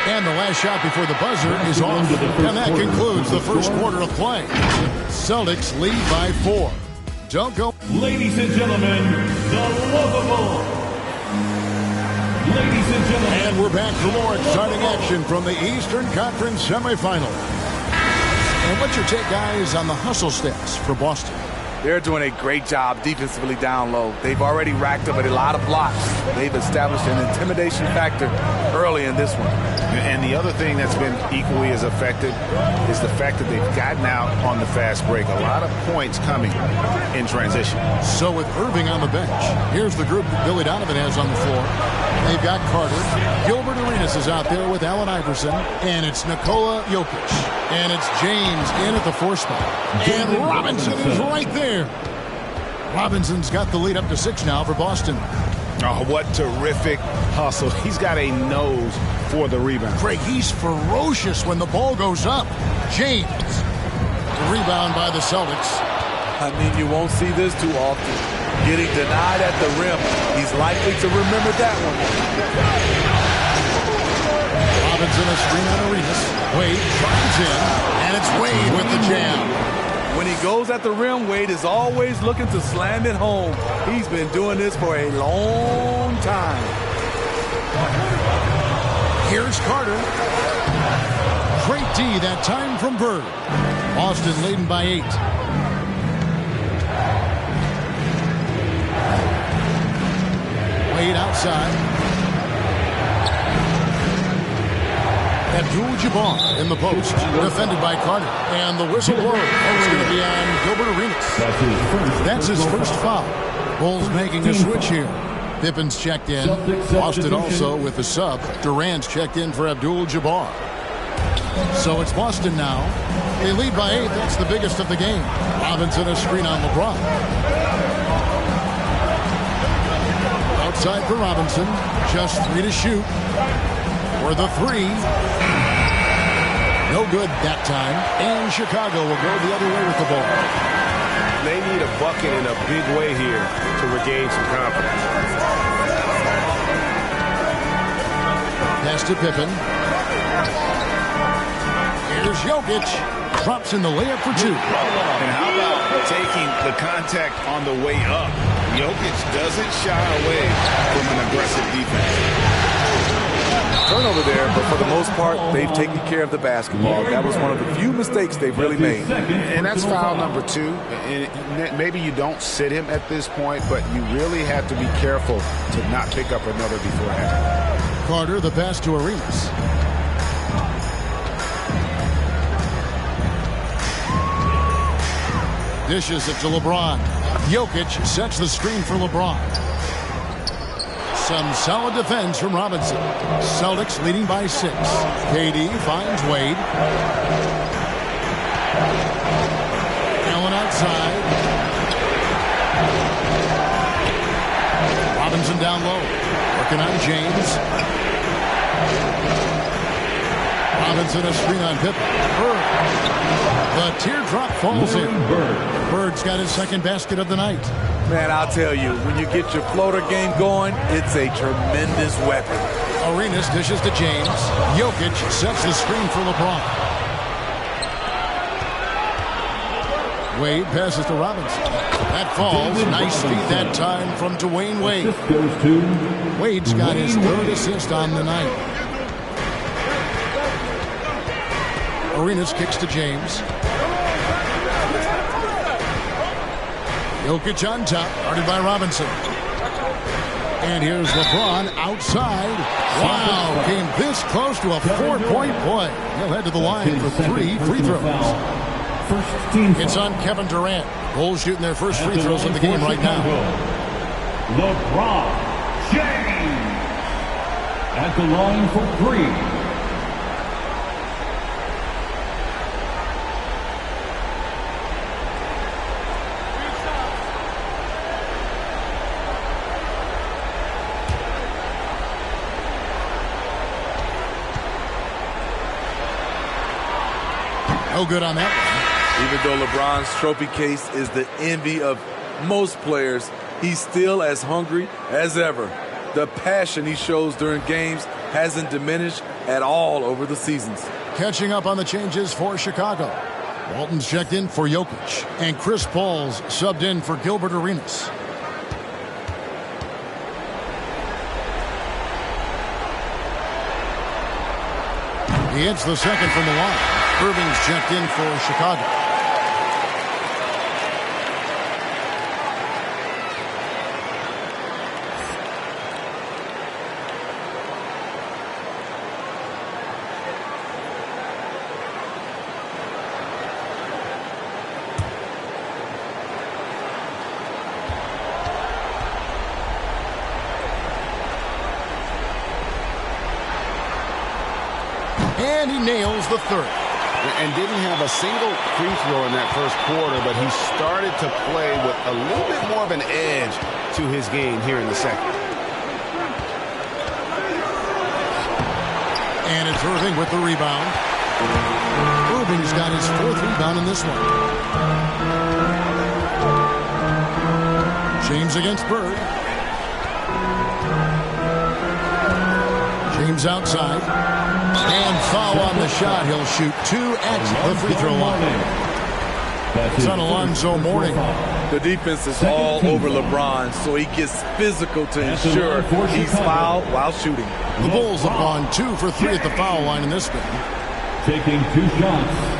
And the last shot before the buzzer is off. And that concludes the first quarter of play. Celtics lead by 4. Don't go. Ladies and gentlemen, the lovable. Ladies and gentlemen. And we're back for more exciting action from the Eastern Conference semifinal. And what's your take, guys, on the hustle stats for Boston? They're doing a great job defensively down low. They've already racked up a lot of blocks. They've established an intimidation factor early in this one. And the other thing that's been equally as effective is the fact that they've gotten out on the fast break. A lot of points coming in transition. So with Irving on the bench, here's the group that Billy Donovan has on the floor. They've got Carter. Gilbert Arenas is out there with Allen Iverson. And it's Nikola Jokic. And it's James in at the 4 spot. And Robinson is right there. Robinson's got the lead up to 6 now for Boston. Oh, what terrific hustle. He's got a nose for the rebound. Craig, he's ferocious when the ball goes up. James. The rebound by the Celtics. I mean, you won't see this too often. Getting denied at the rim. He's likely to remember that one. Robinson a screen on Arenas. Wade drives in, and it's Wade with the jam. When he goes at the rim, Wade is always looking to slam it home. He's been doing this for a long time. Here's Carter. Great D that time from Bird. Boston leading by 8. Wade outside. Abdul-Jabbar in the post, defended by Carter. And the whistle blows. It's going to be on Gilbert Arenas. That's his first foul. Bulls making a switch here. Pippen's checked in. Boston also with the sub. Durant's checked in for Abdul-Jabbar. So it's Boston now. They lead by 8. That's the biggest of the game. Robinson a screen on LeBron. Outside for Robinson. Just 3 to shoot. For the 3. No good that time. And Chicago will go the other way with the ball. They need a bucket in a big way here to regain some confidence. Pass to Pippen. Here's Jokic. Drops in the layup for 2. And how about taking the contact on the way up? Jokic doesn't shy away from an aggressive defense. Turnover there, but for the most part, they've taken care of the basketball. That was one of the few mistakes they've really made. And that's foul number 2. And maybe you don't sit him at this point, but you really have to be careful to not pick up another beforehand. Carter, the pass to Arenas. Dishes it to LeBron. Jokic sets the screen for LeBron. Some solid defense from Robinson. Celtics leading by 6. KD finds Wade. Allen outside. Robinson down low. Working on James. Robinson a screen on Pippen. Bird. The teardrop falls in. Bird's got his second basket of the night. Man, I'll tell you, when you get your floater game going, it's a tremendous weapon. Arenas dishes to James. Jokic sets the screen for LeBron. Wade passes to Robinson. That falls. Nice feed that time from Dwayne Wade. Wade's got his 3rd assist on the night. Arenas kicks to James. Jokic on top, guarded by Robinson. And here's LeBron outside. Wow, came this close to a 4-point play. He'll head to the line for 3 free throws. It's on Kevin Durant. Bulls shooting their first free throws of the game right now. LeBron James. at the line for 3. No good on that one. Even though LeBron's trophy case is the envy of most players, he's still as hungry as ever. The passion he shows during games hasn't diminished at all over the seasons. Catching up on the changes for Chicago. Walton's checked in for Jokic, and Chris Paul's subbed in for Gilbert Arenas. He hits the second from the line. Irving's checked in for Chicago. And he nails the third. And didn't have a single free throw in that first quarter, but he started to play with a little bit more of an edge to his game here in the second. And it's Irving with the rebound. Irving's got his 4th rebound in this one. James against Bird. James outside. And foul on the shot. He'll shoot 2 at the free throw line. It's on Alonzo Mourning. The defense is all over LeBron, so he gets physical to ensure he's fouled while shooting. The Bulls up on 2 for 3 at the foul line in this game. Taking 2 shots.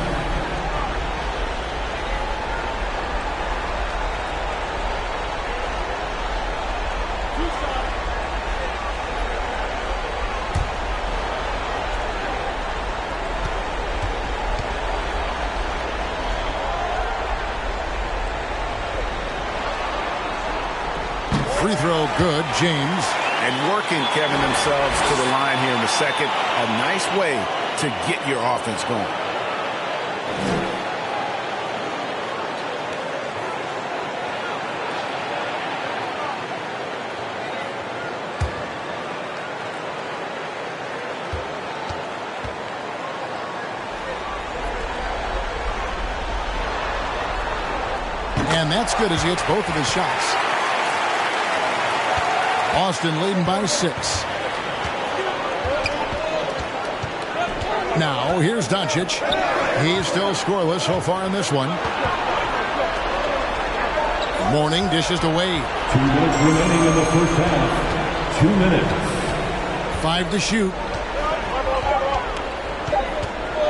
Free throw good, James. And working, Kevin, themselves to the line here in the second. A nice way to get your offense going. And that's good as he hits both of his shots. Austin leading by 6. Now, here's Doncic. He's still scoreless so far in this one. Mourning dishes to Wade. 2 minutes remaining in the first half. 2 minutes. 5 to shoot.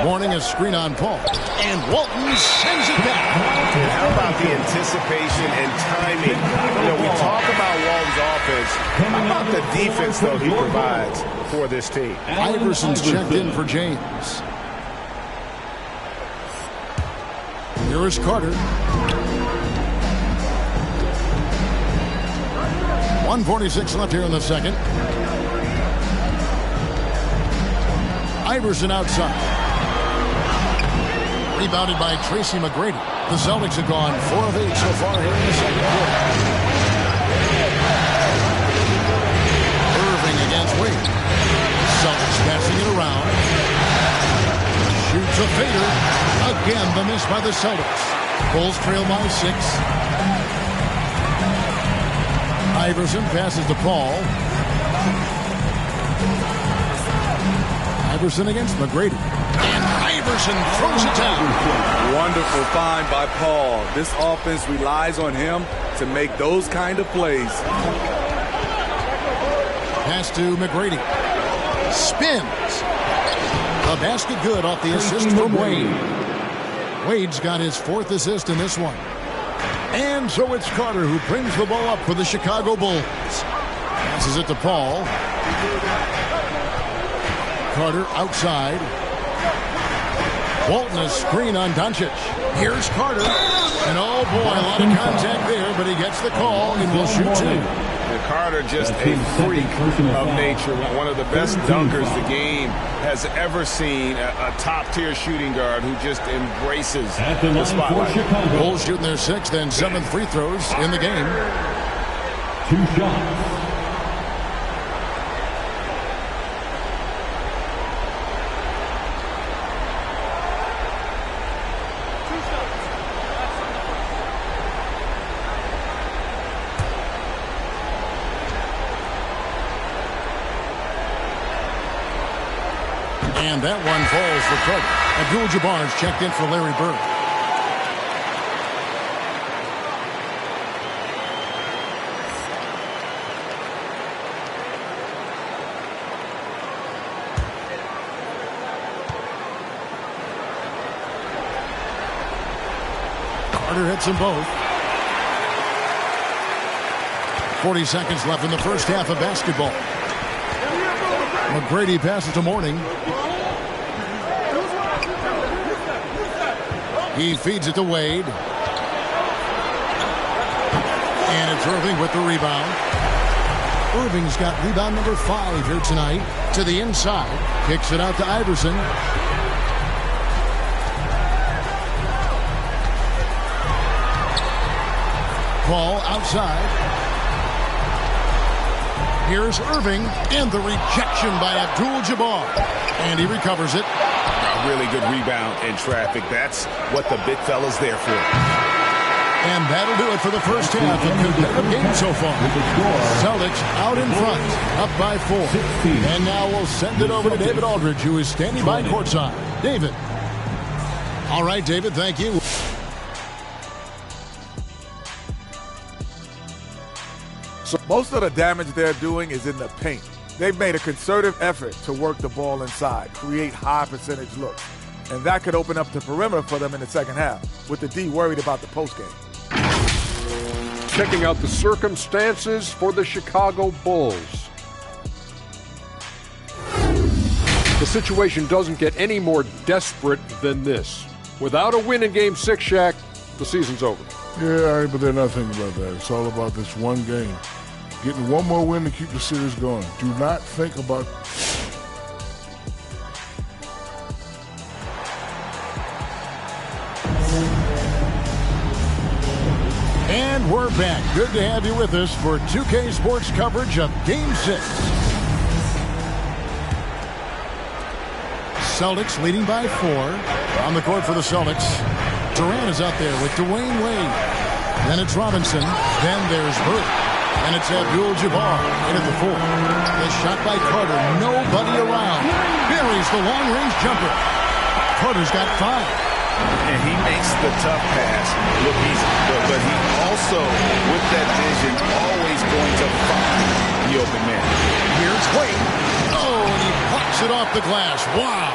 Mourning a screen on Paul. And Walton sends it back. How about the anticipation and timing? You know, we talk about Walton's offense. How about the defense, though, he provides for this team? Iverson's checked in for James. Here is Carter. 1:46 left here in the second. Iverson outside. Rebounded by Tracy McGrady. The Celtics have gone 4 of 8 so far here in the second quarter. Irving against Wade. Celtics passing it around. Shoots a fader. Again, the miss by the Celtics. Bulls trail by 6. Iverson passes to Paul. Iverson against McGrady. And Iverson throws it down. Wonderful find by Paul. This offense relies on him to make those kind of plays. Pass to McGrady. Spins. A basket good off the assist from Wade. Wade's got his 4th assist in this one. And so it's Carter who brings the ball up for the Chicago Bulls. Passes it to Paul. Carter outside. Walton a screen on Doncic. Here's Carter. And oh boy, a lot of contact there, but he gets the call and will shoot 2. And Carter just a freak of nature, one of the best dunkers the game has ever seen, a top-tier shooting guard who just embraces the spotlight. Bulls shooting their 6th and 7th free throws in the game. 2 shots. And that one falls for Cook. Abdul-Jabbar's checked in for Larry Bird. Carter hits them both. 40 seconds left in the first half of basketball. McGrady passes to Mourning. He feeds it to Wade. And it's Irving with the rebound. Irving's got rebound number 5 here tonight. To the inside. Kicks it out to Iverson. Ball outside. Here's Irving. And the rejection by Abdul-Jabbar. And he recovers it. A really good rebound in traffic. That's what the big fella's there for. And that'll do it for the first half. A competitive game so far. Celtics out in front, up by 4. And now we'll send it over to David Aldridge, who is standing by courtside. David. All right, David, thank you. So most of the damage they're doing is in the paint. They've made a concerted effort to work the ball inside, create high percentage looks. And that could open up the perimeter for them in the second half, with the D worried about the postgame. Checking out the circumstances for the Chicago Bulls. The situation doesn't get any more desperate than this. Without a win in Game 6, Shaq, the season's over. Yeah, all right, but they're not thinking about that. It's all about this one game. Getting one more win to keep the series going. Do not think about... And we're back. Good to have you with us for 2K Sports coverage of Game 6. Celtics leading by 4. On the court for the Celtics. Durant is out there with Dwayne Wade. Then it's Robinson. Then there's Bird. And it's Abdul-Jabbar in at the 4. The shot by Carter. Nobody around. Buries the long-range jumper. Carter's got 5. And he makes the tough pass look easy. But he also, with that vision, always going to find the open man. Here's Wade. Oh, and he pops it off the glass. Wow.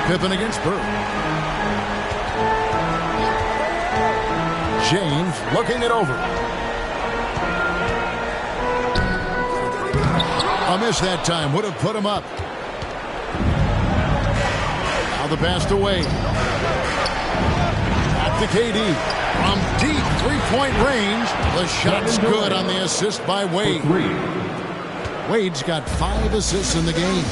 Pippen against Bird. James looking it over. A miss that time. Would have put him up. Now the pass to Wade. Back to KD. From deep three-point range. The shot's good on the assist by Wade. Wade's got 5 assists in the game.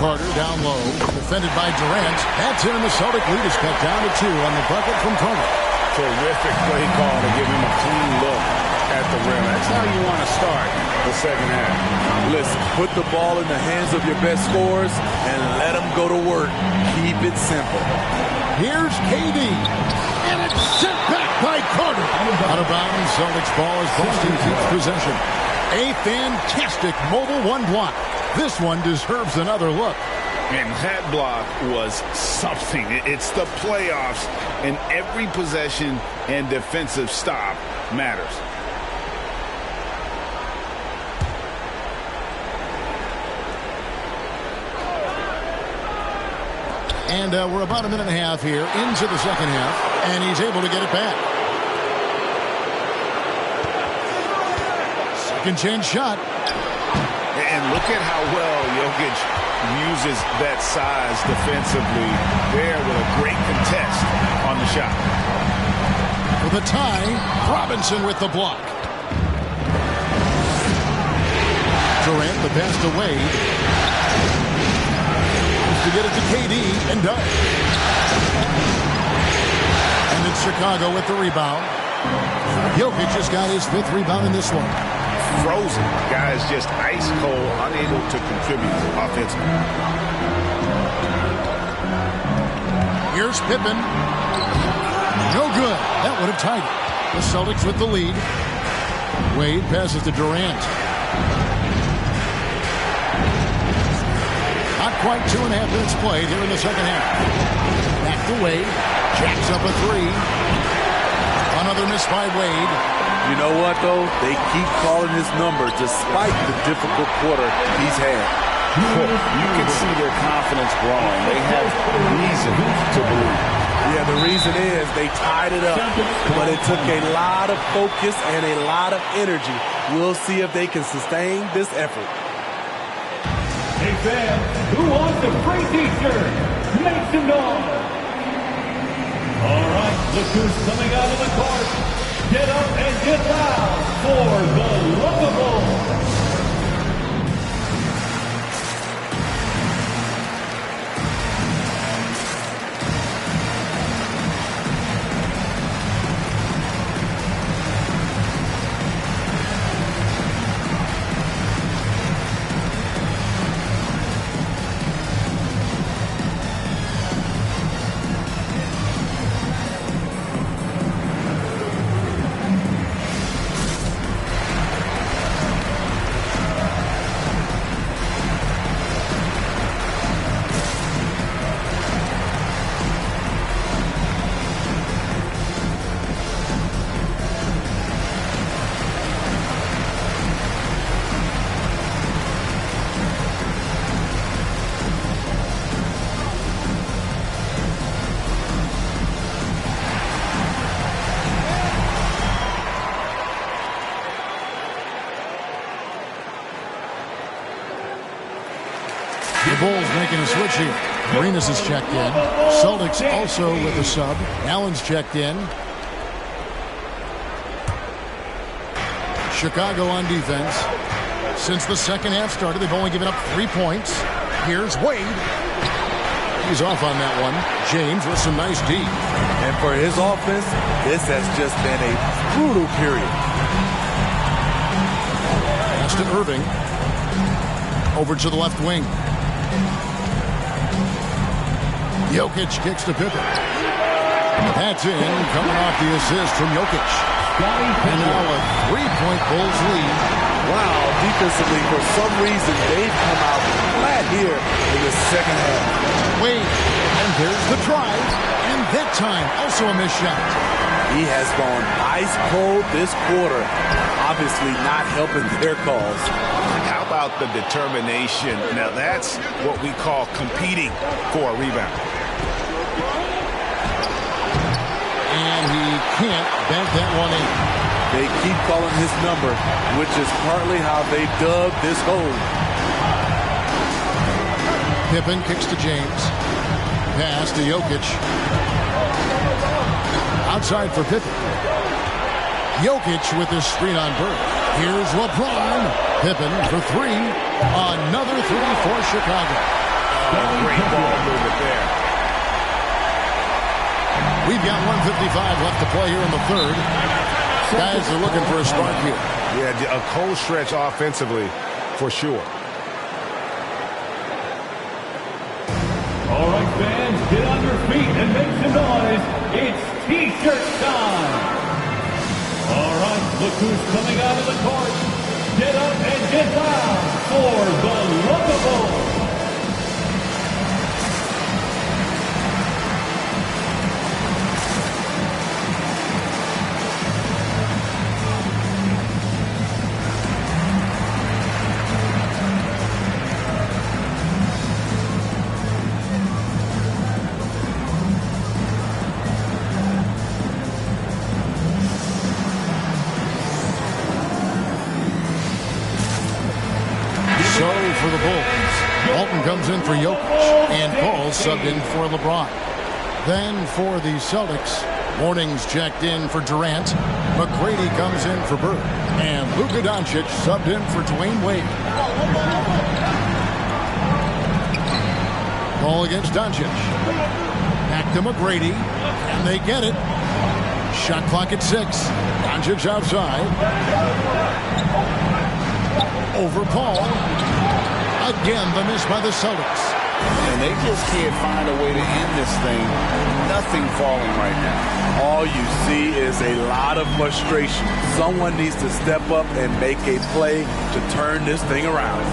Carter down low. Defended by Durant. That's in, and the Celtic lead is cut down to 2 on the bucket from Carter. Terrific play call to give him a clean look at the rim. That's how you want to start the second half. Listen, put the ball in the hands of your best scorers and let them go to work. Keep it simple. Here's KD. And it's sent back by Carter. Out of bounds, Celtics ball as Boston keeps possession. A fantastic mobile 1 block. This one deserves another look. And that block was something. It's the playoffs, and every possession and defensive stop matters. And we're about a minute and a half here into the second half, and he's able to get it back. Second chance shot. And look at how well Jokic uses that size defensively there with a great contest on the shot. For the tie, Robinson with the block. Durant the pass to Wade. To get it to KD and does. And it's Chicago with the rebound. Jokic just got his 5th rebound in this one. Frozen. Guys just ice cold, unable to contribute offensively. Here's Pippen. No good. That would have tied it. The Celtics with the lead. Wade passes to Durant. Not quite 2.5 minutes played here in the second half. Back to Wade. Jacks up a 3. Another miss by Wade. You know what, though? They keep calling his number despite the difficult quarter he's had. You can see their confidence growing. They have reason to believe. Yeah, the reason is they tied it up, but it took a lot of focus and a lot of energy. We'll see if they can sustain this effort. Hey fans, who wants a free t-shirt? Make some noise. All right, look who's coming out of the court. Get up and get loud for the Lovables. The Bulls making a switch here. Arenas is checked in. Celtics also with a sub. Allen's checked in. Chicago on defense. Since the second half started, they've only given up 3 points. Here's Wade. He's off on that one. James with some nice D. And for his offense, this has just been a brutal period. Pass to Irving. Over to the left wing. Jokic kicks to Pippen. That's in, coming off the assist from Jokic. And now a 3-point Bulls lead. Wow, defensively, for some reason, they've come out flat here in the second half. Wade, and there's the drive. And that time, also a missed shot. He has gone ice cold this quarter, obviously not helping their cause. How about the determination? Now that's what we call competing for a rebound. And he can't bank that one in. They keep calling his number, which is partly how they dug this hole. Pippen kicks to James. Pass to Jokic. Outside for Pippen. Jokic with his screen on Burke. Here's LeBron. Pippen for 3. Another 3 for Chicago. Great ball movement there. We've got 1:55 left to play here in the third. Guys are looking for a spark here. Yeah, a cold stretch offensively for sure. All right, fans, get on your feet and make some noise. It's T-shirt time. All right, look who's coming out of the court. Get up and get loud for the Lovables. So for the Bulls, Walton comes in for Jokic, and Paul subbed in for LeBron. Then for the Celtics, Morning's checked in for Durant. McGrady comes in for Bird. And Luka Doncic subbed in for Dwayne Wade. Ball against Doncic. Back to McGrady. And they get it. Shot clock at 6. Doncic outside. Over Paul. Again, the miss by the Celtics. And they just can't find a way to end this thing. Nothing falling right now. All you see is a lot of frustration. Someone needs to step up and make a play to turn this thing around.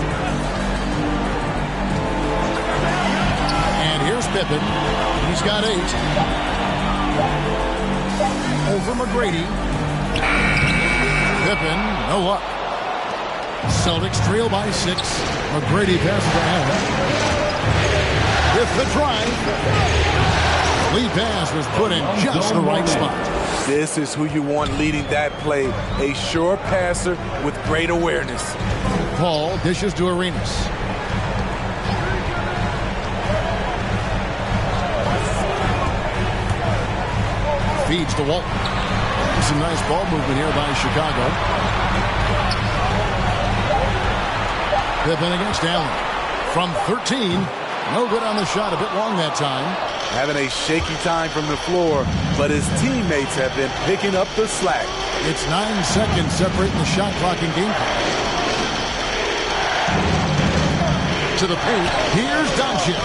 And here's Pippen. He's got 8. Over McGrady. Pippen, no luck. Celtics trail by 6. McGrady passes ahead. With the drive. Lead pass was put in just the right spot. This is who you want leading that play. A sure passer with great awareness. Paul dishes to Arenas. Feeds to Walton. Some nice ball movement here by Chicago. Pippen against Allen. From 13. No good on the shot. A bit long that time. Having a shaky time from the floor, but his teammates have been picking up the slack. It's 9 seconds separating the shot clock and game clock. To the paint. Here's Doncic.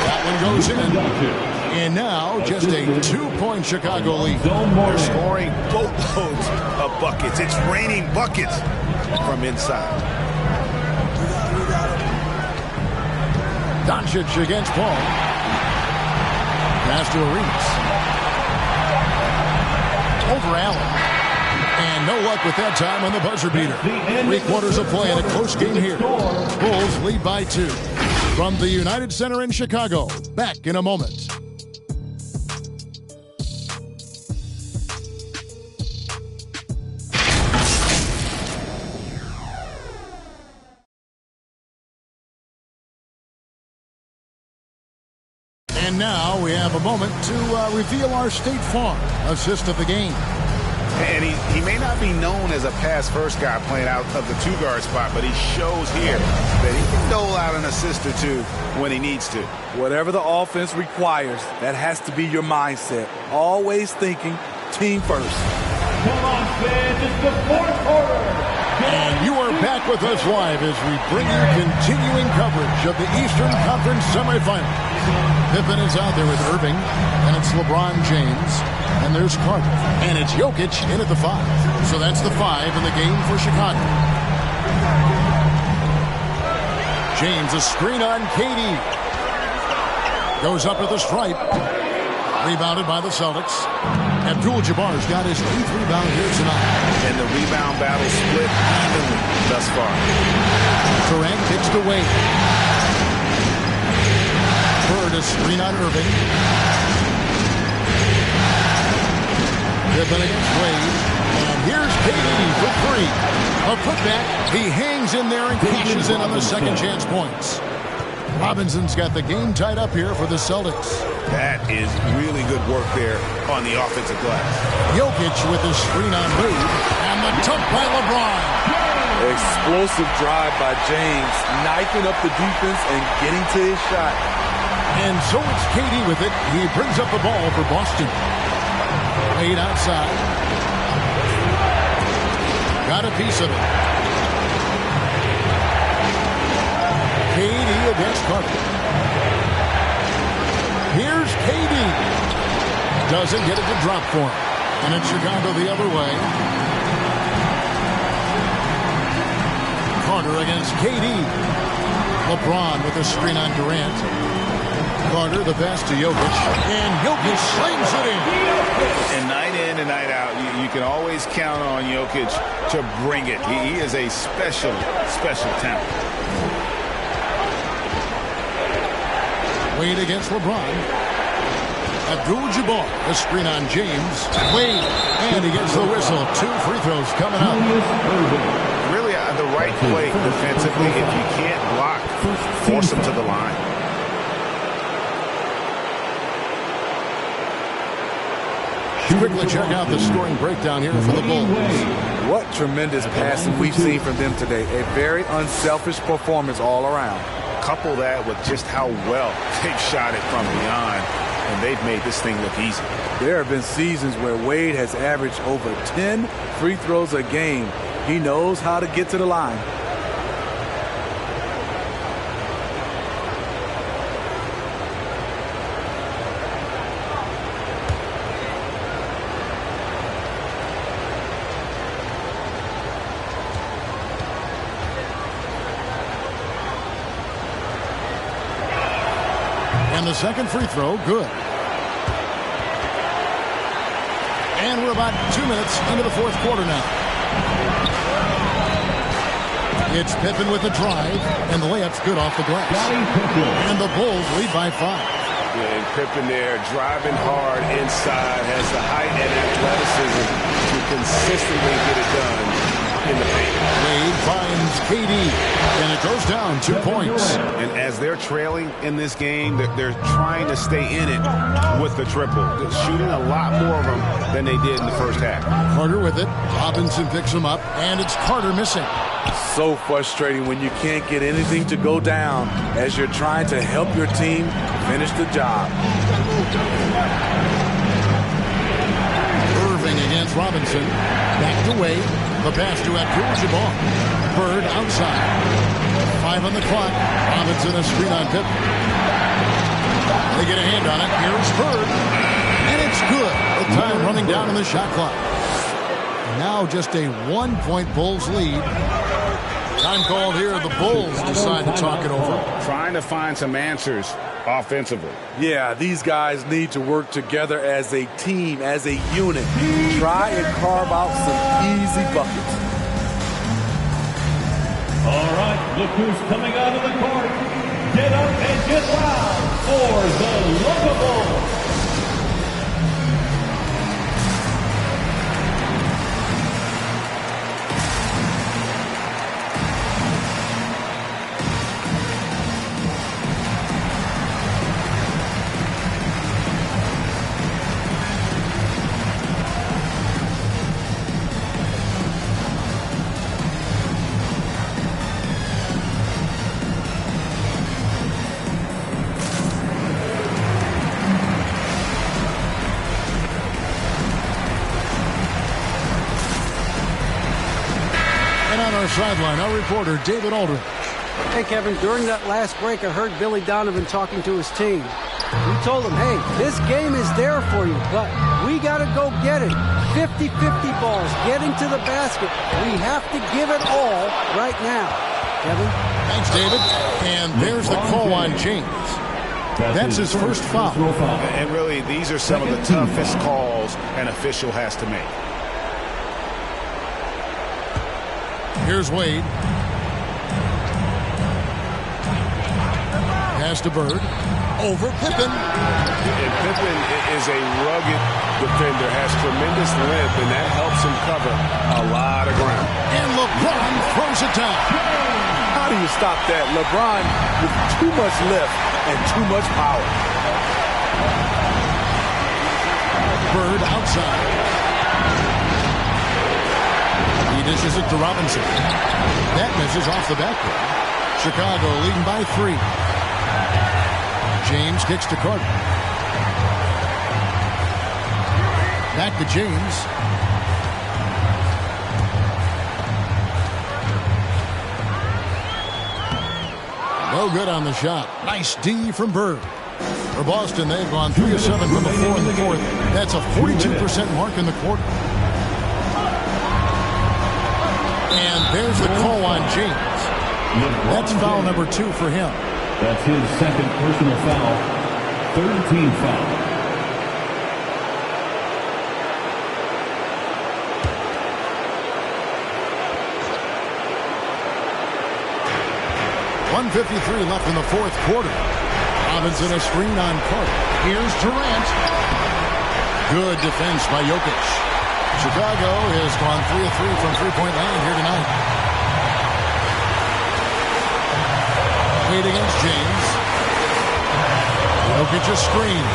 That one goes in. And now just a 2-point Chicago lead. They're scoring boatloads of buckets. It's raining buckets from inside. Doncic against Paul. Pass to Arenas. Over Allen. And no luck with that time on the buzzer beater. 3 quarters of play in a close game here. Bulls lead by 2. From the United Center in Chicago. Back in a moment. And now we have a moment to reveal our State Farm assist of the game. And he may not be known as a pass-first guy playing out of the 2-guard spot, but he shows here that he can dole out an assist or 2 when he needs to. Whatever the offense requires, that has to be your mindset. Always thinking team first. Come on, fans, it's the 4th quarter. And you are back with us live as we bring you continuing coverage of the Eastern Conference semifinals. Pippen is out there with Irving, and it's LeBron James, and there's Carter, and it's Jokic in at the 5. So that's the 5 in the game for Chicago. James, a screen on KD. Goes up at the stripe. Rebounded by the Celtics. Abdul-Jabbar's got his 8th rebound here tonight. And the rebound battle split evenly thus far. Durant kicks to Wade. Bird a screen on Irving. Pippen against Wade. And here's KD for 3. A putback. He hangs in there and cashes in on the second chance points. Robinson's got the game tied up here for the Celtics. That is really good work there on the offensive glass. Jokic with the screen on Moody. And the dunk by LeBron. Explosive drive by James, knifing up the defense and getting to his shot. And so it's KD with it. He brings up the ball for Boston. Wade outside. Got a piece of it. KD against Carter. Here's KD. Doesn't get it to drop for him. And it's Chicago the other way. Carter against KD. LeBron with a screen on Durant. Carter the pass to Jokic. And Jokic slings it in. And night in and night out, you can always count on Jokic to bring it. He is a special, special talent. Wade against LeBron. Abdul-Jabbar, a screen on James. Wade, and he gets the whistle. 2 free throws coming up. Really, I the right play defensively. If you can't block, force them to the line. Quickly check out the scoring breakdown here for the Bulls. What tremendous passing we've seen from them today. A very unselfish performance all around. Couple that with just how well they've shot it from beyond, and they've made this thing look easy. There have been seasons where Wade has averaged over 10 free throws a game. He knows how to get to the line. And the second free throw, good. And we're about 2 minutes into the fourth quarter now. It's Pippen with the drive, and the layup's good off the glass. And the Bulls lead by 5. Yeah, and Pippen there driving hard inside, has the height and athleticism to consistently get it done in the paint. Wade finds KD, and it goes down 2 points. And as they're trailing in this game, they're trying to stay in it with the triple. They're shooting a lot more of them than they did in the first half. Carter with it. Robinson picks him up, and it's Carter missing. So frustrating when you can't get anything to go down as you're trying to help your team finish the job. Irving against Robinson. Back to Wade. The pass to Abdul-Jabbar. Bird outside. 5 on the clock. Robinson a screen on Pippen. They get a hand on it. Here's Bird. And it's good. The time running down in the shot clock. Now just a 1-point Bulls lead. Time called here. The Bulls decide to talk it over. Trying to find some answers offensively. Yeah, these guys need to work together as a team, as a unit. Try and carve out some easy buckets. All right, look who's coming out of the court. Get up and get loud for the Local Bulls. Sideline, our reporter, David Aldridge. Hey, Kevin, during that last break, I heard Billy Donovan talking to his team. He told them, hey, this game is there for you, but we got to go get it. 50-50 balls, get into the basket. We have to give it all right now. Kevin? Thanks, David. And there's the call on James. That's his first foul. And really, these are some of the toughest calls an official has to make. Here's Wade. Pass to Bird. Over Pippen. And Pippen is a rugged defender, has tremendous length, and that helps him cover a lot of ground. And LeBron throws it down. How do you stop that? LeBron with too much lift and too much power. Bird outside. He dishes it to Robinson. That misses off the backboard. Chicago leading by 3. James kicks to Carter. Back to James. No good on the shot. Nice D from Bird. For Boston, they've gone 3 of 7 from the floor in the fourth. That's a 42% mark in the quarter. And there's the call on James. That's foul number 2 for him. That's his second personal foul. 3rd team foul. .153 left in the fourth quarter. Robinson a screen on Carter. Here's Durant. Good defense by Jokic. Chicago has gone 3 of 3 from three-point land here tonight. Wade against James. Jokic a screen.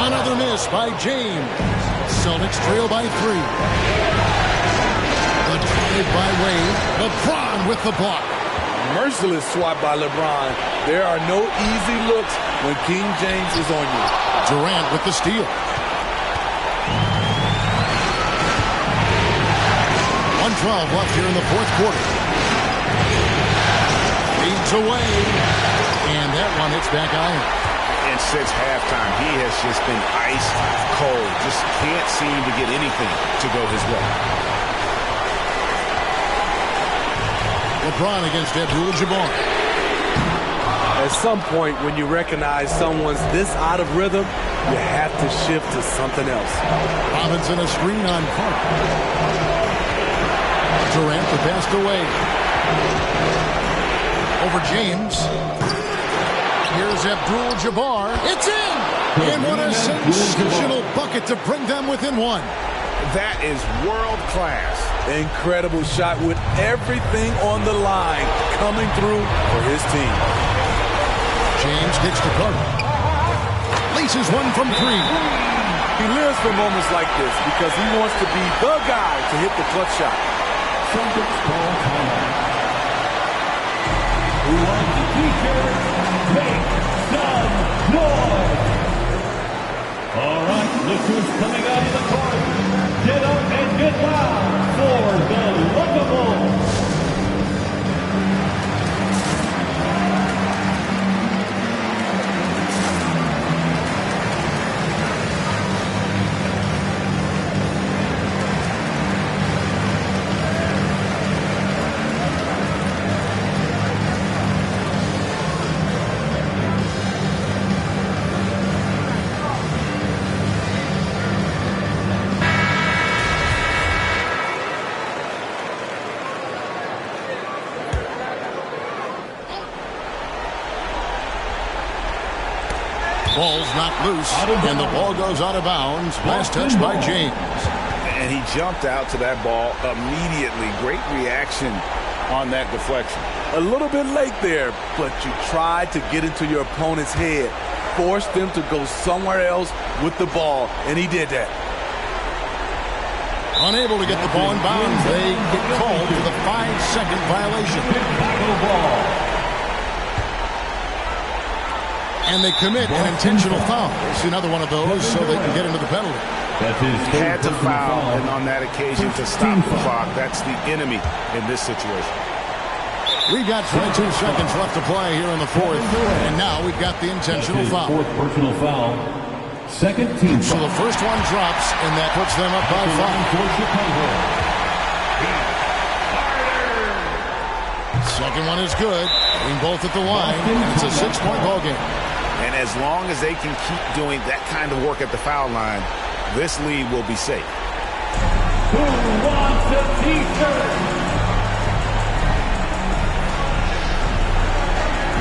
Another miss by James. Celtics trail by 3. The drive by Wade. LeBron with the block. Merciless swat by LeBron. There are no easy looks when King James is on you. Durant with the steal. 1:12 left here in the fourth quarter. Leads away. And that one hits back iron. And since halftime, he has just been ice cold. Just can't seem to get anything to go his way. LeBron against Abdul-Jabbar. At some point, when you recognize someone's this out of rhythm, you have to shift to something else. Robinson a screen on Carter. Durant the pass away. Over James. Here's Abdul-Jabbar. It's in! And what a sensational bucket to bring them within 1. That is world class. Incredible shot with everything on the line coming through for his team. James kicks to Carter. Laces one from 3. He lives for moments like this because he wants to be the guy to hit the clutch shot. Who wants the t-shirt? Make some noise! All right, look who's coming out of the court. Get up and get loud for the Lookables. Ball's knocked loose, and the ball goes out of bounds. Last touch by James. And he jumped out to that ball immediately. Great reaction on that deflection. A little bit late there, but you tried to get into your opponent's head. Forced them to go somewhere else with the ball, and he did that. Unable to get the ball in bounds, they get called for the 5-second violation. And they commit an intentional foul. It's another one of those so they can get into the penalty. He had to foul, and on that occasion to stop the clock. That's the enemy in this situation. We've got 22 seconds left to play here in the fourth, and now we've got the intentional foul. Fourth personal foul. Second team. So the first one drops, and that puts them up by 5. Second one is good. Being both at the line, and it's a 6-point ball game. And as long as they can keep doing that kind of work at the foul line, this lead will be safe. Who wants a t-shirt?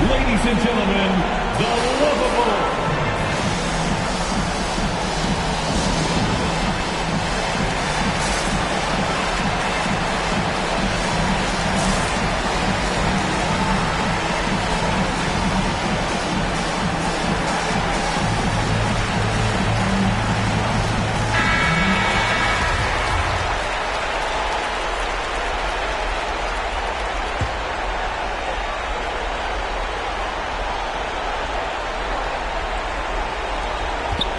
Ladies and gentlemen, the Lookables.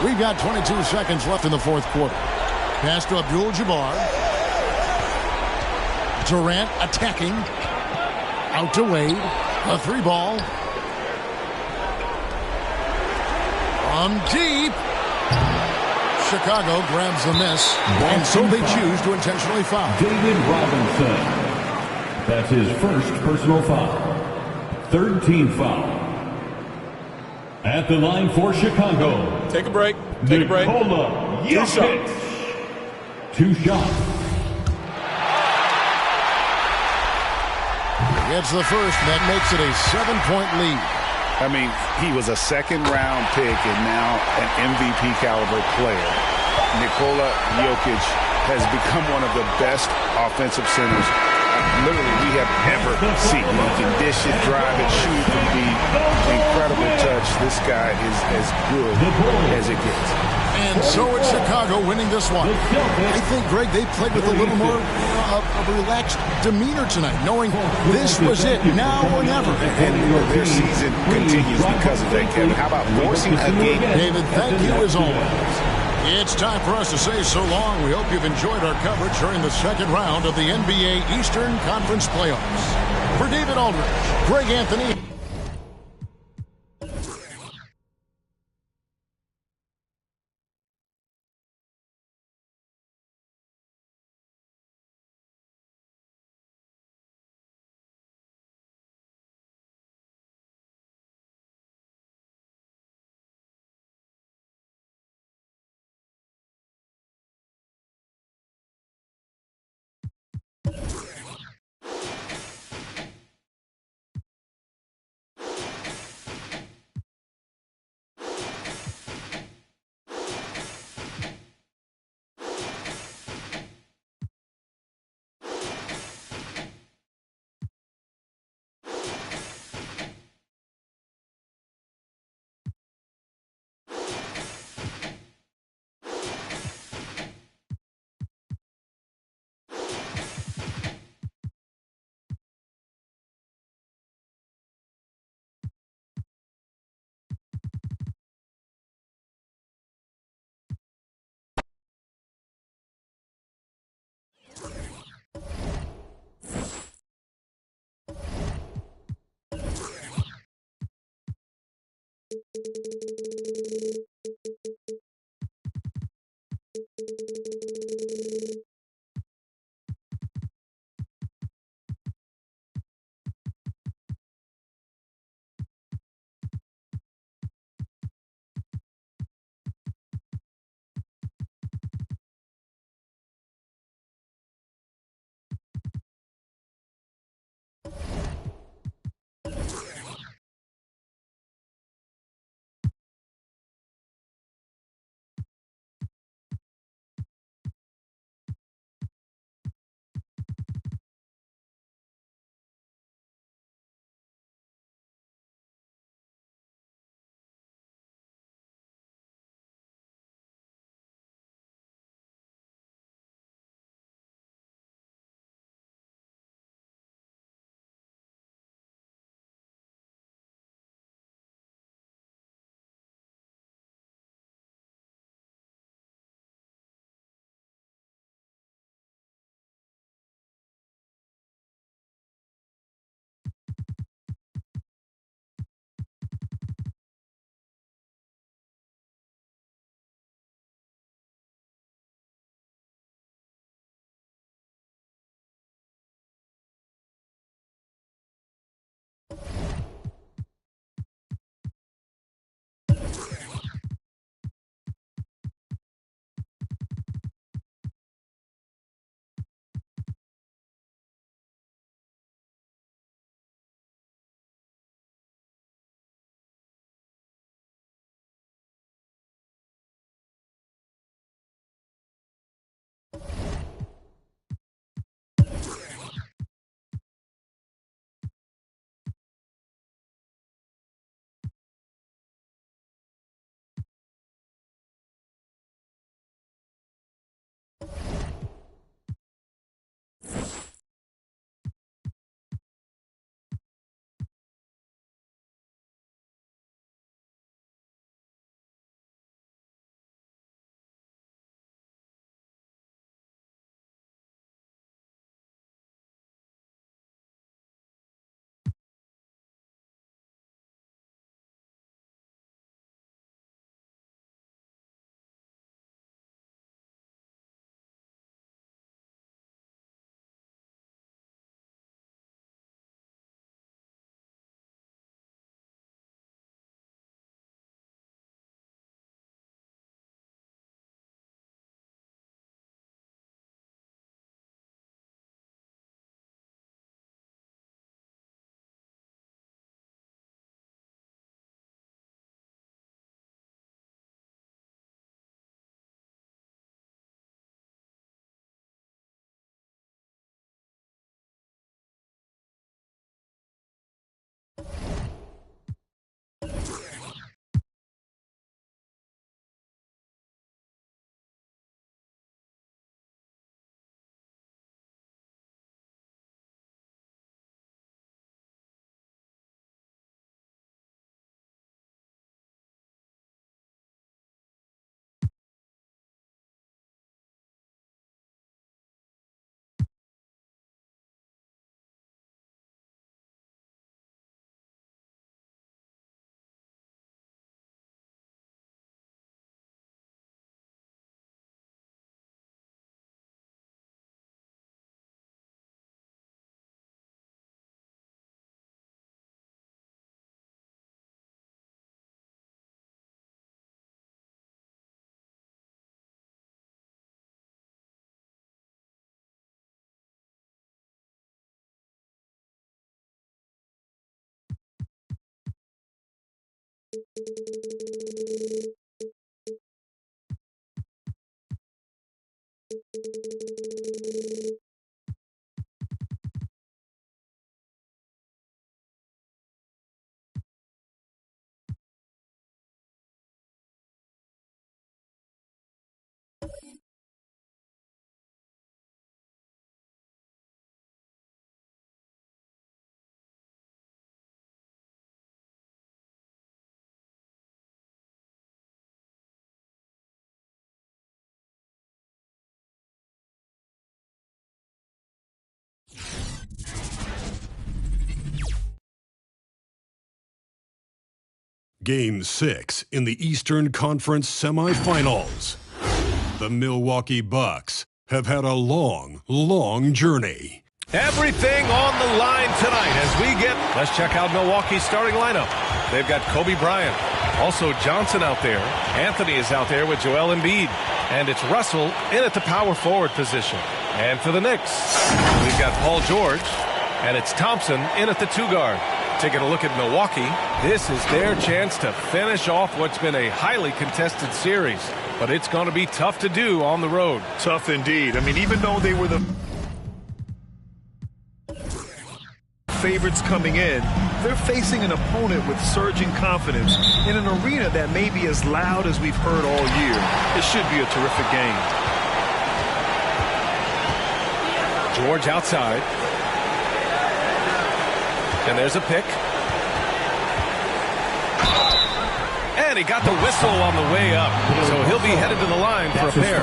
We've got 22 seconds left in the fourth quarter. Pass to Abdul-Jabbar. Durant attacking. Out to Wade. A 3-ball. From deep. Chicago grabs the miss. And so they choose to intentionally foul. David Robinson. That's his first personal foul. Third team foul. At the line for Chicago. Take a break. Take a break. Nikola Two shots. 2 shots. Gets the first, and that makes it a 7-point lead. I mean, he was a second-round pick and now an MVP caliber player. Nikola Jokic has become one of the best offensive centers literally we have ever seen. He can dish it, drive it, shoot it from deep. Incredible touch. This guy is as good as it gets. And so it's Chicago winning this one. I think, Greg, they played with a little more of a relaxed demeanor tonight, knowing this was it, now or never. And their season continues because of that, Kevin. How about forcing a game? David, thank you as always. It's time for us to say so long. We hope you've enjoyed our coverage during the second round of the NBA Eastern Conference Playoffs. For David Aldridge, Greg Anthony, Game 6 in the Eastern Conference semifinals. The Milwaukee Bucks have had a long, long journey. Everything on the line tonight as we let's check out Milwaukee's starting lineup. They've got Kobe Bryant, also Johnson out there. Anthony is out there with Joel Embiid. And it's Russell in at the power forward position. And for the Knicks, we've got Paul George, and it's Thompson in at the 2 guard. Taking a look at Milwaukee, this is their chance to finish off what's been a highly contested series. But it's going to be tough to do on the road. Tough indeed. I mean, even though they were the favorites coming in, they're facing an opponent with surging confidence in an arena that may be as loud as we've heard all year. It should be a terrific game. George outside. And there's a pick. And he got the whistle on the way up. So he'll be headed to the line for a pair.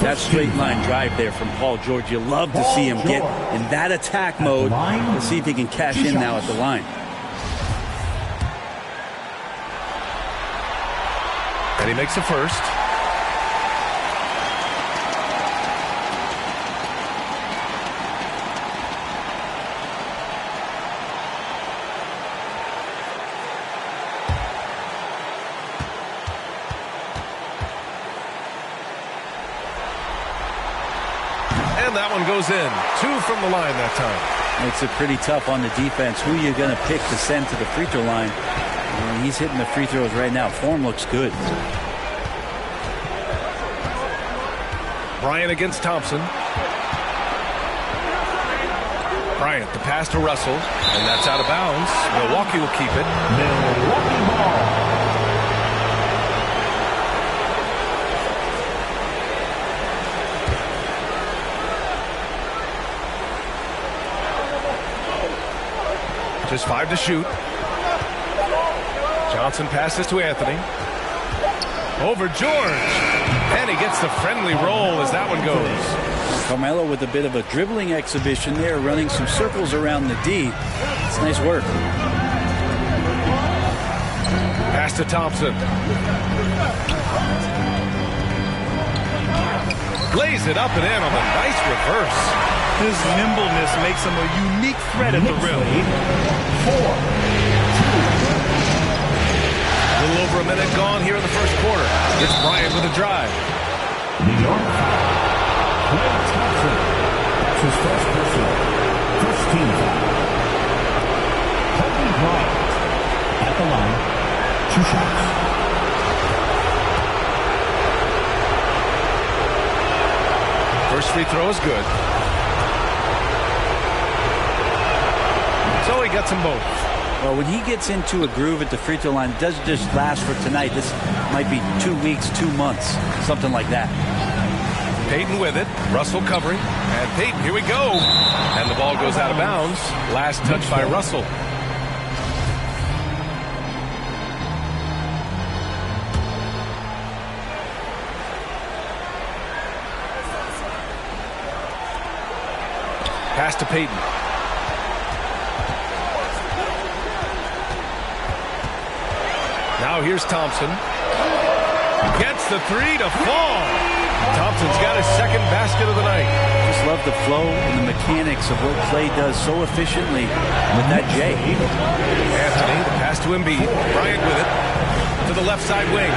That straight line drive there from Paul George. You love to see him get in that attack mode. Let's see if he can cash in now at the line. And he makes the first. That one goes in. 2 from the line that time. Makes it pretty tough on the defense. Who are you going to pick to send to the free throw line? He's hitting the free throws right now. Form looks good. Bryant against Thompson. Bryant, the pass to Russell, and that's out of bounds. Milwaukee will keep it. Milwaukee ball. Just 5 to shoot. Johnson passes to Anthony. Over George. And he gets the friendly roll as that one goes. Carmelo with a bit of a dribbling exhibition there, running some circles around the D. It's nice work. Pass to Thompson. Lays it up and in on the nice reverse. His nimbleness makes him a unique threat at the rim. 4. A little over a minute gone here in the first quarter. Here's Bryant with a drive. New York foul. Klay Thompson. That's his first personal. First team foul. Kobe Bryant at the line. 2 shots. First free throw is good. So he gets them both. Well, when he gets into a groove at the free throw line, it doesn't just last for tonight. This might be 2 weeks, 2 months, something like that. Payton with it. Russell covering. And Payton, here we go. And the ball goes out of bounds. Last touch by Russell. Pass to Payton. Now here's Thompson. Gets the 3 to fall. Thompson's got his second basket of the night. Just love the flow and the mechanics of what Klay does so efficiently with that J. Anthony, the pass to Embiid. Bryant with it to the left side wing.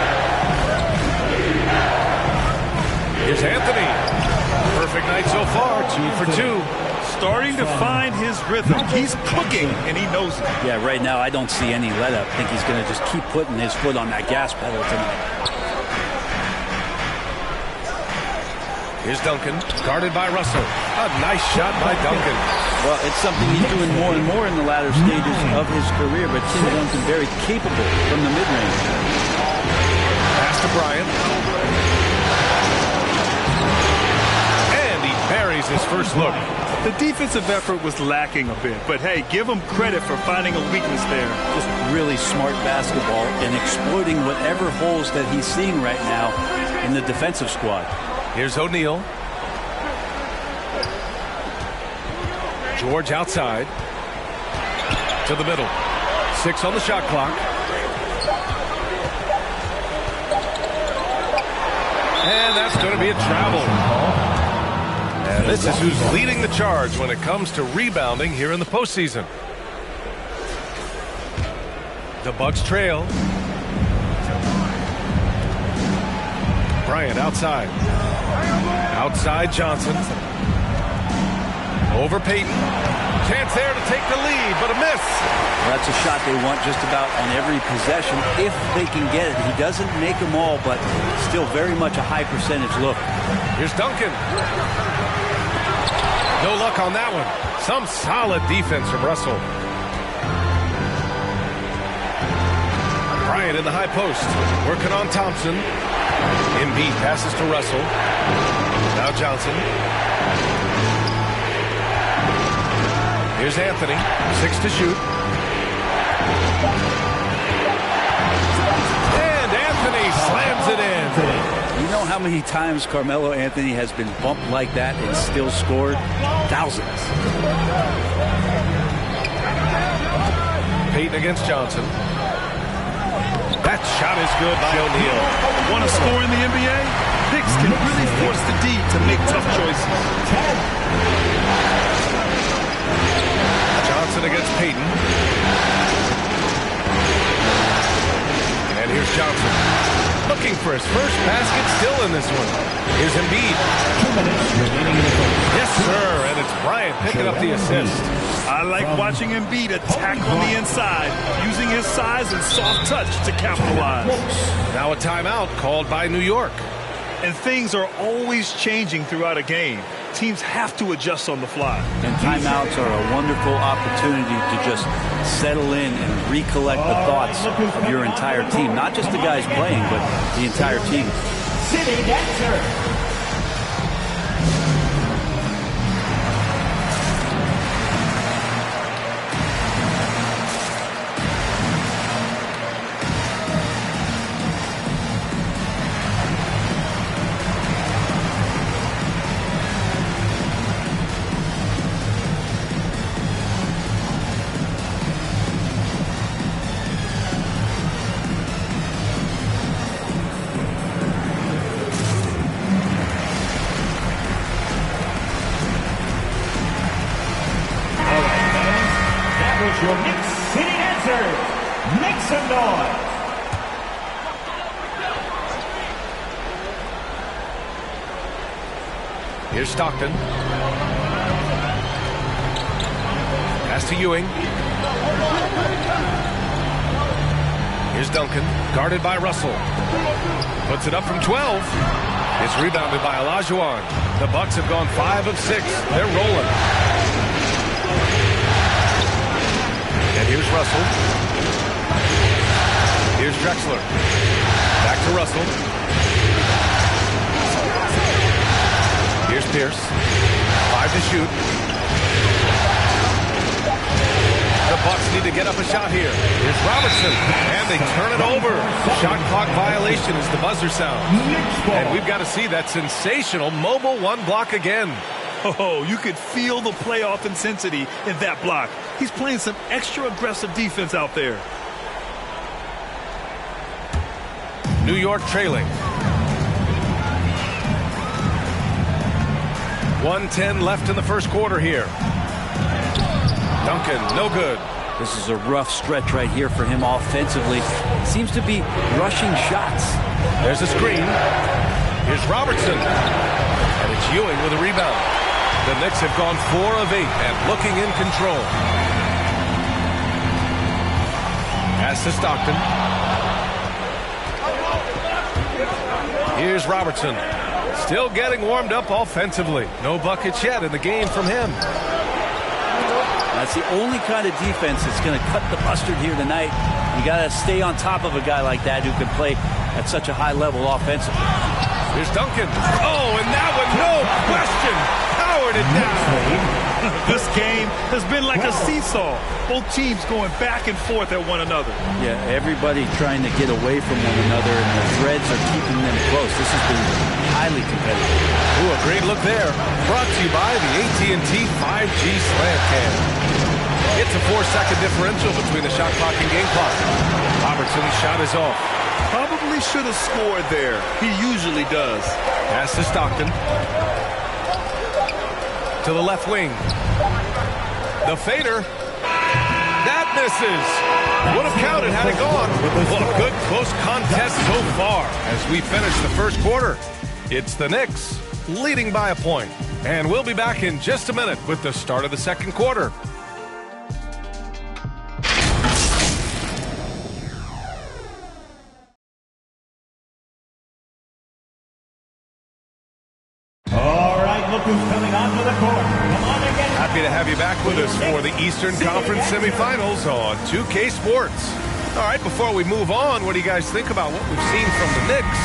Here's Anthony. Perfect night so far, 2 for 2. starting to find his rhythm. He's cooking, and he knows it. Yeah, right now I don't see any let up. I think he's going to just keep putting his foot on that gas pedal tonight. Here's Duncan, guarded by Russell. A nice shot by Duncan. Well, it's something he's doing more and more in the latter stages of his career, but Tim Duncan very capable from the mid-range. Pass to Bryant. And he buries his first look. The defensive effort was lacking a bit, but hey, give him credit for finding a weakness there. Just really smart basketball and exploiting whatever holes that he's seeing right now in the defensive squad. Here's O'Neal. George outside. To the middle. 6 on the shot clock. And that's going to be a travel. And this is who's leading the charge when it comes to rebounding here in the postseason. The Bucks trail. Bryant outside. Outside Johnson. Over Payton. Chance there to take the lead, but a miss. Well, that's a shot they want just about on every possession if they can get it. He doesn't make them all, but still very much a high percentage look. Here's Duncan. No luck on that one. Some solid defense from Russell. Bryant in the high post. Working on Thompson. Embiid passes to Russell. Now Johnson. Here's Anthony. 6 to shoot. And Anthony slams it in. You know how many times Carmelo Anthony has been bumped like that and still scored? Thousands. Payton against Johnson. That shot is good by O'Neal. Want to score in the NBA? Picks can really force the D to make tough choices. Johnson against Payton. And here's Johnson. Looking for his first basket, still in this one. Here's Embiid. 2 minutes remaining in the fourth. Yes, sir. And it's Bryant picking up the assist. I like watching Embiid attack on the inside, using his size and soft touch to capitalize. Now a timeout called by New York. And things are always changing throughout a game. Teams have to adjust on the fly. And timeouts are a wonderful opportunity to just settle in and recollect the thoughts of your entire team. Not just the guys playing, but the entire team. City Dancer. Your Knicks City Dancers, make some noise. Here's Stockton. Pass to Ewing. Here's Duncan, guarded by Russell. Puts it up from 12. It's rebounded by Olajuwon. The Bucks have gone 5 of 6. They're rolling. And here's Russell. Here's Drexler. Back to Russell. Here's Pierce. 5 to shoot. The Bucks need to get up a shot here. Here's Robertson. And they turn it over. Shot clock violation as the buzzer sounds. And we've got to see that sensational mobile one block again. Oh, you could feel the playoff intensity in that block. He's playing some extra aggressive defense out there. New York trailing. 1:10 left in the first quarter here. Duncan, no good. This is a rough stretch right here for him offensively. Seems to be rushing shots. There's a screen. Here's Robertson. And it's Ewing with a rebound. The Knicks have gone 4 of 8 and looking in control. Pass to Stockton. Here's Robertson. Still getting warmed up offensively. No buckets yet in the game from him. That's the only kind of defense that's going to cut the mustard here tonight. You got to stay on top of a guy like that who can play at such a high level offensively. Here's Duncan. Oh, and that one, no question, powered it down. This game has been like a seesaw. Both teams going back and forth at one another. Yeah, everybody trying to get away from one another, and the threads are keeping them close. This has been highly competitive. Ooh, a great look there. Brought to you by the AT&T 5G Slant Cam. It's a 4-second differential between the shot clock and game clock. Robertson's shot is off. Probably should have scored there. He usually does. Pass to Stockton. To the left wing. The fader. That misses. Would have counted had it gone. Well, a good close contest so far as we finish the first quarter. It's the Knicks leading by a point. And we'll be back in just a minute with the start of the second quarter. Look who's coming onto the court. Come on again. Happy to have you back with us for the Eastern Conference semifinals on 2K Sports. All right, before we move on, what do you guys think about what we've seen from the Knicks?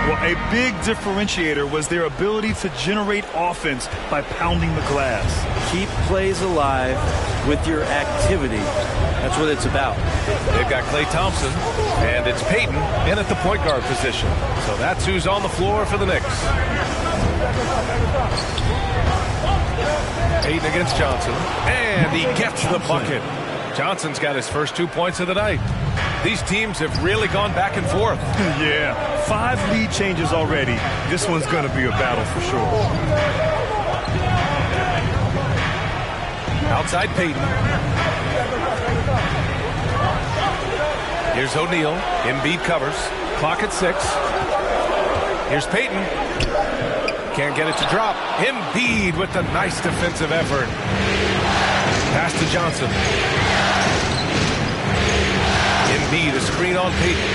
Well, a big differentiator was their ability to generate offense by pounding the glass. Keep plays alive with your activity. That's what it's about. They've got Klay Thompson, and it's Payton in at the point guard position. So that's who's on the floor for the Knicks. Payton against Johnson, and he gets the bucket. Johnson's got his first 2 points of the night. These teams have really gone back and forth. Yeah, 5 lead changes already. This one's going to be a battle for sure. Outside Payton. Here's O'Neal. Embiid covers. Clock at 6. Here's Payton. Can't get it to drop. Embiid with a nice defensive effort. Pass to Johnson. Embiid, a screen on Payton.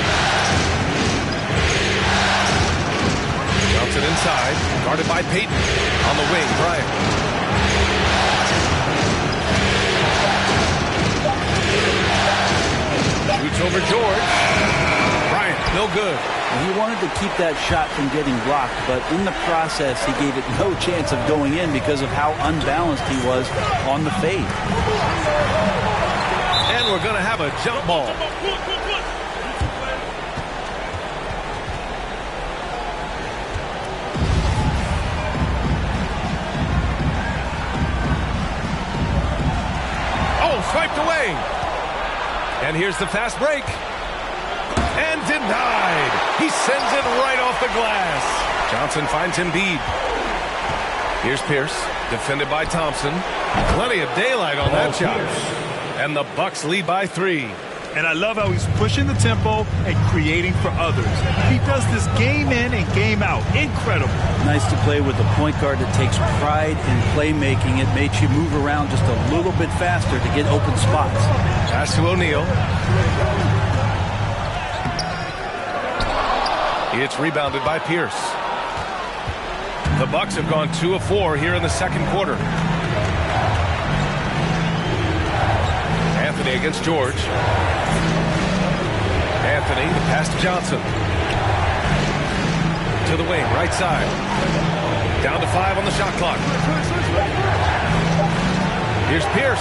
Johnson inside. Guarded by Payton. On the wing, Bryant. Shoots over George. Bryant, no good. He wanted to keep that shot from getting blocked, but in the process, he gave it no chance of going in because of how unbalanced he was on the fade. And we're going to have a jump ball. Oh, swiped away. And here's the fast break. And denied. He sends it right off the glass. Johnson finds Embiid. Here's Pierce, defended by Thompson. Plenty of daylight on that shot. And the Bucks lead by 3. And I love how he's pushing the tempo and creating for others. He does this game in and game out. Incredible. Nice to play with a point guard that takes pride in playmaking. It makes you move around just a little bit faster to get open spots. Pass to O'Neal. It's rebounded by Pierce. The Bucks have gone 2 of 4 here in the second quarter. Anthony against George. Anthony, the pass to Johnson. To the wing, right side. Down to 5 on the shot clock. Here's Pierce.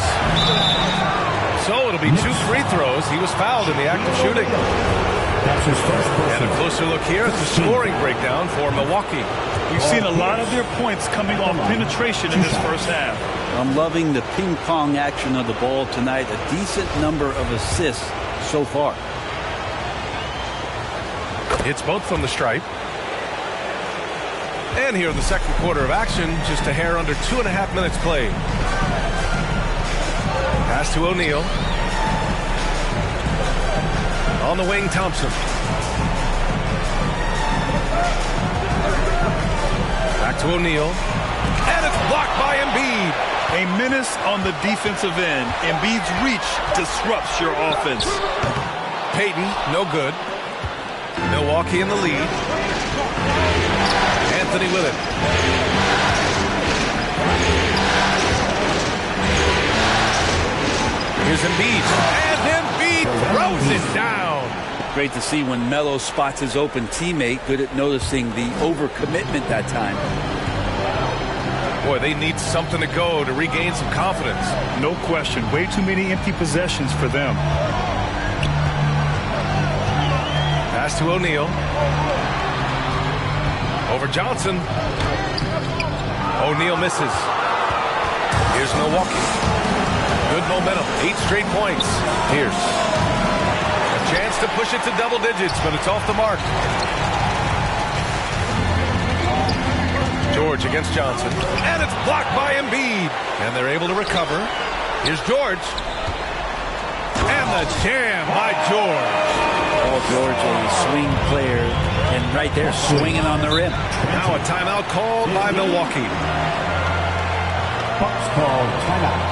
So it'll be 2 free throws. He was fouled in the act of shooting. That's his first and a closer look here at the scoring breakdown for Milwaukee. We've seen a lot of their points coming off penetration in this first half. I'm loving the ping-pong action of the ball tonight. A decent number of assists so far. It's both from the stripe. And here in the second quarter of action, just a hair under 2.5 minutes played. Pass to O'Neal. On the wing, Thompson. Back to O'Neal. And it's blocked by him. Embiid, a menace on the defensive end. Embiid's reach disrupts your offense. Payton, no good. Milwaukee in the lead. Anthony with it. Here's Embiid. And Embiid throws it down. Great to see when Melo spots his open teammate. Good at noticing the overcommitment that time. Boy, they need something to go to regain some confidence. No question. Way too many empty possessions for them. Pass to O'Neal. Over Johnson. O'Neal misses. Here's Milwaukee. Good momentum. 8 straight points. Pierce. A chance to push it to double digits, but it's off the mark. George against Johnson. And it's blocked by Embiid. And they're able to recover. Here's George. And the jam by George. Paul George, a swing player, and right there swinging on the rim. Now a timeout called by Milwaukee. Bucks call timeout.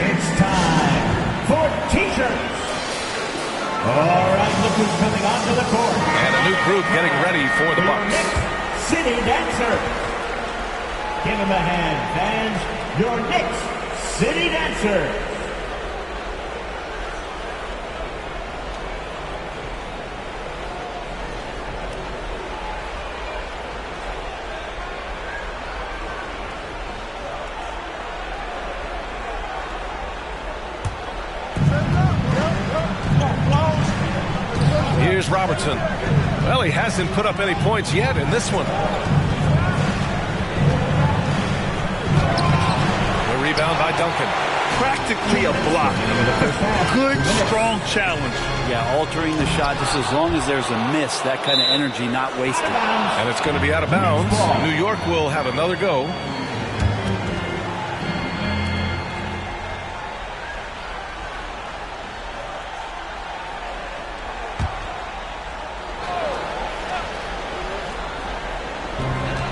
It's time for T-shirts. All right, look who's coming onto the court. And a new group getting ready for the Bucks. Knicks City Dancer. Give him a hand, fans. Your Knicks City Dancer. Here's Robertson. Well, he hasn't put up any points yet in this one. The rebound by Duncan. Practically a block. Good, strong challenge. Yeah, altering the shot just as long as there's a miss. That kind of energy not wasted. And it's going to be out of bounds. New York will have another go.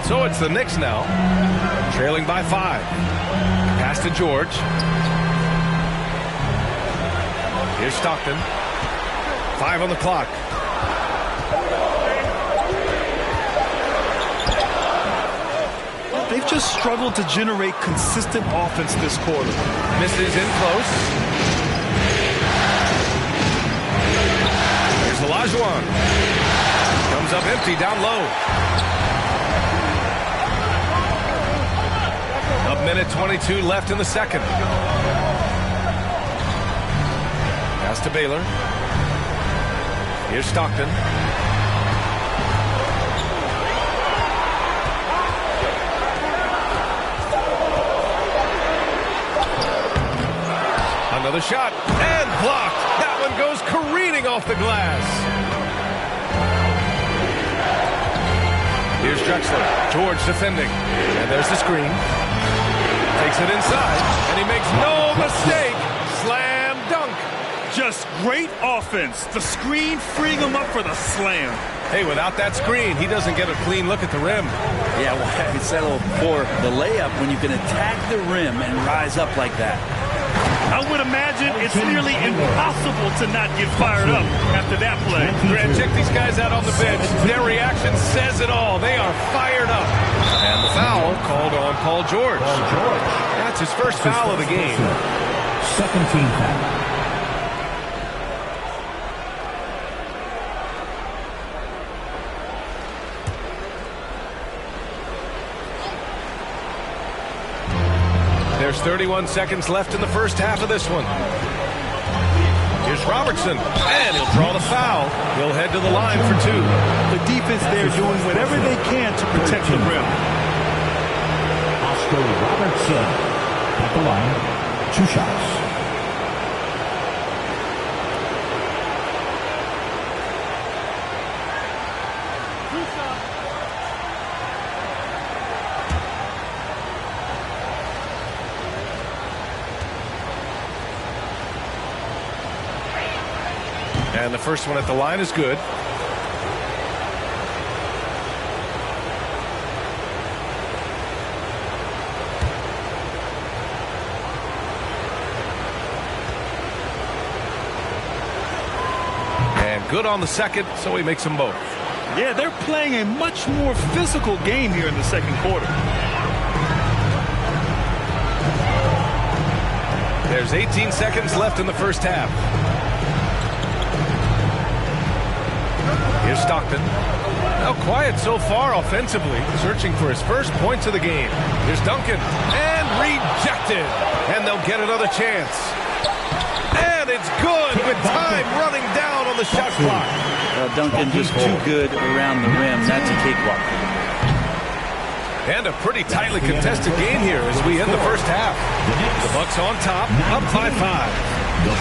So it's the Knicks now, trailing by 5. Pass to George. Here's Stockton. 5 on the clock. They've just struggled to generate consistent offense this quarter. Misses in close. Here's Olajuwon. Comes up empty down low. A minute 22 left in the second. Pass to Baylor. Here's Stockton. Another shot and blocked. That one goes careening off the glass. Here's Drexler. George defending. And there's the screen. Takes it inside, and he makes no mistake. Slam dunk. Just great offense. The screen freeing him up for the slam. Hey, without that screen, he doesn't get a clean look at the rim. Yeah, well, I settle for the layup when you can attack the rim and rise up like that. I would imagine it's nearly impossible to not get fired up after that play. Grant, check these guys out on the bench. Their reaction says it all. They are fired up. And the foul called on Paul George. That's his first foul of the game. Second team foul. There's 31 seconds left in the first half of this one. Here's Robertson, and he'll draw the foul. He'll head to the line for 2. The defense there doing whatever they can to protect the rim. Oscar Robertson at the line, 2 shots. And the first one at the line is good. good on the second, so he makes them both. Yeah, they're playing a much more physical game here in the second quarter. There's 18 seconds left in the first half. Here's Stockton. Now quiet so far offensively, searching for his first points of the game. Here's Duncan, and rejected. And they'll get another chance. And it's good with time running down on the shot clock. Duncan just too good around the rim. That's a cakewalk. And a pretty tightly contested game here as we end the first half. The Bucks on top, up by 5.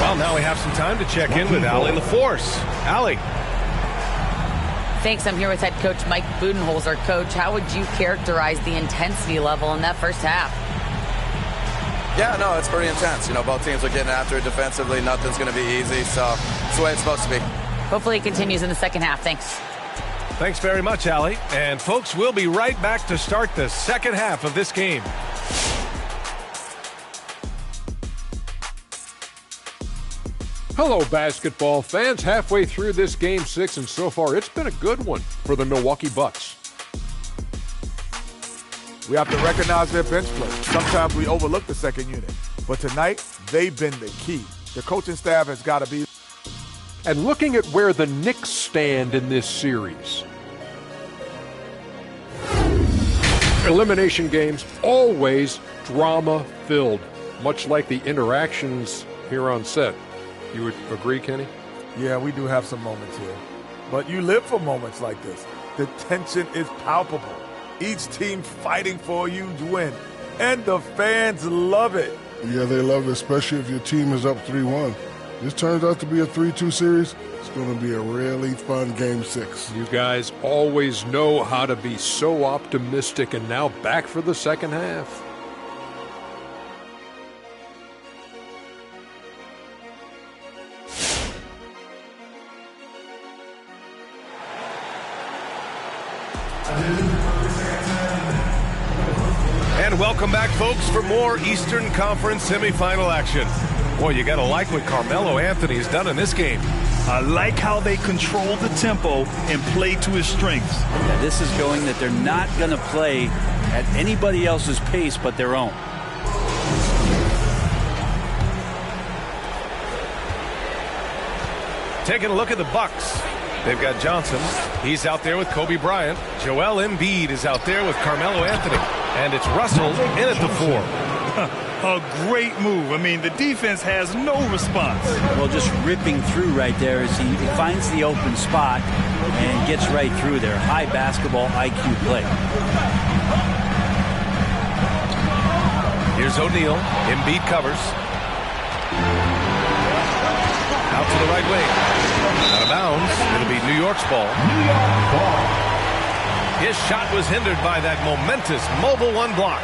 Well, now we have some time to check in with Allie LaForce. Allie. Thanks. I'm here with head coach Mike Budenholzer. Coach, how would you characterize the intensity level in that first half? Yeah, no, it's pretty intense. You know, both teams are getting after it defensively. Nothing's going to be easy, so it's the way it's supposed to be. Hopefully it continues in the second half. Thanks. Thanks very much, Allie. And, folks, we'll be right back to start the second half of this game. Hello, basketball fans. Halfway through this Game 6, and so far it's been a good one for the Milwaukee Bucks. We have to recognize their bench play. Sometimes we overlook the second unit. But tonight, they've been the key. The coaching staff has got to be. And looking at where the Knicks stand in this series. Elimination games, always drama-filled, much like the interactions here on set. You would agree, Kenny? Yeah, we do have some moments here. But you live for moments like this. The tension is palpable. Each team fighting for a huge win. And the fans love it. Yeah, they love it, especially if your team is up 3-1. This turns out to be a 3-2 series. It's going to be a really fun Game 6. You guys always know how to be so optimistic, and now back for the second half. And welcome back, folks, for more Eastern Conference semifinal action. Boy, you got to like what Carmelo Anthony has done in this game. I like how they control the tempo and play to his strengths. Yeah, this is going that they're not going to play at anybody else's pace but their own. Taking a look at the Bucks. They've got Johnson. He's out there with Kobe Bryant. Joel Embiid is out there with Carmelo Anthony. And it's Russell in at the 4. A great move. I mean, the defense has no response. Well, just ripping through right there as he finds the open spot and gets right through there. High basketball IQ play. Here's O'Neal. Embiid covers. Out to the right wing. Out of bounds. It'll be New York's ball. His shot was hindered by that momentous mobile 1 block.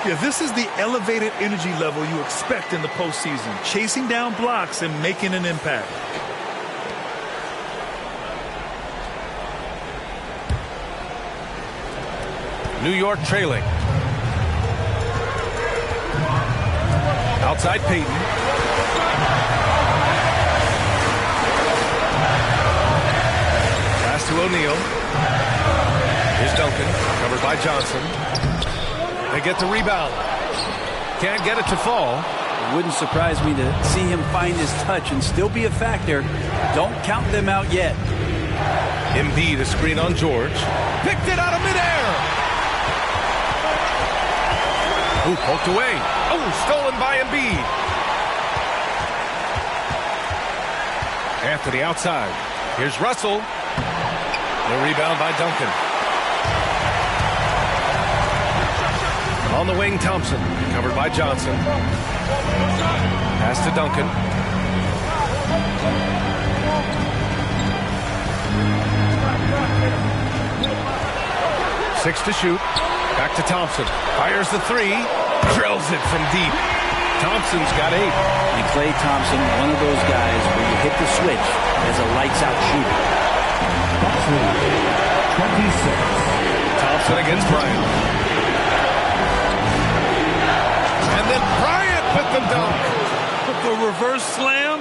Yeah, this is the elevated energy level you expect in the postseason. Chasing down blocks and making an impact. New York trailing. Outside Payton. Pass to O'Neal. Here's Duncan, covered by Johnson. They get the rebound. Can't get it to fall. It wouldn't surprise me to see him find his touch and still be a factor. Don't count them out yet. Embiid, a screen on George. Picked it out of midair. Ooh, poked away. Oh, stolen by Embiid. Anthony outside. Here's Russell. The rebound by Duncan. On the wing, Thompson, covered by Johnson. Pass to Duncan. 6 to shoot. Back to Thompson. Fires the 3. Drills it from deep. Thompson's got 8. And Klay Thompson, one of those guys where you hit the switch as a lights-out shooter. 26. Thompson against Bryant. And then Bryant with the dunk. With the reverse slam,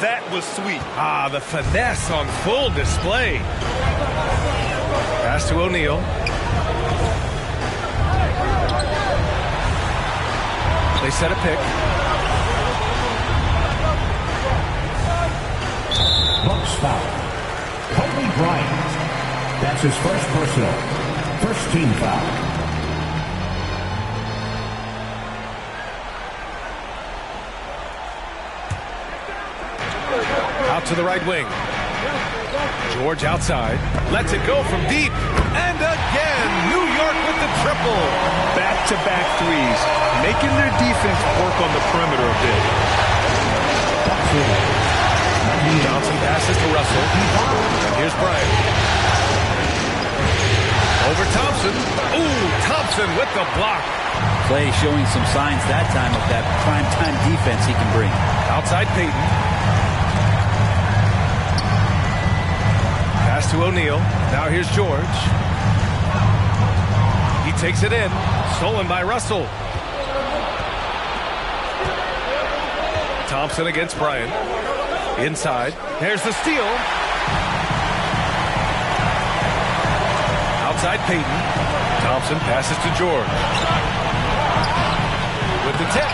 That was sweet. Ah, the finesse on full display. Pass to O'Neal. They set a pick. Bucks foul. Kobe Bryant. That's his first personal. First team foul. Out to the right wing. George outside. Lets it go from deep. And again, New York with the triple. Back-to-back threes, making their defense work on the perimeter a bit. Johnson passes to Russell. And here's Bryant. Over Thompson. Ooh, Thompson with the block. Clay showing some signs that time of that prime-time defense he can bring. Outside Payton. Pass to O'Neal. Now here's George. He takes it in. Stolen by Russell. Thompson against Bryant. Inside. There's the steal. Outside Payton. Thompson passes to George. With the tip.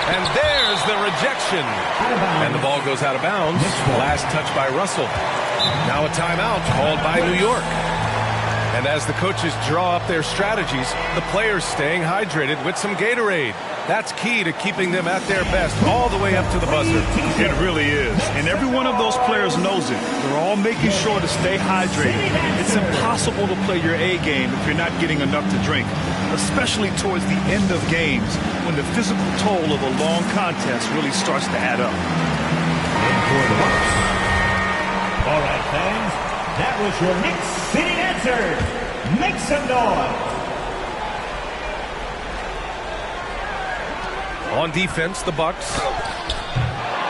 And there's the rejection. And the ball goes out of bounds. Last touch by Russell. Now a timeout called by New York. And as the coaches draw up their strategies, the players staying hydrated with some Gatorade. That's key to keeping them at their best all the way up to the buzzer. It really is. And every one of those players knows it. They're all making sure to stay hydrated. It's impossible to play your A game if you're not getting enough to drink, especially towards the end of games when the physical toll of a long contest really starts to add up. All right, fans, that was your Knicks City Answers. Make some noise. On defense, the Bucks.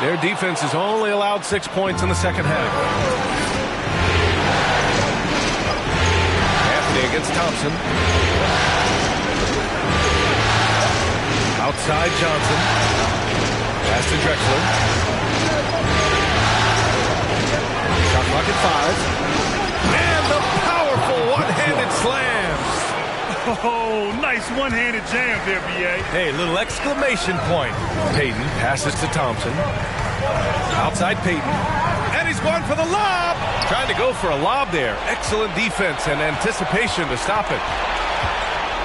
Their defense has only allowed 6 points in the second half. Anthony against Thompson. Outside Johnson. Pass to Drexler. Shot clock at 5. And the powerful one-handed slams. Oh, nice one-handed jam there, B.A. Hey, little exclamation point. Payton passes to Thompson. Outside Payton. And he's going for the lob. Trying to go for a lob there. Excellent defense and anticipation to stop it.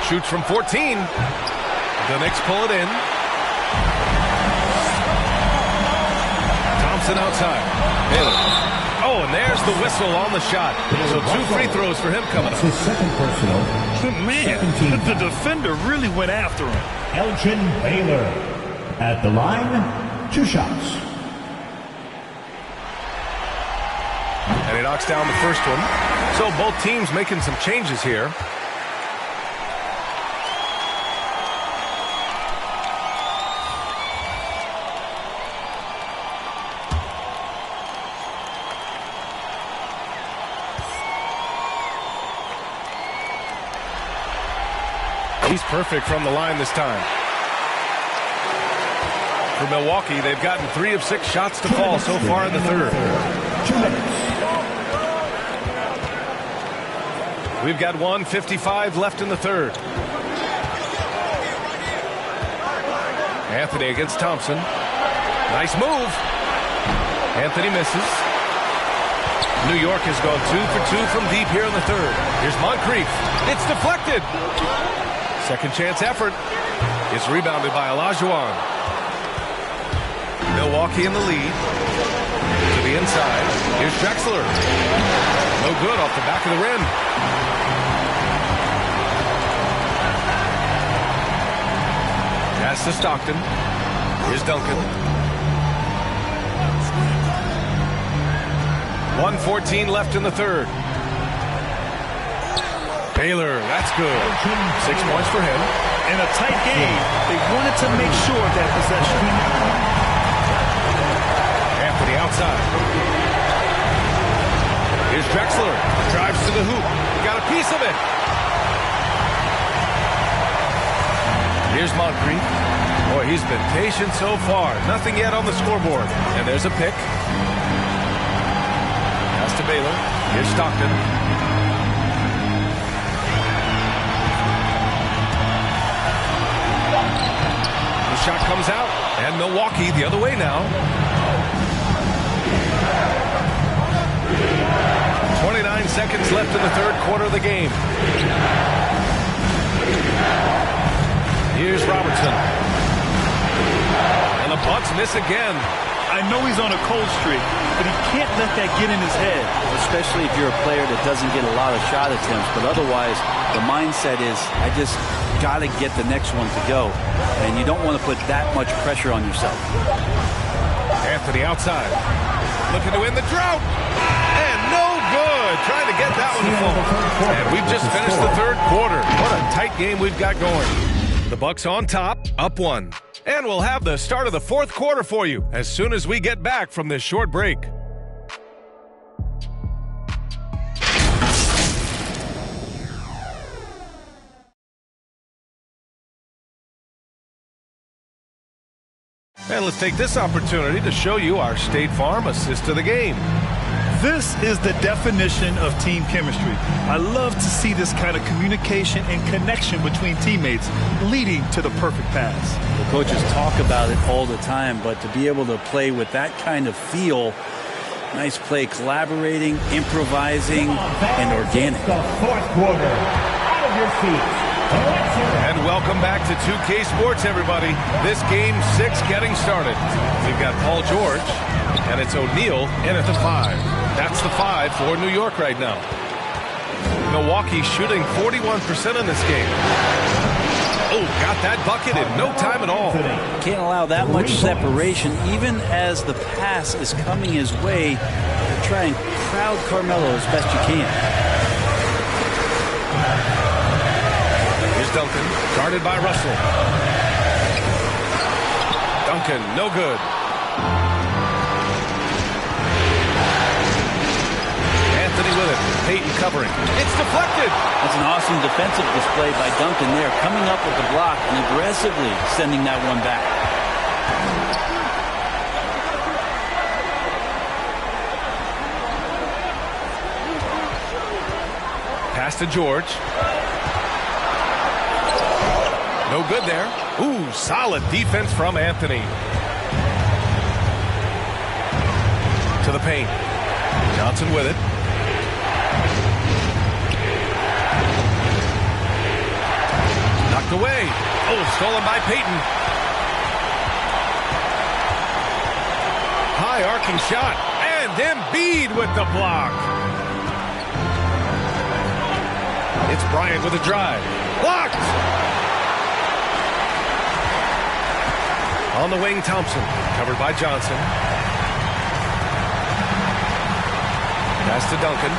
Shoots from 14. The Knicks pull it in. Thompson outside. Baylor. Oh, and there's the whistle on the shot. So 2 free throws for him coming up. His second personal. Man, the defender really went after him. Elgin Baylor at the line, 2 shots. And he knocks down the first one. So both teams making some changes here. He's perfect from the line this time. For Milwaukee, they've gotten 3 of 6 shots to fall so far in the third. 2 minutes. We've got 1:55 left in the third. Anthony against Thompson. Nice move. Anthony misses. New York has gone 2 for 2 from deep here in the third. Here's Moncrief. It's deflected. Second chance effort. It's rebounded by Olajuwon. Milwaukee in the lead. To the inside. Here's Drexler. No good off the back of the rim. Pass to Stockton. Here's Duncan. 1:14 left in the third. Baylor, that's good. 6 points for him. In a tight game, they wanted to make sure of that possession. Anthony outside. Here's Drexler. Drives to the hoop. Got a piece of it. Here's Moncrief. Boy, he's been patient so far. Nothing yet on the scoreboard. And there's a pick. Pass to Baylor. Here's Stockton. The shot comes out. And Milwaukee the other way now. 29 seconds left in the third quarter of the game. Here's Robertson. And the Bucks miss again. I know he's on a cold streak, but he can't let that get in his head. Especially if you're a player that doesn't get a lot of shot attempts. But otherwise, the mindset is, I just got to get the next one to go. And you don't want to put that much pressure on yourself. Anthony outside. Looking to win the drought. And no good. Trying to get that one to fall. And we've just finished the third quarter. What a tight game we've got going. The Bucks on top, up 1. And we'll have the start of the fourth quarter for you as soon as we get back from this short break. And let's take this opportunity to show you our State Farm assist to the game. This is the definition of team chemistry. I love to see this kind of communication and connection between teammates leading to the perfect pass. The coaches talk about it all the time, but to be able to play with that kind of feel, nice play, collaborating, improvising, and organic. The fourth quarter. Out of your seats. And welcome back to 2K Sports, everybody. This game 6 getting started. We've got Paul George, and it's O'Neal in at the 5. That's the 5 for New York right now. Milwaukee shooting 41% in this game. Oh, got that bucket in no time at all. Can't allow that much separation, even as the pass is coming his way. Try and crowd Carmelo as best you can. Here's Duncan, guarded by Russell. Duncan, no good. Anthony with it. Payton covering. It's deflected. That's an awesome defensive display by Duncan there, coming up with the block and aggressively sending that one back. Pass to George. No good there. Ooh, solid defense from Anthony. To the paint. Johnson with it. Knocked away. Oh, stolen by Payton. High arcing shot. And Embiid with the block. It's Bryant with a drive. Blocked. On the wing, Thompson. Covered by Johnson. Pass to Duncan.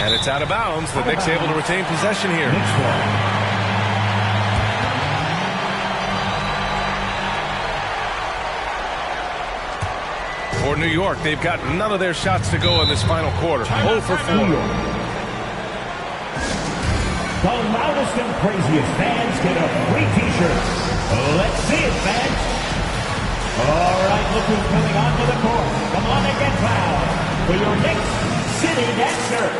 And it's out of bounds. The Knicks able to retain possession here. For New York, they've got none of their shots to go in this final quarter. 0 for 4. The loudest and craziest fans get a free T-shirt. Let's see it, fans. All right, look who's coming onto the court. Come on and get loud for your Knicks City Net shirt.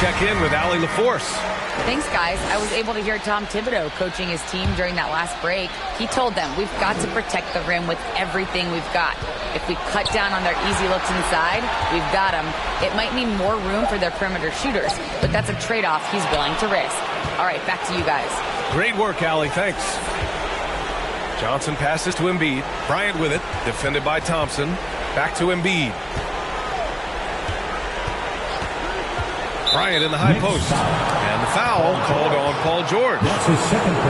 check in with Allie LaForce. Thanks, guys. I was able to hear Tom Thibodeau coaching his team during that last break. He told them, we've got to protect the rim with everything we've got. If we cut down on their easy looks inside, we've got them. It might mean more room for their perimeter shooters, but that's a trade-off he's willing to risk. All right, back to you guys. Great work, Allie. Thanks. Johnson passes to Embiid. Bryant with it, defended by Thompson. Back to Embiid. Bryant in the high post. And the foul called on Paul George.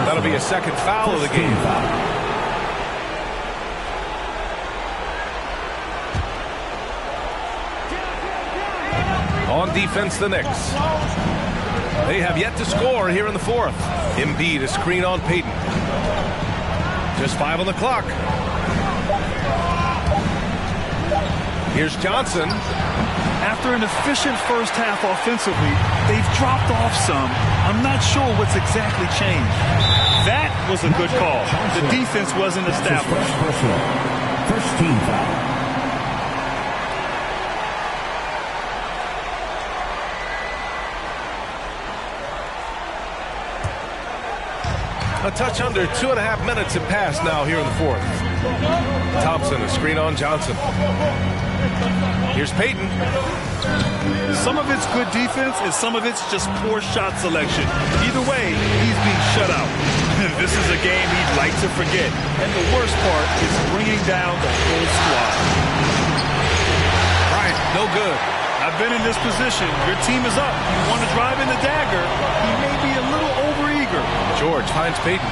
That'll be a second foul of the game. On defense, the Knicks. They have yet to score here in the fourth. Embiid, a screen on Payton. Just 5 on the clock. Here's Johnson. After an efficient first half offensively, they've dropped off some. I'm not sure what's exactly changed. That was a good call. The defense wasn't established. First team foul. A touch under 2.5 minutes have passed now here in the fourth. Thompson, a screen on Johnson. Here's Payton. Some of it's good defense and some of it's just poor shot selection. Either way, he's being shut out. This is a game he'd like to forget. And the worst part is bringing down the whole squad. Bryant, no good. I've been in this position. Your team is up. You want to drive in the dagger. He may be a little overeager. George finds Payton.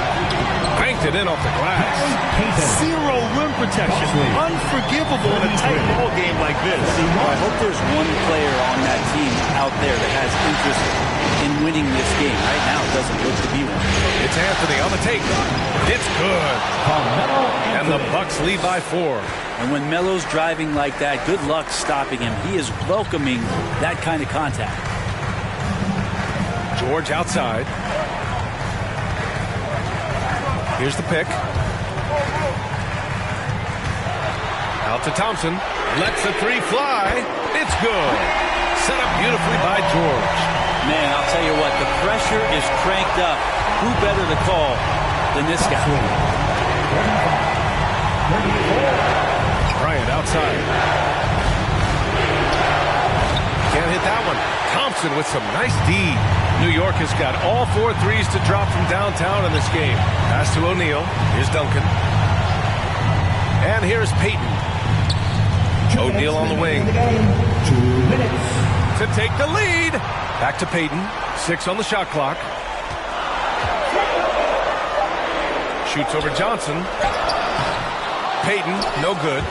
Banked it in off the glass. Zero rim protection. Unforgivable in a tight ball game like this. I hope there's one player on that team out there that has interest in winning this game. Right now, it doesn't look to be one. It's Anthony on the take. It's good. And the Bucks lead by 4. And when Melo's driving like that, good luck stopping him. He is welcoming that kind of contact. George outside. Here's the pick. Out to Thompson. Lets the three fly. It's good. Set up beautifully by George. Man, I'll tell you what, the pressure is cranked up. Who better to call than this guy? Bryant outside. Can't hit that one. Thompson with some nice D. New York has got all 4 threes to drop from downtown in this game. Pass to O'Neal. Here's Duncan. And here's Payton. O'Neal on the wing. 2 minutes. To take the lead. Back to Payton. 6 on the shot clock. Shoots over Johnson. Payton, no good.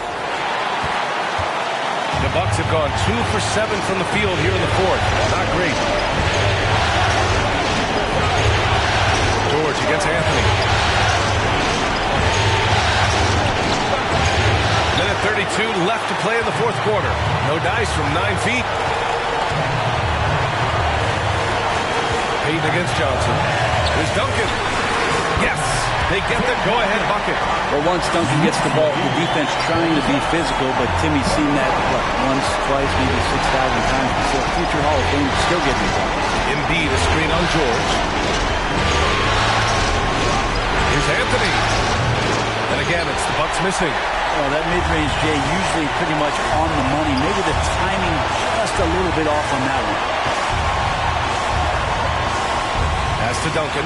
The Bucks have gone 2 for 7 from the field here in the fourth. Not great. George against Anthony. Minute 32 left to play in the fourth quarter. No dice from 9 feet. Payton against Johnson. Here's Duncan. Yes, they get the go-ahead bucket. Well, once Duncan gets the ball, the defense trying to be physical, but Timmy's seen that, once, twice, maybe 6,000 times before. Future Hall of Fame still getting the ball. Embiid, a screen on George. Here's Anthony. And again, it's the Bucks missing. Oh, that mid-range, Jay, usually pretty much on the money. Maybe the timing just a little bit off on that one. Pass to Duncan.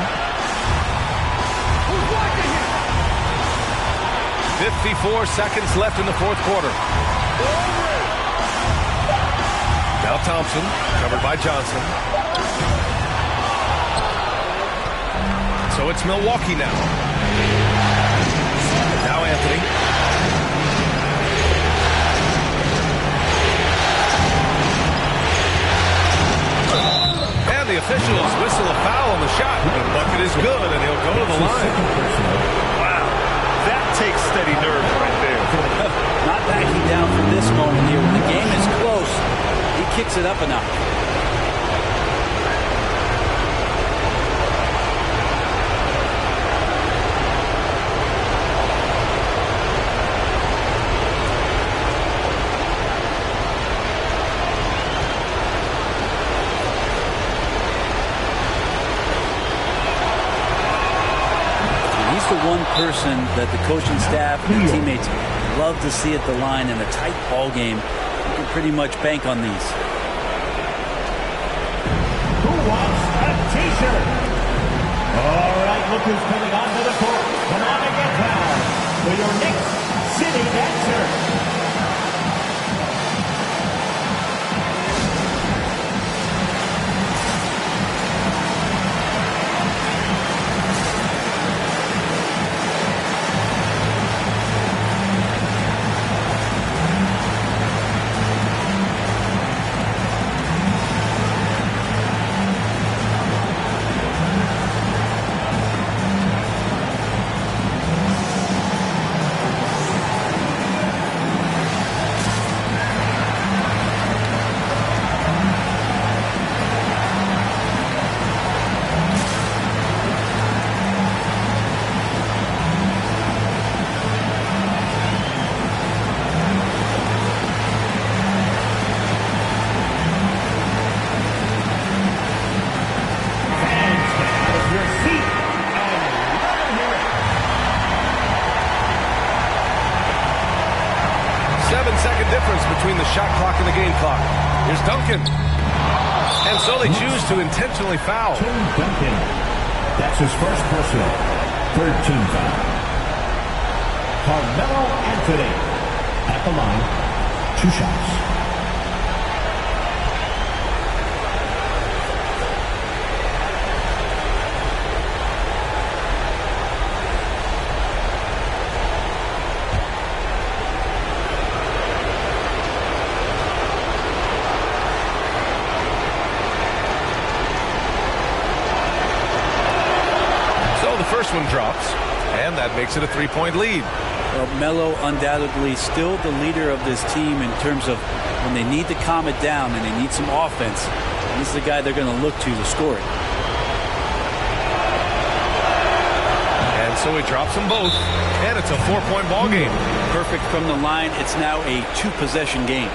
54 seconds left in the fourth quarter. Now Thompson, covered by Johnson. So it's Milwaukee now. Now Anthony. And the officials whistle a foul on the shot. The bucket is good, and he'll go to the line. Wow, that takes steady nerve right there. Not backing down from this moment here. When the game is close, he kicks it up a notch. person that the coaching staff and teammates love to see at the line in a tight ball game. You can pretty much bank on these. Who wants a T-shirt? All right, look who's coming onto the court. Come on and get down for your Knicks City Dancer. Between the shot clock and the game clock. Here's Duncan. And so they choose to intentionally foul. Duncan. That's his first personal. Third team foul. Carmelo Anthony at the line. 2 shots. First one drops, and that makes it a 3-point lead. Well, Melo undoubtedly still the leader of this team in terms of when they need to calm it down and they need some offense. He's the guy they're going to look to score it. And so he drops them both, and it's a 4-point ball game. Perfect from the line. It's now a 2-possession game.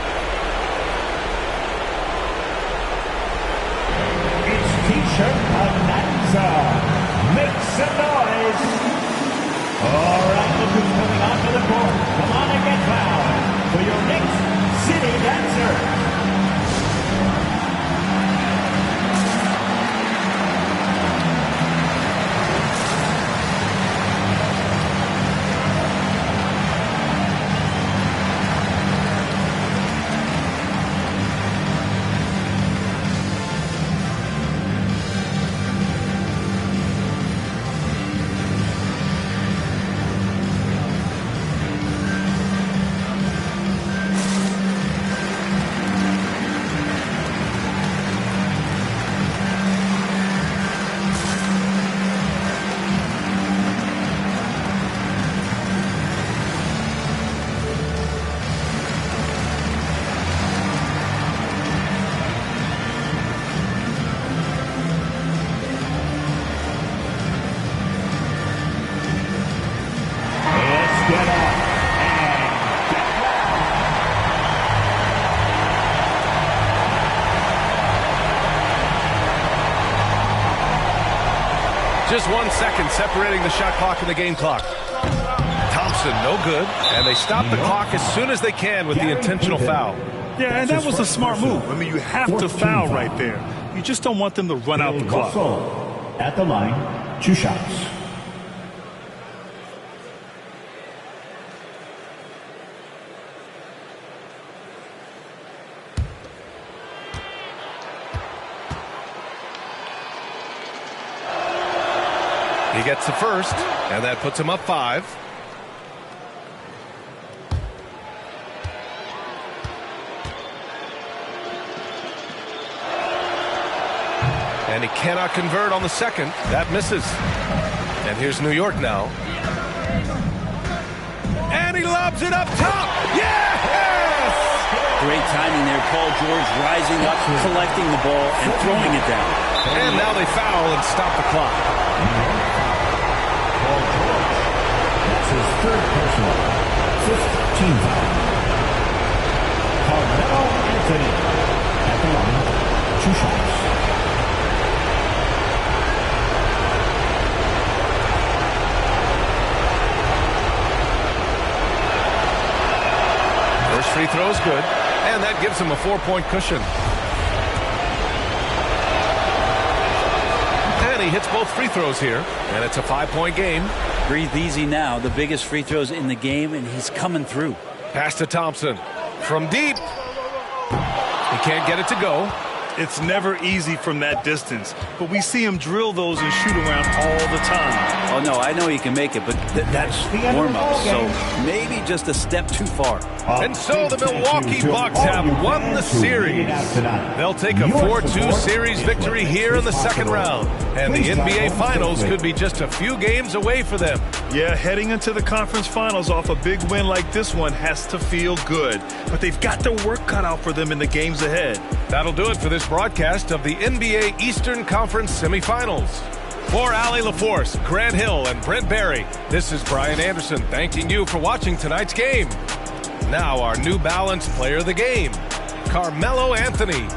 It's T-shirt Bonanza. Make some noise. All right, look who's coming onto the court. Come on and get fouled for your Knicks City Dancer. Just 1 second separating the shot clock and the game clock. Thompson, no good. And they stop the clock as soon as they can with the intentional foul. Yeah, and that was a smart move. I mean, you have to foul right there. You just don't want them to run out the clock. At the line, 2 shots. He gets the first, and that puts him up 5. And he cannot convert on the second. That misses. And here's New York now. And he lobs it up top. Yes! Great timing there. Paul George rising up, collecting the ball, and throwing it down. And now they foul and stop the clock. Paul George. That's his third personal. 5th team foul. Carmelo Anthony at the line. 2 shots. free throw is good, and that gives him a 4-point cushion. And he hits both free throws here, and it's a 5-point game. Breathe easy now. The biggest free throws in the game, and he's coming through. Pass to Thompson. From deep. He can't get it to go. It's never easy from that distance, but we see him drill those and shoot around all the time. Oh, no, I know he can make it, but that's warm-up, so maybe just a step too far. And so the Milwaukee Bucks have won the series. They'll take a 4-2 series victory here in the second round, and the NBA Finals could be just a few games away for them. Yeah, heading into the conference finals off a big win like this one has to feel good, but they've got their work cut out for them in the games ahead. That'll do it for this broadcast of the NBA Eastern Conference Semifinals. For Allie LaForce, Grant Hill, and Brent Barry, this is Brian Anderson thanking you for watching tonight's game. Now our New Balance player of the game, Carmelo Anthony.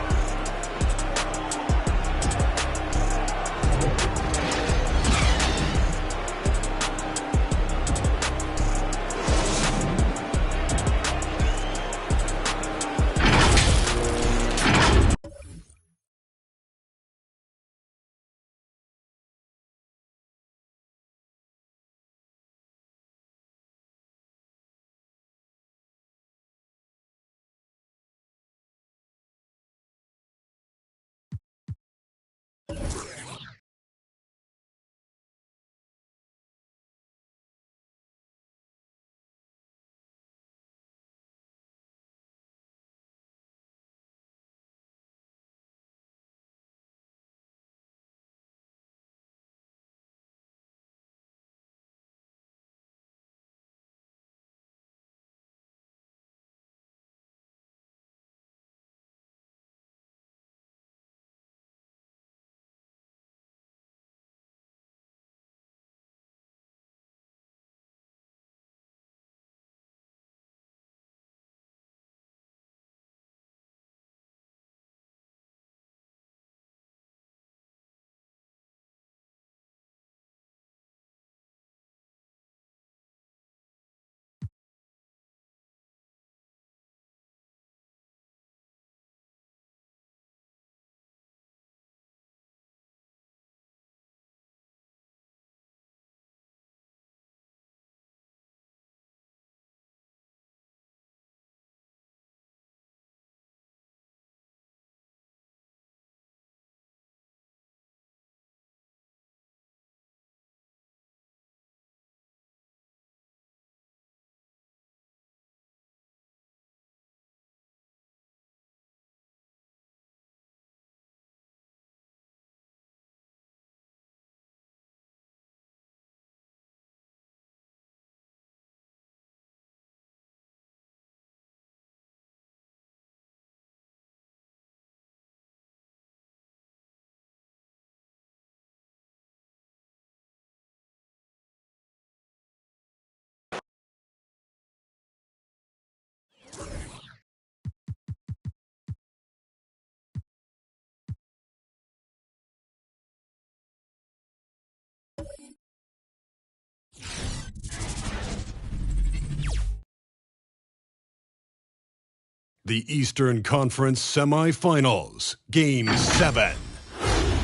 The Eastern Conference Semifinals, Game 7.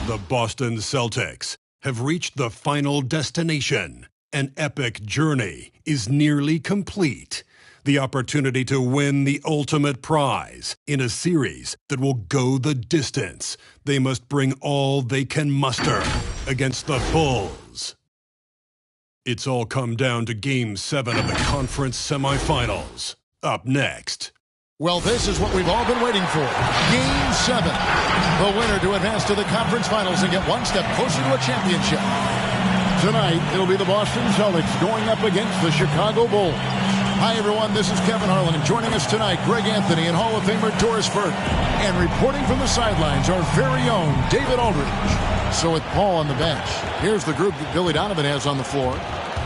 The Boston Celtics have reached the final destination. An epic journey is nearly complete. The opportunity to win the ultimate prize in a series that will go the distance. They must bring all they can muster against the Bulls. It's all come down to Game 7 of the conference semifinals. Up next. Well, this is what we've all been waiting for. Game 7. The winner to advance to the conference finals and get one step closer to a championship. Tonight, it'll be the Boston Celtics going up against the Chicago Bulls. Hi, everyone. This is Kevin Harlan. And joining us tonight, Greg Anthony and Hall of Famer Doris Burke. And reporting from the sidelines, our very own David Aldridge. So with Paul on the bench, here's the group that Billy Donovan has on the floor.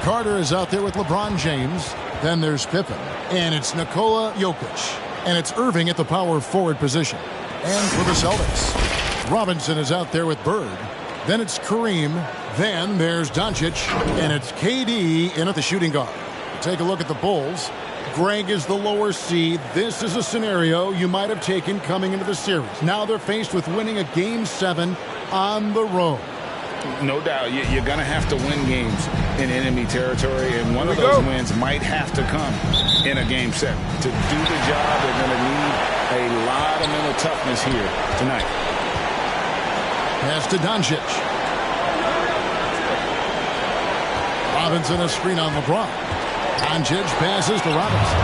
Carter is out there with LeBron James. Then there's Pippen. And it's Nikola Jokic. And it's Irving at the power forward position. And for the Celtics, Robinson is out there with Bird. Then it's Kareem. Then there's Doncic. And it's KD in at the shooting guard. Take a look at the Bulls. Greg is the lower seed. This is a scenario you might have taken coming into the series. Now they're faced with winning a Game 7 on the road. No doubt. You're going to have to win games in enemy territory, and one of those wins might have to come in a Game 7. To do the job, they're going to need a lot of mental toughness here tonight. Pass to Doncic. Robinson, a screen on LeBron. Doncic passes to Robinson.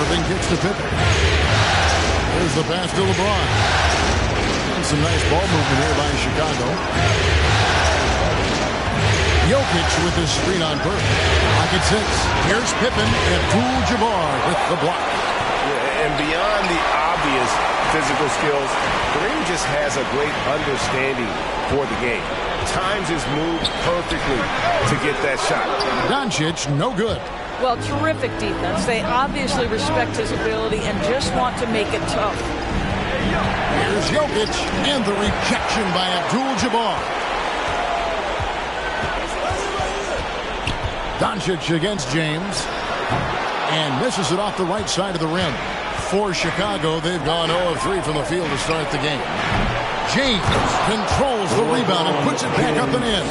Irving kicks to Pippen. Here's the pass to LeBron. And some nice ball movement here by Chicago. Jokic with his screen on Bird. Pocket 6. Here's Pippen. Abdul-Jabbar with the block. Yeah, and beyond the obvious physical skills, Kareem just has a great understanding for the game. Times his move perfectly to get that shot. Doncic, no good. Well, terrific defense. They obviously respect his ability and just want to make it tough. Here's Jokic and the rejection by Abdul-Jabbar. Doncic against James. And misses it off the right side of the rim. For Chicago, they've gone 0 of 3 from the field to start the game. James controls the rebound and puts it back up and in.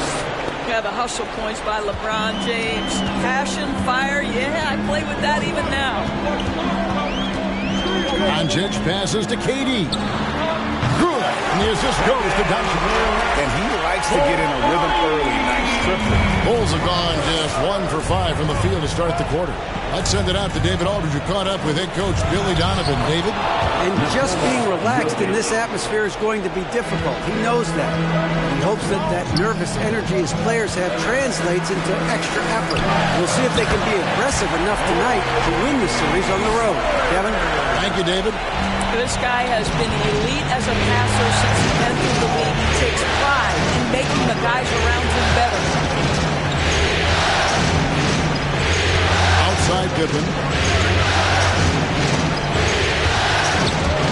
Yeah, the hustle points by LeBron James. Passion, fire, yeah, I play with that even now. Doncic passes to KD. Good. And the assist goes to Doncic. And he likes to get in a rhythm early. Nice tripling. Bulls have gone just 1 for 5 from the field to start the quarter. Let's send it out to David Aldridge, who caught up with head coach Billy Donovan. David? And just being relaxed in this atmosphere is going to be difficult. He knows that. He hopes that that nervous energy his players have translates into extra effort. We'll see if they can be aggressive enough tonight to win the series on the road. Kevin? Thank you, David. This guy has been elite as a passer since he entered the league. He takes pride in making the guys around him better. Outside Pippen.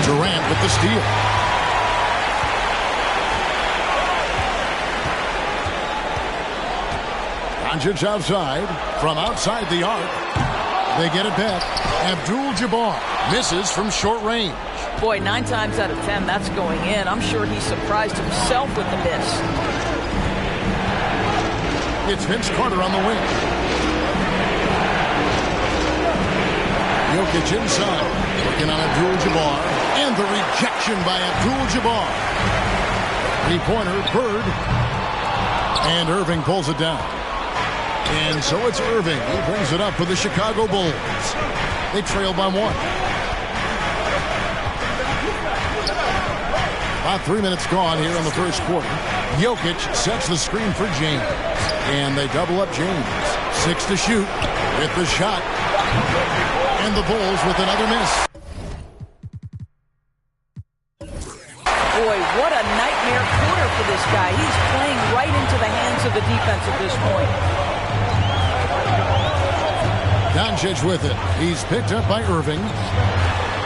Durant with the steal. Doncic outside. From outside the arc. They get it back. Abdul-Jabbar misses from short range. Boy, 9 times out of 10, that's going in. I'm sure he surprised himself with the miss. It's Vince Carter on the wing. Jokic inside. Working on Abdul-Jabbar. And the rejection by Abdul-Jabbar. 3-pointer, Bird. And Irving pulls it down. And so it's Irving who brings it up for the Chicago Bulls. They trail by 1. About 3 minutes gone here in the first quarter. Jokic sets the screen for James. And they double up James. 6 to shoot with the shot. And the Bulls with another miss. Boy, what a nightmare quarter for this guy. He's playing right into the hands of the defense at this point. Doncic with it. He's picked up by Irving.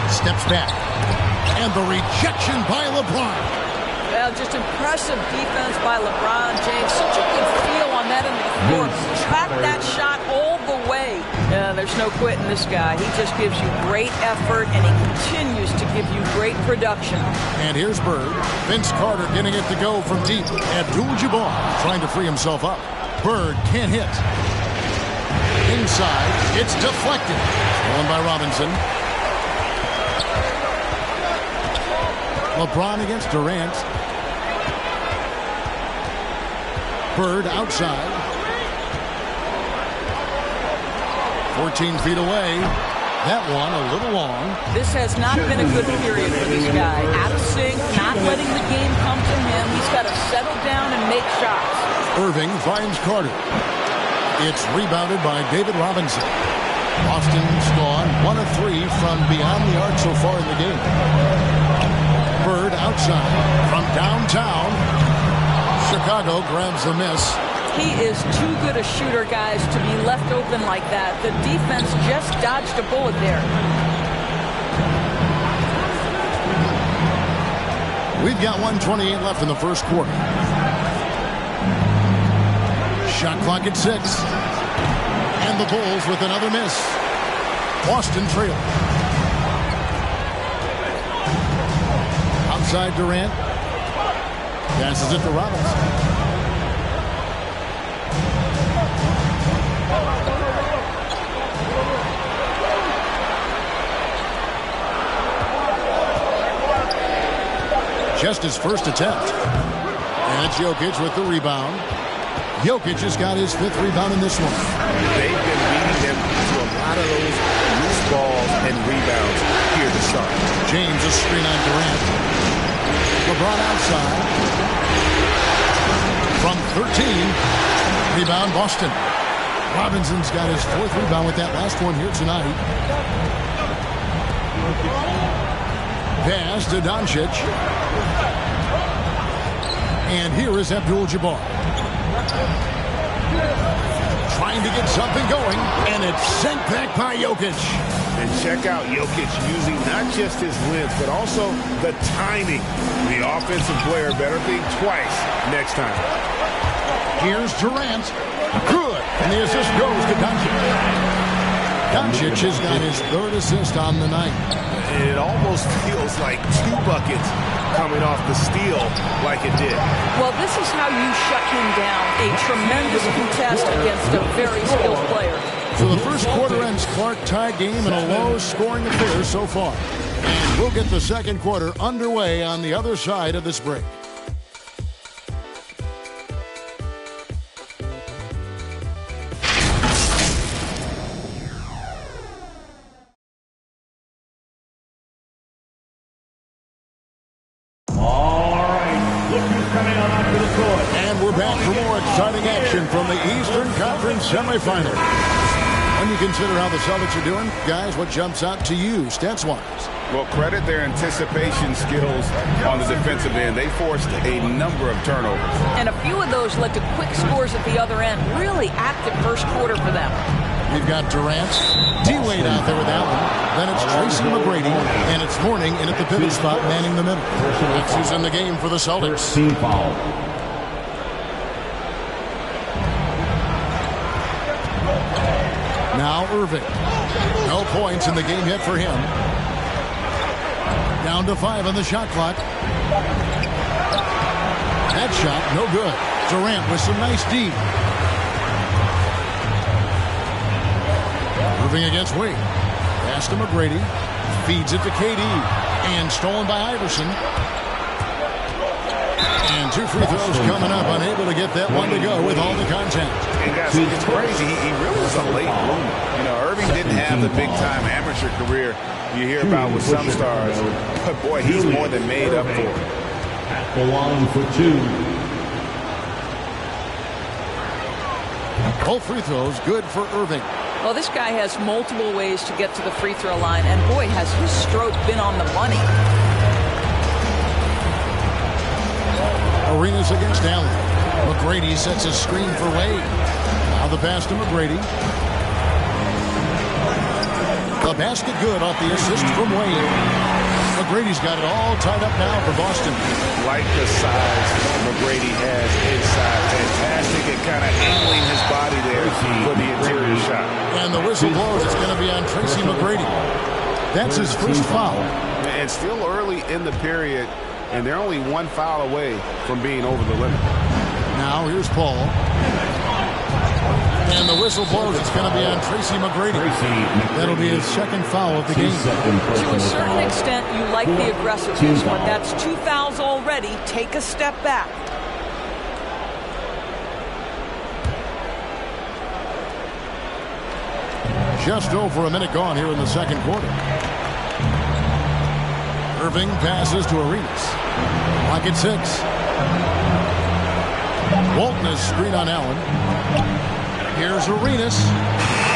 Steps back. And the rejection by LeBron. Well, just impressive defense by LeBron James. Such a good feel on that end of the floor. Track that shot all the way. Yeah, there's no quitting this guy. He just gives you great effort, and he continues to give you great production. And here's Bird. Vince Carter getting it to go from deep. Abdul-Jabbar trying to free himself up. Bird can't hit. Inside, it's deflected. Stolen by Robinson. LeBron against Durant. Bird outside. 14 feet away. That one a little long. This has not been a good period for this guy. Out of sync, not letting the game come to him. He's got to settle down and make shots. Irving finds Carter. It's rebounded by David Robinson. Boston's gone 1 of 3 from beyond the arc so far in the game. Bird outside from downtown. Chicago grabs the miss. He is too good a shooter, guys, to be left open like that. The defense just dodged a bullet there. We've got 1:28 left in the first quarter. Clock at 6. And the Bulls with another miss. Boston trail. Outside Durant. Passes it to Robinson. Just his first attempt. And it's Jokic with the rebound. Jokic has got his 5th rebound in this one. They've been beating them to a lot of those loose balls and rebounds here to start. James a screen on Durant. LeBron outside. From 13. Rebound Boston. Robinson's got his 4th rebound with that last one here tonight. Pass to Doncic. And here is Abdul-Jabbar. Trying to get something going, and it's sent back by Jokic. And check out Jokic using not just his length, but also the timing. The offensive player better think twice next time. Here's Durant. Good. And the assist goes to Doncic. Doncic has got his 3rd assist on the night. It almost feels like 2 buckets coming off the steal like it did. Well, this is how you shut him down. A tremendous contest against a very skilled player. So the first quarter ends Clark tie game in a low-scoring affair so far. And we'll get the second quarter underway on the other side of this break. From the Eastern Conference semifinals. When you consider how the Celtics are doing, guys, what jumps out to you, stats-wise? Well, credit their anticipation skills on the defensive end. They forced a number of turnovers. And a few of those led to quick scores at the other end. Really active first quarter for them. We've got Durant, D-Wade out there with Allen. Then it's Tracy McGrady, and it's Mourning in at the pivot spot, manning the middle. That's who's in the game for the Celtics. Team foul. Now Irving. No points in the game yet for him. Down to 5 on the shot clock. That shot, no good. Durant with some nice D. Irving against Wade. Pass to McGrady. Feeds it to KD. And stolen by Iverson. And 2 free throws coming up. Unable to get that one to go with all the contact. And guys, it's crazy. He really was a late bloomer. You know, Irving didn't have the big-time amateur career you hear about with some stars. But, boy, he's more than made up for it. At the line for 2. Both free throws good for Irving. Well, this guy has multiple ways to get to the free throw line. And, boy, has his stroke been on the money. Arenas against Allen. McGrady sets a screen for Wade. Now the pass to McGrady. The basket good off the assist from Wade. McGrady's got it all tied up now for Boston. Like the size McGrady has inside. Fantastic at kind of angling his body there for the interior shot. And the whistle blows. It's going to be on Tracy McGrady. That's his first foul. And still early in the period. And they're only 1 foul away from being over the limit. Now here's Paul. And the whistle blows. It's going to be on Tracy McGrady. That'll be his second foul of the game. To a certain extent, you like the aggressiveness, but that's 2 fouls already. Take a step back. Just over a minute gone here in the second quarter. Irving passes to Arenas. Clock at 6. Walton is screen on Allen. Here's Arenas.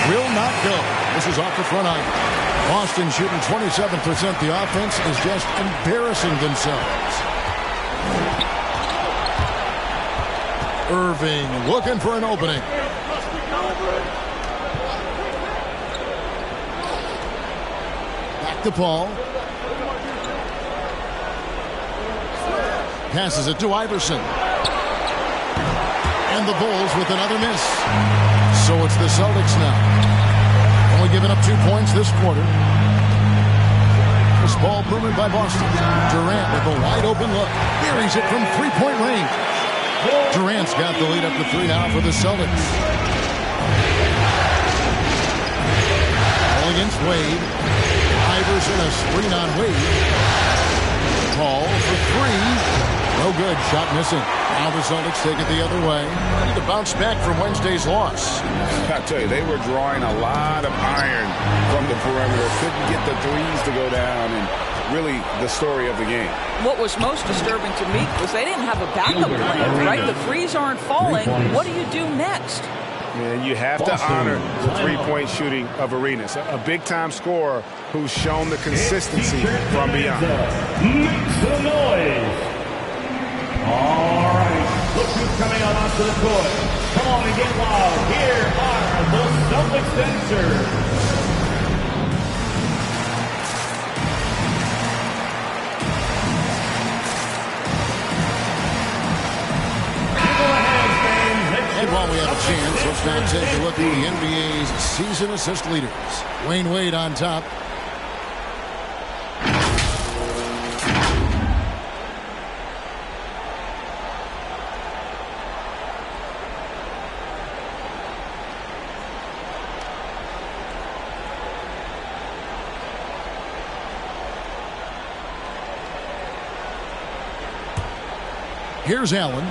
Will not go. This is off the front iron. Boston shooting 27%. The offense is just embarrassing themselves. Irving looking for an opening. Back to Paul. Passes it to Iverson. And the Bulls with another miss. So it's the Celtics now. Only giving up 2 points this quarter. This ball movement by Boston. Durant with a wide open look. Buries it from three-point range. Durant's got the lead up to 3 now for the Celtics. Ball against Wade. Iverson a screen on Wade. Paul for 3. No good. Shot missing. Now the Celtics take it the other way. Ready to bounce back from Wednesday's loss. I tell you, they were drawing a lot of iron from the perimeter. Couldn't get the threes to go down, and really the story of the game. What was most disturbing to me was they didn't have a backup plan, right? The threes aren't falling. What do you do next? And you have to honor the three-point shooting of Arenas, a big-time scorer who's shown the consistency from beyond. Make some noise. All right, look who's coming out onto the court. Come on and get loud. Here are the Celtics dancers. And while we have a chance, let's now take a look at the NBA's season assist leaders. Wayne Wade on top. Here's Allen.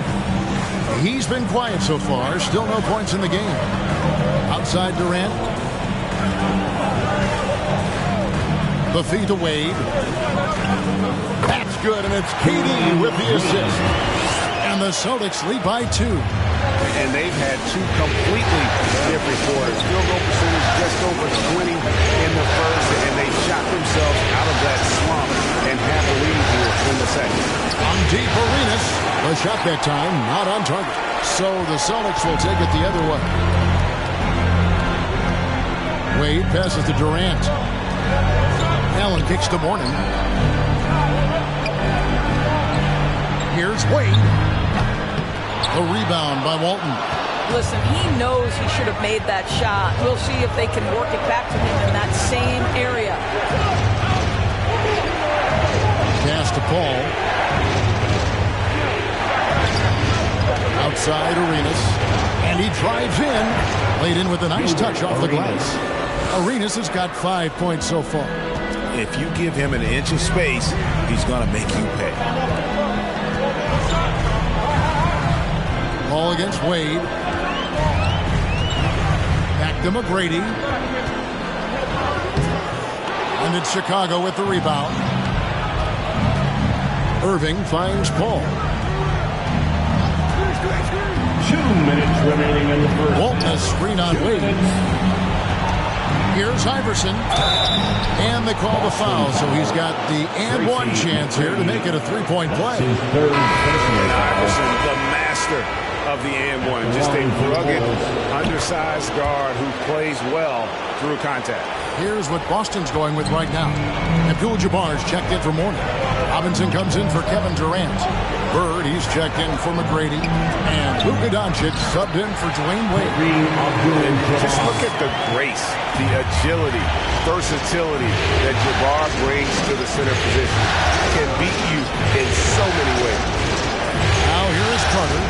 He's been quiet so far. Still no points in the game. Outside Durant. The feed to Wade. That's good, and it's KD with the assist. And the Celtics lead by 2. And they've had 2 completely different quarters. Field goal percentage just over 20 in the first, and they shot themselves out of that slump and have the lead here in the second. On deep, Arenas. The shot that time not on target. So the Celtics will take it the other way. Wade passes to Durant. Allen kicks to Mourning. Here's Wade. A rebound by Walton. Listen, he knows he should have made that shot. We'll see if they can work it back to him in that same area. Pass to Paul. Outside Arenas. And he drives in. Laid in with a nice touch off the glass. Arenas has got 5 points so far. If you give him an inch of space, he's going to make you pay. Ball against Wade. Back to McGrady. And it's Chicago with the rebound. Irving finds Paul. 2 minutes remaining in the first. Walton a screen on Wade. Here's Iverson. And they call the foul, so he's got the and one chance here to make it a 3-point play. And Iverson, the master of the and one. Just a rugged, undersized guard who plays well through contact. Here's what Boston's going with right now. Abdul-Jabbar's checked in for Mourning. Robinson comes in for Kevin Durant. Bird, he's checked in for McGrady. And Luka Doncic subbed in for Dwayne Wade. Just look at the grace, the agility, versatility that Jabbar brings to the center position. Can beat you in so many ways. Now here is Carter.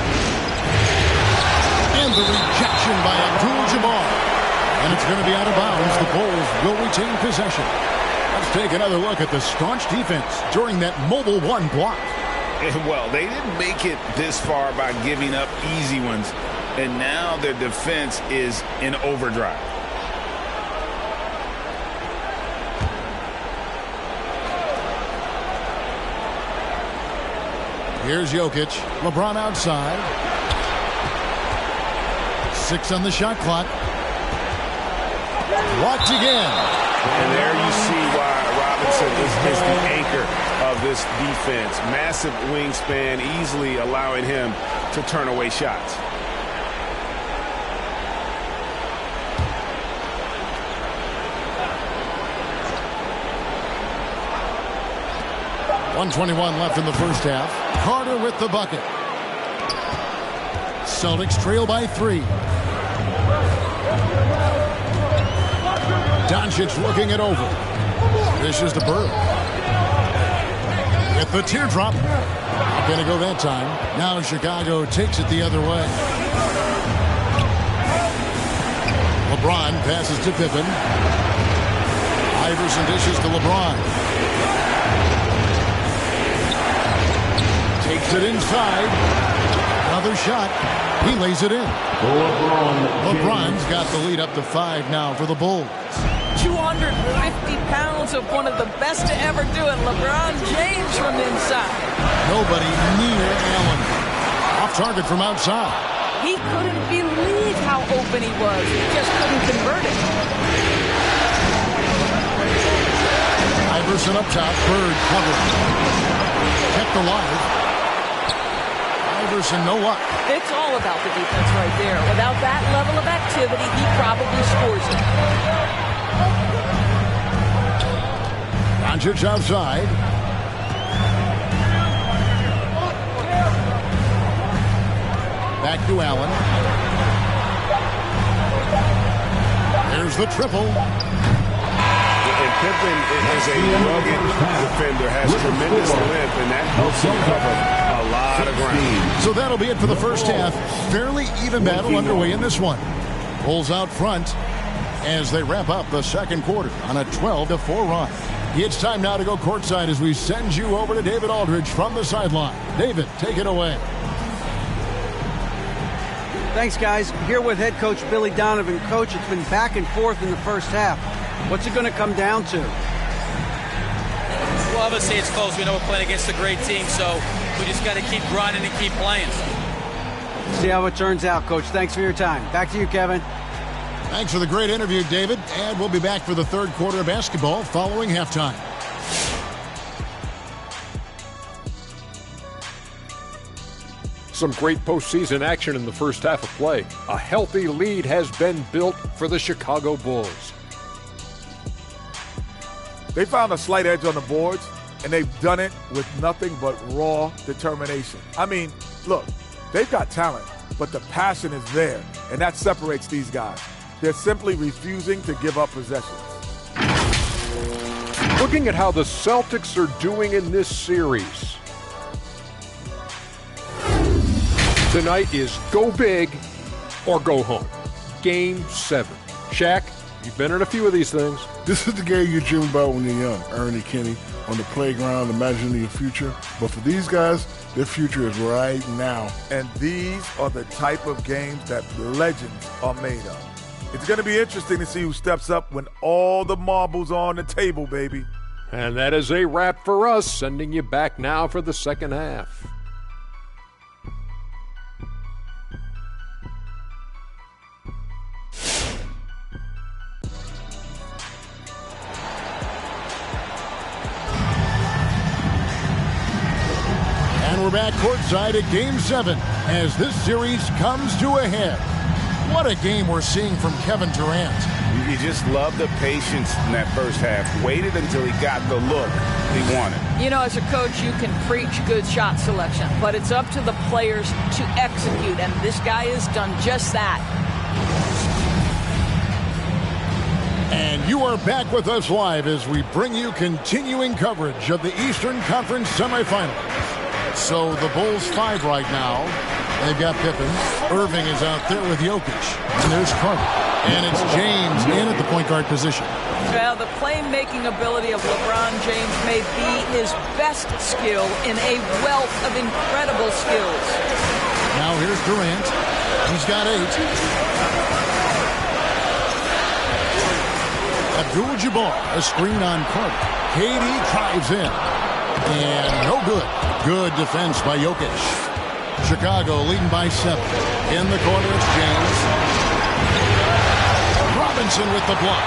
And the rejection by Abdul-Jabbar. And it's going to be out of bounds. The Bulls will retain possession. Let's take another look at the staunch defense during that mobile 1 block. And well, they didn't make it this far by giving up easy ones. And now their defense is in overdrive. Here's Jokic. LeBron outside. 6 on the shot clock. Blocked again. And there you see why Robinson is the anchor of this defense. Massive wingspan, easily allowing him to turn away shots. .121 left in the first half. Carter with the bucket. Celtics trail by 3. Doncic looking it over. Dishes to Bird. With the teardrop. Not going to go that time. Now Chicago takes it the other way. LeBron passes to Pippen. Iverson dishes to LeBron. Takes it inside. Another shot. He lays it in. LeBron's got the lead up to 5 now for the Bulls. 250 pounds of one of the best to ever do it. LeBron James from inside. Nobody near Allen. Off target from outside. He couldn't believe how open he was. He just couldn't convert it. Iverson up top. Bird covered. Kept alive. Iverson no luck. It's all about the defense right there. Without that level of activity, he probably scores it. Doncic outside. Back to Allen. There's the triple. And Pippen is a rugged defender, has tremendous length, and that helps him cover a lot of ground. So that'll be it for the first half. Fairly even battle underway in this one. Bulls out front as they wrap up the second quarter on a 12-4 run. It's time now to go courtside as we send you over to David Aldridge from the sideline. David, take it away. Thanks, guys. Here with head coach Billy Donovan. Coach, it's been back and forth in the first half. What's it going to come down to? Well, obviously it's close. We know we're playing against a great team, so we just got to keep grinding and keep playing. See how it turns out, Coach. Thanks for your time. Back to you, Kevin. Thanks for the great interview, David. And we'll be back for the third quarter of basketball following halftime. Some great postseason action in the first half of play. A healthy lead has been built for the Chicago Bulls. They found a slight edge on the boards, and they've done it with nothing but raw determination. I mean, look, they've got talent, but the passion is there, and that separates these guys. They're simply refusing to give up possessions. Looking at how the Celtics are doing in this series. Tonight is go big or go home. Game 7. Shaq, you've been in a few of these things. This is the game you dream about when you're young. Ernie, Kenny, on the playground, imagining your future. But for these guys, their future is right now. And these are the type of games that legends are made of. It's going to be interesting to see who steps up when all the marbles are on the table, baby. And that is a wrap for us, sending you back now for the second half. And we're back courtside at Game 7 as this series comes to a head. What a game we're seeing from Kevin Durant. You just love the patience in that first half. Waited until he got the look he wanted. You know, as a coach, you can preach good shot selection, but it's up to the players to execute, and this guy has done just that. And you are back with us live as we bring you continuing coverage of the Eastern Conference semifinals. So the Bulls 5 right now. They've got Pippen. Irving is out there with Jokic. And there's Carter. And it's James in at the point guard position. Well, the playmaking ability of LeBron James may be his best skill in a wealth of incredible skills. Now here's Durant. He's got 8. Abdul-Jabbar, a screen on Carter. KD drives in. And no good. Good defense by Jokic. Chicago leading by 7. In the corner, it's James. Robinson with the block.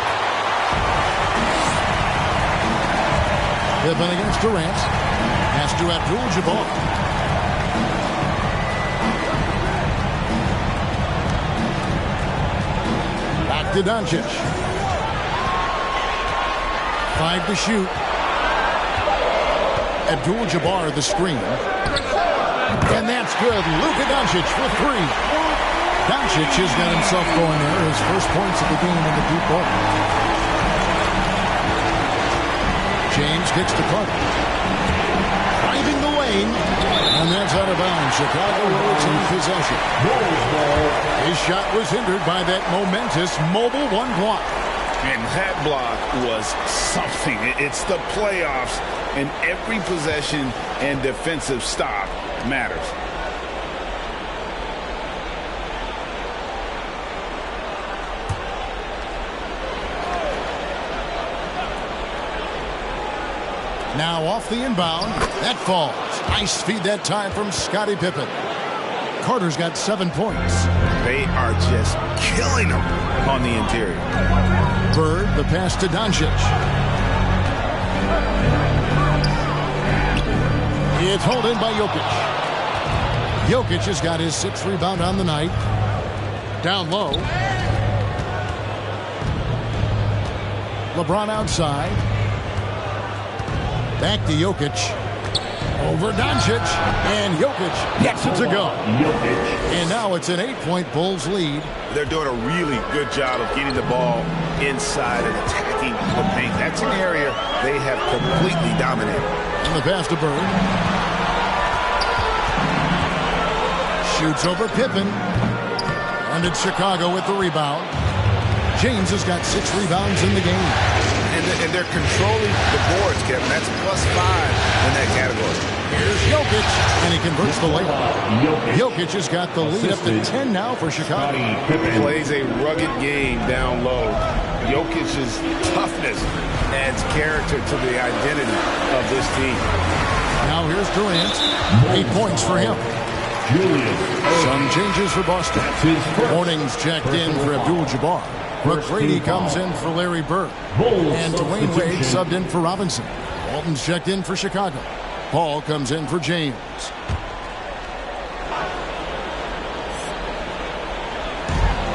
Pippen against Durant. Pass to Abdul-Jabbar. Back to Doncic. 5 to shoot. Abdul-Jabbar the screen. And that's good. Luka Doncic for 3. Doncic has got himself going there. His first points of the game in the deep ball. James kicks to Carter. Driving the lane. And that's out of bounds. Chicago will retain possession. His shot was hindered by that momentous mobile one block. And that block was something. It's the playoffs, and every possession and defensive stop matters. Now off the inbound. That falls. Nice feed that time from Scottie Pippen. Carter's got 7 points. They are just killing them on the interior. Bird, the pass to Doncic. It's hauled in by Jokic. Jokic has got his 6th rebound on the night. Down low. LeBron outside. Back to Jokic. Over Doncic. And Jokic gets it to go. And now it's an 8-point Bulls lead. They're doing a really good job of getting the ball inside and attacking the paint. That's an area they have completely dominated. And the pass to Bird. Shoots over Pippen. And it's Chicago with the rebound. James has got 6 rebounds in the game. And they're controlling the boards, Kevin. That's +5 in that category. Here's Jokic, and he converts the layup. Jokic has got the lead up to 10 now for Chicago. Plays a rugged game down low. Jokic's toughness adds character to the identity of this team. Now here's Durant. 8 points for him. Some changes for Boston. Morning's checked in for Abdul-Jabbar. McGrady comes in for Larry Bird. And Dwayne Wade subbed in for Robinson. Walton's checked in for Chicago. Paul comes in for James.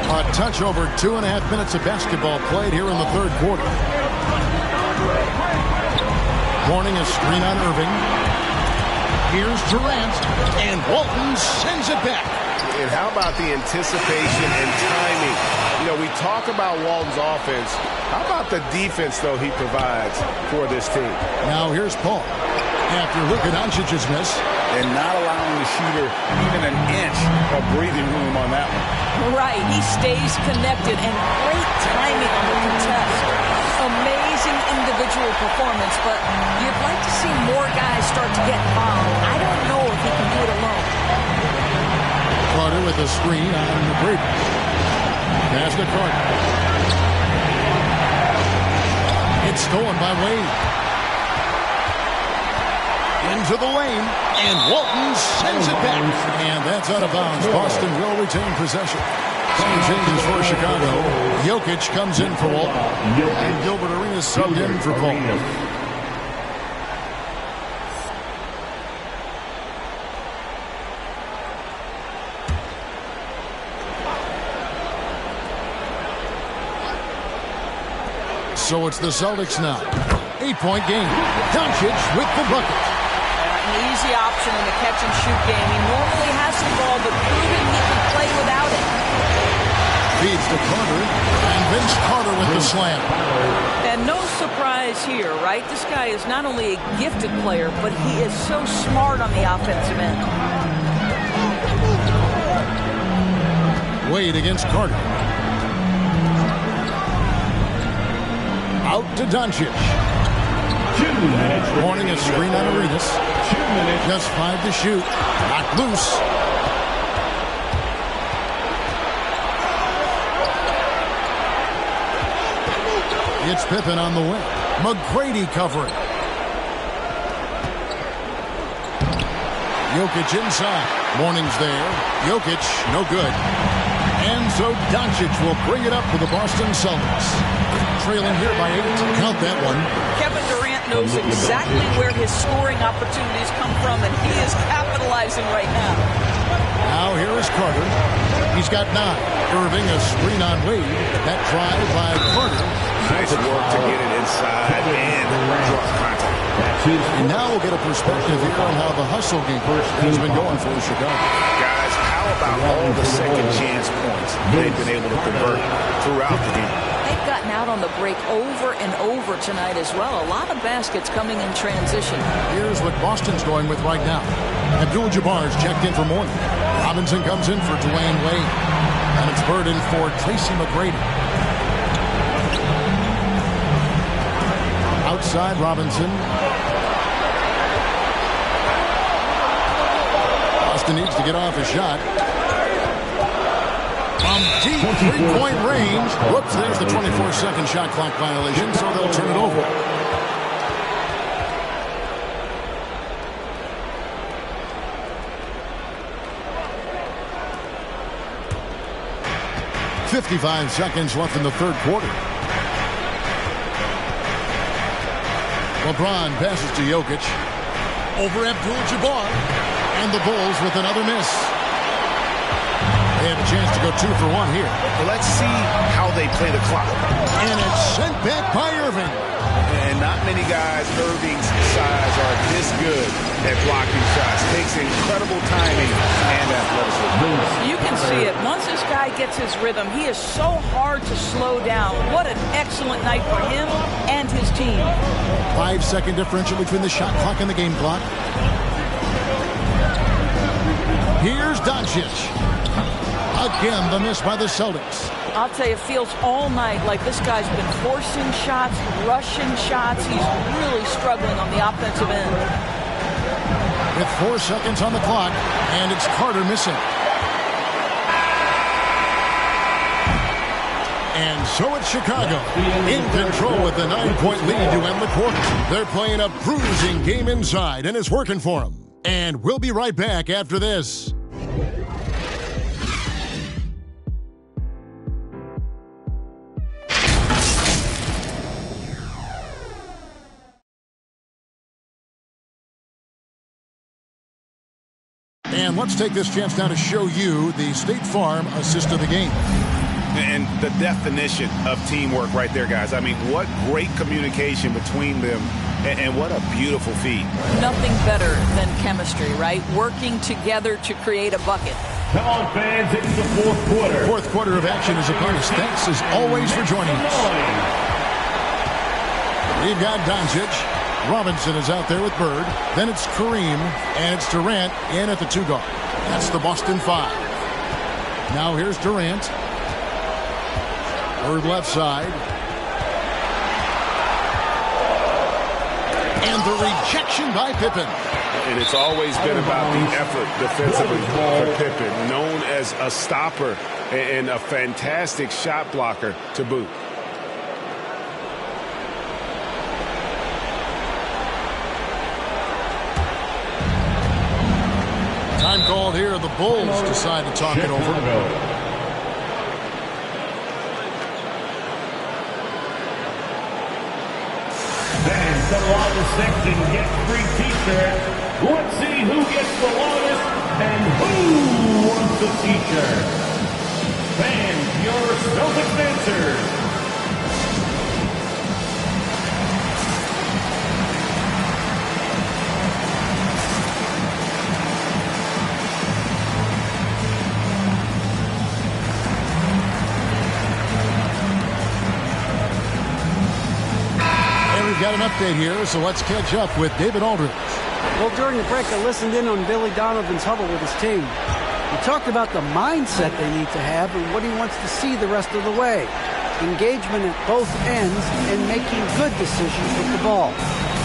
A touch over 2.5 minutes of basketball played here in the 3rd quarter. Morning a screen on Irving. Here's Durant. And Walton sends it back. And how about the anticipation and timing? You know, we talk about Walton's offense. How about the defense, though, he provides for this team? Now here's Paul. After Luka Doncic's miss. And not allowing the shooter even an inch of breathing room on that one. Right. He stays connected, and great timing on the contest. Amazing individual performance, but you'd like to see more guys start to get involved. I don't know if he can do it alone. Carter with a screen on McGrady. Pass to Carter. It's stolen by Wade. Into the lane, and Walton sends it back. And that's out of bounds. Boston will retain possession. Some changes for Chicago. Jokic comes in for Walton. And Gilbert Arenas subbed in for Paul. So it's the Celtics now. 8-point game. Doncic with the bucket. An easy option in the catch-and-shoot game. He normally has the ball, but proving he can play without it. Feeds to Carter, and Vince Carter with the slam. And no surprise here, right? This guy is not only a gifted player, but he is so smart on the offensive end. Wade against Carter. Out to Doncic. Morning a screen on Arenas. Just 5 to shoot. Knocked loose. It's Pippen on the wing. McGrady covering. Jokic inside. Morning's there. Jokic, no good. And so Doncic will bring it up for the Boston Celtics. Trailing here by 8. Count that one. Kevin Durant knows exactly where his scoring opportunities come from, and he is capitalizing right now. Now here is Carter. He's got 9. Irving a screen on Wade. That drive by Carter. Nice work to get it inside and draw contact. And now we'll get a perspective here on how the hustle game has been going for Chicago. Guys, how how about all the second chance points they've been able to convert throughout the game? They've gotten out on the break over and over tonight as well. A lot of baskets coming in transition. Here's what Boston's going with right now. Abdul-Jabbar's checked in for Mourning. Robinson comes in for Dwayne Wade. And it's Bird in for Tracy McGrady. Outside Robinson. Boston needs to get off a shot. From deep three-point range. Whoops, there's the 24-second shot clock violation, so they'll turn it over. .55 seconds left in the third quarter. LeBron passes to Jokic. Over Abdul-Jabbar. And the Bulls with another miss. They have a chance to go 2 for 1 here. Let's see how they play the clock. And it's sent back by Irving. And not many guys Irving's size are this good at blocking shots. Takes incredible timing and athleticism. You can see it. Once this guy gets his rhythm, he is so hard to slow down. What an excellent night for him and his team. 5-second differential between the shot clock and the game clock. Here's Doncic. Again, the miss by the Celtics. I'll tell you, it feels all night like this guy's been forcing shots, rushing shots. He's really struggling on the offensive end. With 4 seconds on the clock, and it's Carter missing. And so it's Chicago in control with the 9-point lead to end the quarter. They're playing a bruising game inside, and it's working for them. And we'll be right back after this. And let's take this chance now to show you the State Farm assist of the game. And the definition of teamwork right there, guys. I mean, what great communication between them, and what a beautiful feed. Nothing better than chemistry, right? Working together to create a bucket. Come on, fans, it's the fourth quarter. Fourth quarter of action is upon us. Thanks as always for joining us. We've got Doncic. Robinson is out there with Bird. Then it's Kareem, and it's Durant in at the 2 guard. That's the Boston 5. Now here's Durant. Bird left side. And the rejection by Pippen. And it's always been about the effort defensively for Pippen, known as a stopper and a fantastic shot blocker to boot. Time called here. The Bulls decide to talk it over. Fans, the longest section gets free t-shirts. Let's see who gets the longest and who wants a t-shirt. Fans, your Celtics answers. Got an update here, so let's catch up with David Aldridge. Well, during the break, I listened in on Billy Donovan's huddle with his team. He talked about the mindset they need to have and what he wants to see the rest of the way. Engagement at both ends and making good decisions with the ball.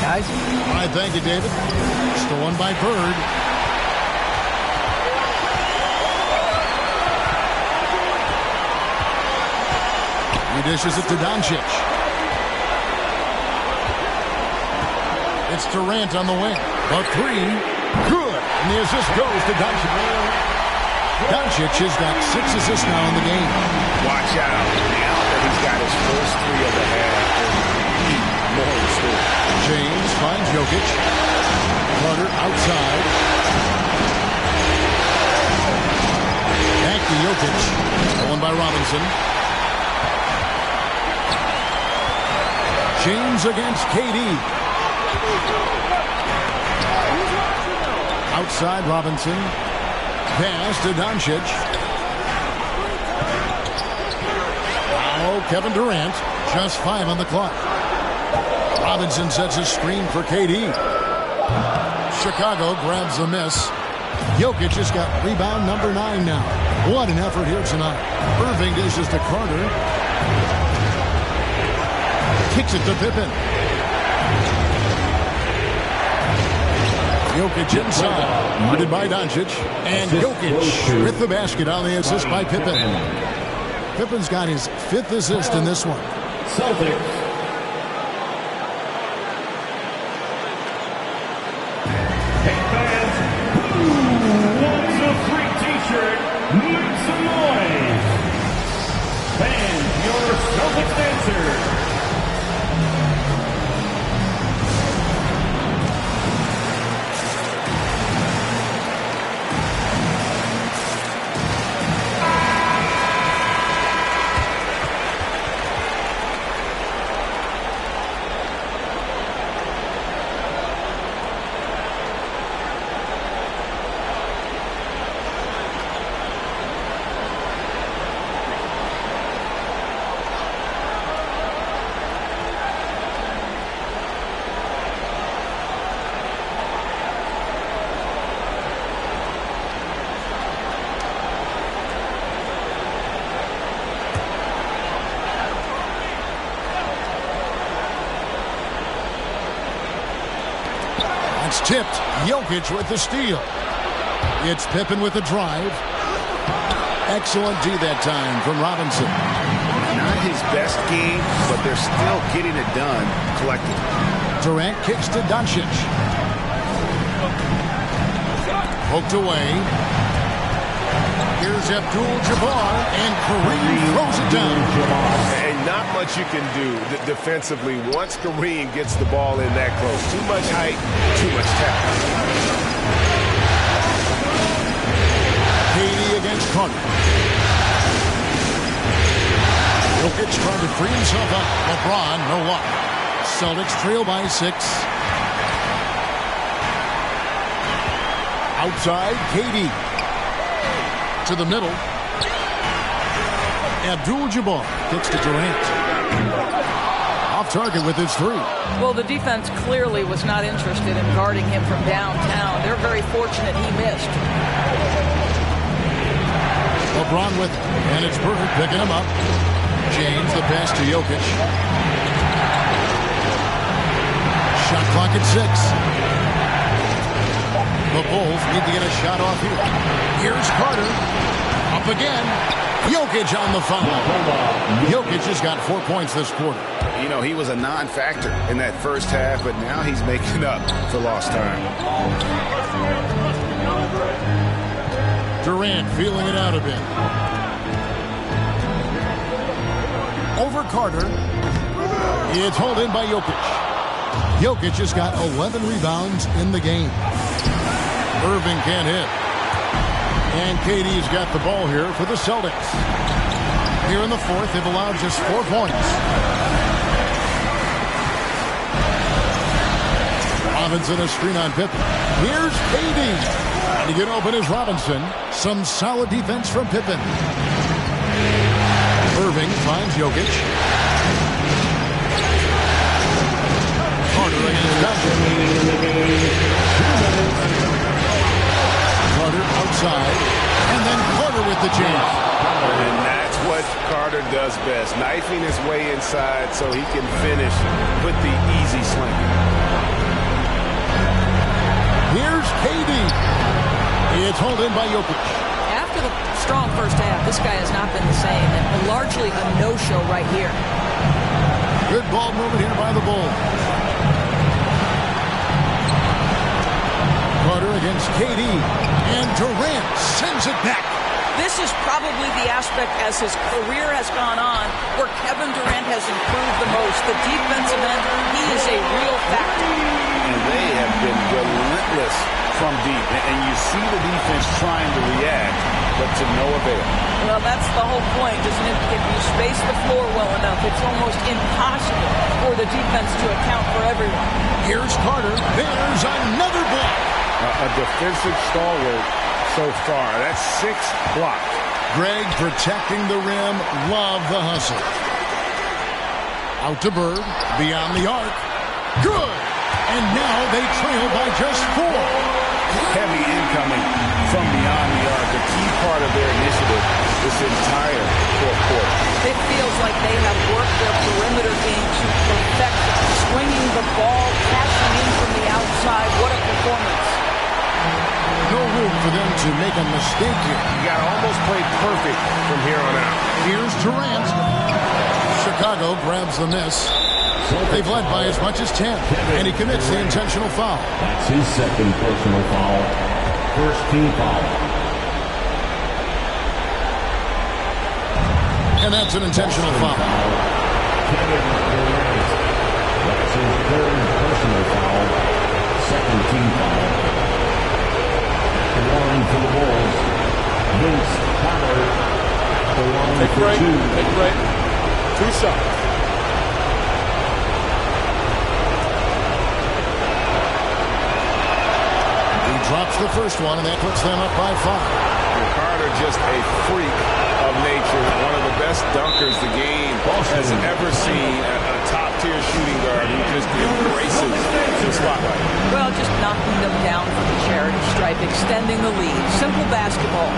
Guys? All right, thank you, David. Stolen by Bird. He dishes it to Doncic. It's Durant on the wing. A 3. Good. And the assist goes to Doncic. Doncic has got 6 assists now in the game. Watch out. Now that he's got his first 3 of the half, more in store. James finds Jokic. Carter outside. Back to Jokic. Stolen by Robinson. James against KD. Outside Robinson. pass to Doncic. Now Kevin Durant, just 5 on the clock. Robinson sets a screen for KD. Chicago grabs the miss. Jokic has got rebound number 9 now. What an effort here tonight. Irving dishes to Carter. Kicks it to Pippen. Jokic inside. Guarded by Doncic. And Jokic with the basket on the assist by Pippen. Pippen's got his 5th assist in this one. Celtics. Make some noise. And your Celtics dancers. It's tipped. Jokic with the steal. It's Pippen with the drive. Excellent D that time from Robinson. Not his best game, but they're still getting it done collectively. Durant kicks to Doncic. Poked away. Here's Abdul-Jabbar, and Kareem throws it down. And not much you can do defensively once Kareem gets the ball in that close. Too much height, too much talent. KD against Carter. Jokic trying to free himself up. LeBron, no luck. Celtics trail by 6. Outside, KD. To the middle. Abdul-Jabbar kicks to Durant. Off target with his 3. Well, the defense clearly was not interested in guarding him from downtown. They're very fortunate he missed. LeBron with it, and it's Bird picking him up. James, the pass to Jokic. Shot clock at 6. The Bulls need to get a shot off here. Here's Carter. Up again. Jokic on the foul. Jokic has got 4 points this quarter. You know, he was a non-factor in that first half, but now he's making up for lost time. Durant feeling it out a bit. Over Carter. It's hauled in by Jokic. Jokic has got 11 rebounds in the game. Irving can't hit. And KD's got the ball here for the Celtics. Here in the 4th, they've allowed just 4 points. Robinson a screen on Pippen. Here's KD. To get open is Robinson. Some solid defense from Pippen. Irving finds Jokic. Carter against Doncic. Carter outside, and then Carter with the jam. And that's what Carter does best, knifing his way inside so he can finish with the easy slam. Here's KD. It's hauled in by Jokic. After the strong first half, this guy has not been the same, and largely a no-show right here. Good ball movement here by the Bulls. Carter against KD, and Durant sends it back. This is probably the aspect as his career has gone on where Kevin Durant has improved the most. The defensive end, he is a real factor. And they have been relentless from deep. And you see the defense trying to react, but to no avail. Well, that's the whole point, isn't it? If you space the floor well enough, it's almost impossible for the defense to account for everyone. Here's Carter. There's another block. A defensive stalwart so far. That's 6 blocks. Greg protecting the rim. Love the hustle. Out to Bird. Beyond the arc. Good. And now they trail by just 4. Heavy incoming from beyond the arc. A key part of their initiative this entire fourth quarter. It feels like they have worked their perimeter game to perfection. Swinging the ball, cashing in from the outside. What a performance. No room for them to make a mistake here. You got to almost play perfect from here on out. Here's Durant. Chicago grabs the miss. They've led by as much as 10, and he commits the intentional foul. That's his second personal foul. First team foul. And that's an intentional foul. Kevin Durant. That's his third personal foul. Second team foul. The one for the Bulls. Vince Carter. The one for 2. Take break. 2 shots. Drops the first one, and that puts them up by 5. Carter just a freak of nature. One of the best dunkers the game has ever seen. A top-tier shooting guard who just embraces the spotlight. Well, just knocking them down from the charity stripe, extending the lead. Simple basketball.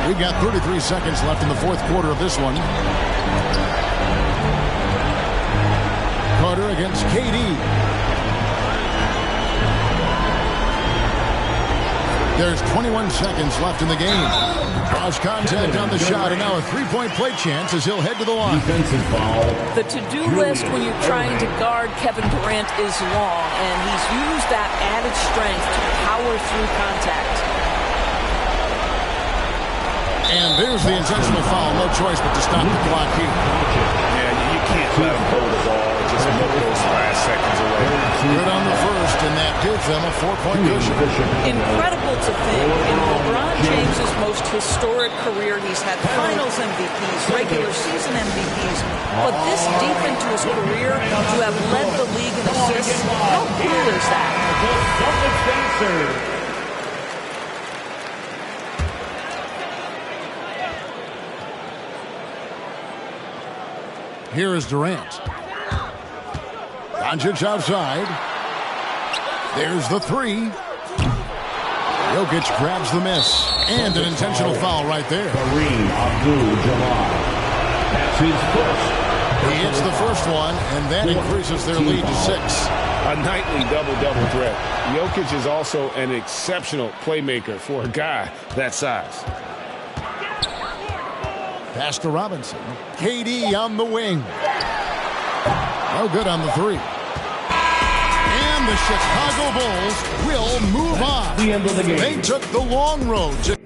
We've got 33 seconds left in the fourth quarter of this one. Carter against KD. There's 21 seconds left in the game. Draws contact on the shot, and now a three-point play chance as he'll head to the line. Defensive foul. The to-do list when you're trying to guard Kevin Durant is long, and he's used that added strength to power through contact. And there's the intentional foul. No choice but to stop the clock here. Yeah, you can't let him hold the ball and just milk those last seconds away. Good on the first, and that gives them a 4-point cushion. Incredible to think. In LeBron James's most historic career, he's had finals MVPs, regular season MVPs. But this deep into his career, to have led the league in assists, how cool is that? Here is Durant. Doncic outside. There's the 3. Jokic grabs the miss. And an intentional foul right there. Kareem Abdul-Jabbar. That's his first. He hits the first one, and that increases their lead to 6. A nightly double-double threat. Jokic is also an exceptional playmaker for a guy that size. Pass to Robinson. KD on the wing. No good on the 3. And the Chicago Bulls will move on. The end of the game. They took the long road to